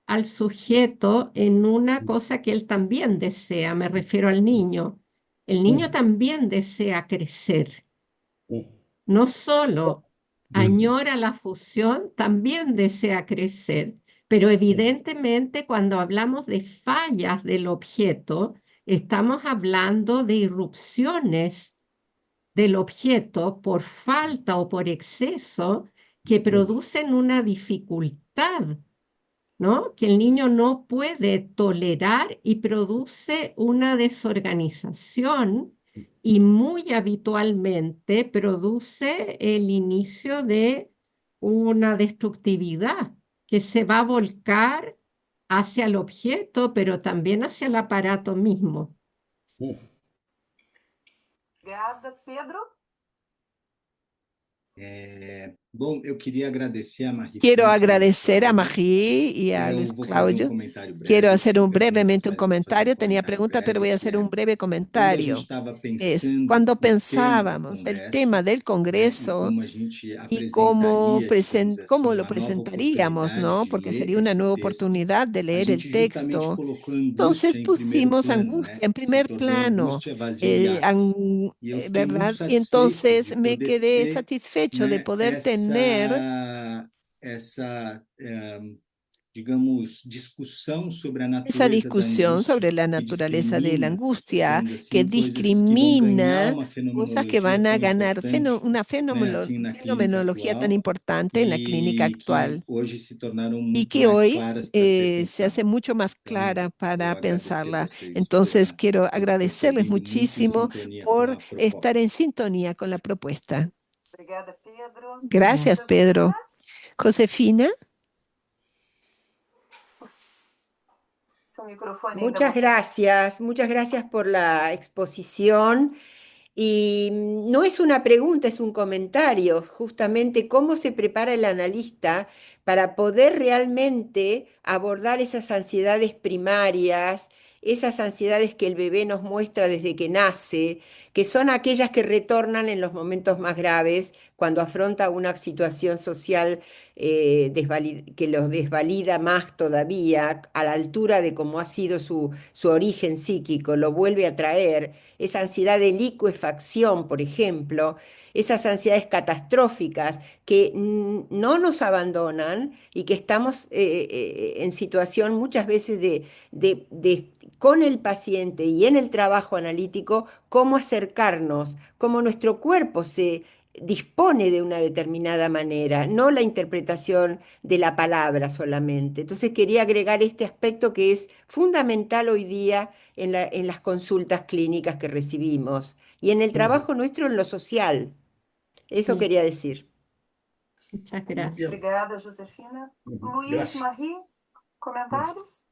al sujeto en una cosa que él también desea. Me refiero al niño. El niño también desea crecer. No solo añora la fusión, también desea crecer. Pero evidentemente cuando hablamos de fallas del objeto, estamos hablando de irrupciones del objeto por falta o por exceso que producen una dificultad, ¿no? Que el niño no puede tolerar y produce una desorganización y muy habitualmente produce el inicio de una destructividad que se va a volcar hacia el objeto, pero también hacia el aparato mismo. Obrigada. Pedro? Bom, eu queria agradecer a Marie Quiero France e ao Luiz agradecer a Cláudio. Marie y a Luis Vou fazer Claudio. comentário Quiero breve. hacer Se me permite brevemente un fazer um comentario. Tenía comentário preguntas, pero voy breve, a que hacer un breve quando a gente comentario. estava Es pensando cuando o tema do pensábamos el tema congresso, del né, e Congreso como a gente y cómo, apresentaria, digamos cómo assim, lo a nova presentaríamos, oportunidade ¿no? de Porque ler sería una esse nueva texto, oportunidad de a leer el gente justamente texto. colocou Entonces angústia em primeiro pusimos plano, angustia né? en Se primer tornou plano, angústia, vazio e ato. E eu fiquei muito ¿verdad? Y satisfeito entonces de me poder quedé ter, satisfecho de né, poder tener essa digamos, discussão sobre a esa natureza da discusión angústia, sobre la que naturaleza de la discrimina, angustia, digamos que assim, coisas que vão ganhar discrimina uma cosas que fenomenologia van a tão ganar importante, una né, assim, na clínica fenomenología tan atual, importante en la clínica e que actual hoje se tornaram y muito que mais hoy claras para ser se hace pensada. mucho más Então, clara vou para agradecer a pensarla. vocês Entonces quiero por agradecerles terem ido muito em muchísimo sintonia com por a estar proposta. en sintonía con la propuesta. Obrigada, Pedro. Gracias, Pedro. Josefina. Su micrófono. Muchas gracias por la exposición. Y no es una pregunta, es un comentario, justamente cómo se prepara el analista para poder realmente abordar esas ansiedades primarias, esas ansiedades que el bebé nos muestra desde que nace, que son aquellas que retornan en los momentos más graves, cuando afronta una situación social que los desvalida más todavía, a la altura de cómo ha sido su origen psíquico, lo vuelve a traer esa ansiedad de licuefacción, por ejemplo, esas ansiedades catastróficas que no nos abandonan y que estamos en situación muchas veces con el paciente y en el trabajo analítico, cómo acercarnos, cómo nuestro cuerpo se dispone de una determinada manera, no la interpretación de la palabra solamente. Entonces quería agregar este aspecto que es fundamental hoy día en las consultas clínicas que recibimos y en el trabajo nuestro en lo social. Eso quería decir. Muchas gracias. Obrigada, Josefina. Luiz, Graças. Marie, comentários?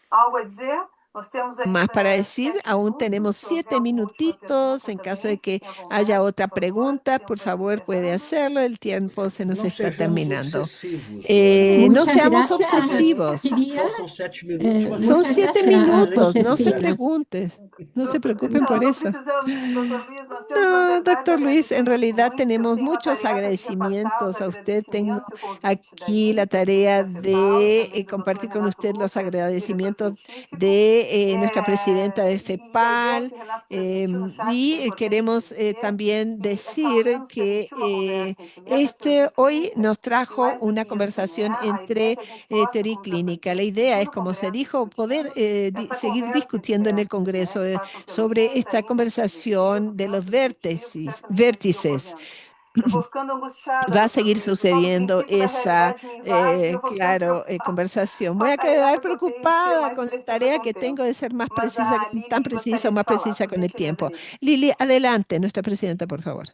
Algo a dizer? Nós temos Más para ainda decir, 7 aún minutos. tenemos Se houver 7 alguma última minutitos. pergunta En caso também, de que fiquem à vontade, haya otra por favor. pregunta, O por tempo vai se favor, puede encerrando. hacerlo. El tiempo se nos Não está sejamos terminando. obsessivos, Lore. No Muchas seamos gracias. obsesivos. Quería, Faltam 7 minutos, mas Son muchas você 7 gracias, minutos, no se Josefina. pregunte. No se preocupen Não, por não eso. precisamos, doutor Luiz, nós temos, na No, verdade, doctor Luis, en agradecimentos realidad muitos. Eu tenemos tenho a muchos tarefa de repassar os agradecimientos a usted. Tengo agradecimentos e o convite da aquí la INPE, de tarea da FEPAL e de também do compartir doutor con Renato usted los Lucas, diretor agradecimientos científico. de nuestra presidenta de E a ideia FEPAL. que Renato transmitiu no chat, que é Y importante queremos dizer, también que essa reunião decir nos que permitiu uma conversa entre método, teoria e hoy clínica, nos e trajo mais do una que isso, né? conversación A ideia é entre que a gente possa, teoría y como já foi clínica. dito, La no idea es, segundo como se congresso dijo, poder discutindo, essa seguir conversa entre discutiendo en el vértices, né? Congreso Que passam pelo sobre INPE, a esta INPE é subjetivo, conversación de los transubjetivo, vértices, certamente vai seguir vértices. ocorrendo. Eu vou ficando angustiada, Va a doutor seguir Luiz. O tal do sucediendo princípio da esa, realidade me invade e eu vou ficando claro, preocupada conversación. com Voy a a quedar tarefa que eu tenho de ser preocupada mais con la precisa tarea com o que tengo tempo. de ser más Mas precisa, a tan Lili precisa o gostaria de más falar, precisa por con el gentileza, tiempo. Lili. Lili, adelante, nuestra presidenta, por favor.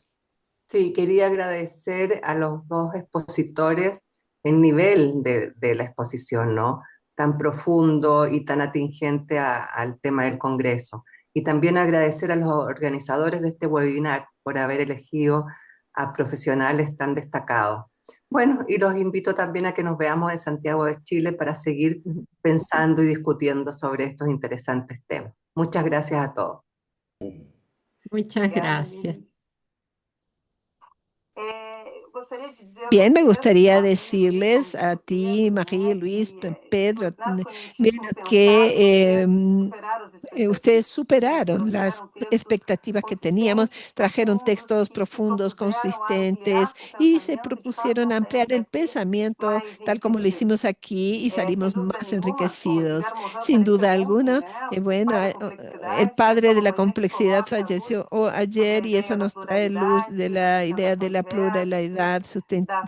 Sí, quería agradecer a los dos expositores el nivel de la exposición, ¿no? Tan profundo y tan atingente al tema del Congreso. Y también agradecer a los organizadores de este webinar por haber elegido a profesionales tan destacados. Bueno, y los invito también a que nos veamos en Santiago de Chile para seguir pensando y discutiendo sobre estos interesantes temas. Muchas gracias a todos. Muchas Obrigada, gracias. Lili. gostaria de dizer a Bien, me vocês, gustaría Marli, decirles a ti, Marie, Luis, Pedro, disciplinar bien, cognitismo pensado que fez superar as ustedes expectativas. Eles superaron las trouxeram textos expectativas que teníamos, consistentes, trajeron profundos textos e se profundos, propuseram a consistentes ampliar o y se pensamento. De fato, propusieron nós a ampliar saímos el daqui pensamiento mais tal como lo hicimos enriquecidos. aquí y Sem salimos dúvida más nenhuma, o enriquecidos. Ricardo Morin Sin duda faleceu ontem, alguna, né? O bueno, pai da el complexidade, essa é padre de uma la manhã que complejidad coloca a falleció luz ayer sobre a y eso ideia da nos trae luz de pluralidade, da la idea de sustentação de la pluralidad, vértices, da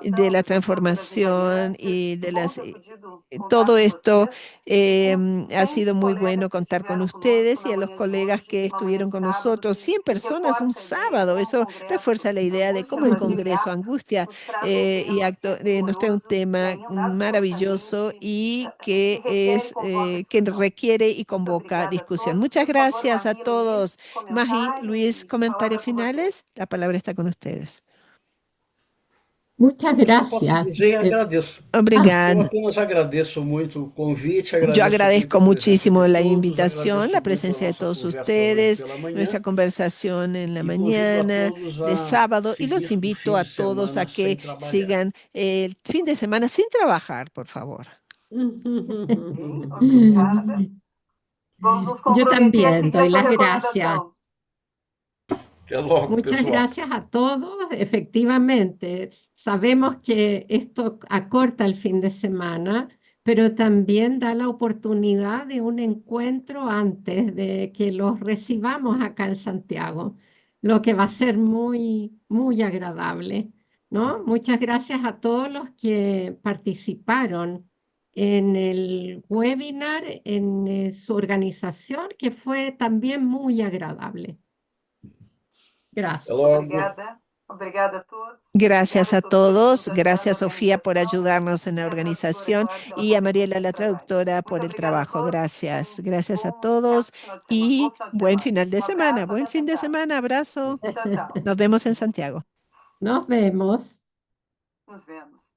de transformação, la dos encontros das transformación y invariâncias. Que de bom las... ter podido contar Todo com esto vocês. E com ha 100 sido muy bueno colegas que contar con estiveram conosco ustedes y na a los manhã de colegas hoje, que uma manhã estuvieron de con sábado, nosotros. 100 que personas un reforça a ideia de sábado. como o Eso refuerza Congresso la idea de cómo Angústia el Brasiliar Congreso Angustia nos traz um tema que é nos trae un primoroso, que tema ainda maravilloso absolutamente y que que requer e convoca que discussão. requiere y Muito convoca obrigada a discusión. todos. Muchas Por favor, gracias a Marie e todos. Luiz, Marie, comentários Luis, e palavra comentarios com finales. vocês. La palabra está con ustedes. Muchas Eu só posso gracias. dizer agradeço. Eu Obrigada. apenas agradeço muito o convite, Yo agradeço muito agradezco a presença muchísimo de la todos, invitación, la agradeço muito a presencia de nossa todos conversa hoje ustedes, pela nuestra manhã conversación en la e convido a mañana todos de a sábado y los seguir o invito fim a de todos a semana que sem trabalhar. sigan el fin de semana sin trabajar, por favor. Ok, obrigada. Vamos nos Yo comprometer a también seguir a doy sua las gracias. recomendação. Até logo, Muchas pessoal. gracias a todos. Efectivamente, sabemos que esto acorta el fin de semana, pero también da la oportunidad de un encuentro antes de que los recibamos acá en Santiago, lo que va a ser muy, muy agradable, ¿no? Muchas gracias a todos los que participaron en el webinar, en su organización, que fue también muy agradable. Até Gracias. logo. Obrigada. Obrigada a todos. Gracias Obrigada, a Sofia, por nos todos. ajudar na Gracias, Sofía, por organização ayudarnos en la e a tradutora, organización claro, pela y a competência Mariela, no la trabalho. traductora, Muito por el obrigada a trabajo. todos. Gracias. Gracias a Bom todos final de semana. Bom y final de buen semana. final de semana. Abraço, Buen até fin de Santiago. semana. Abrazo. Tchau, tchau. Nos vemos en Santiago. Nos vemos. Nos vemos.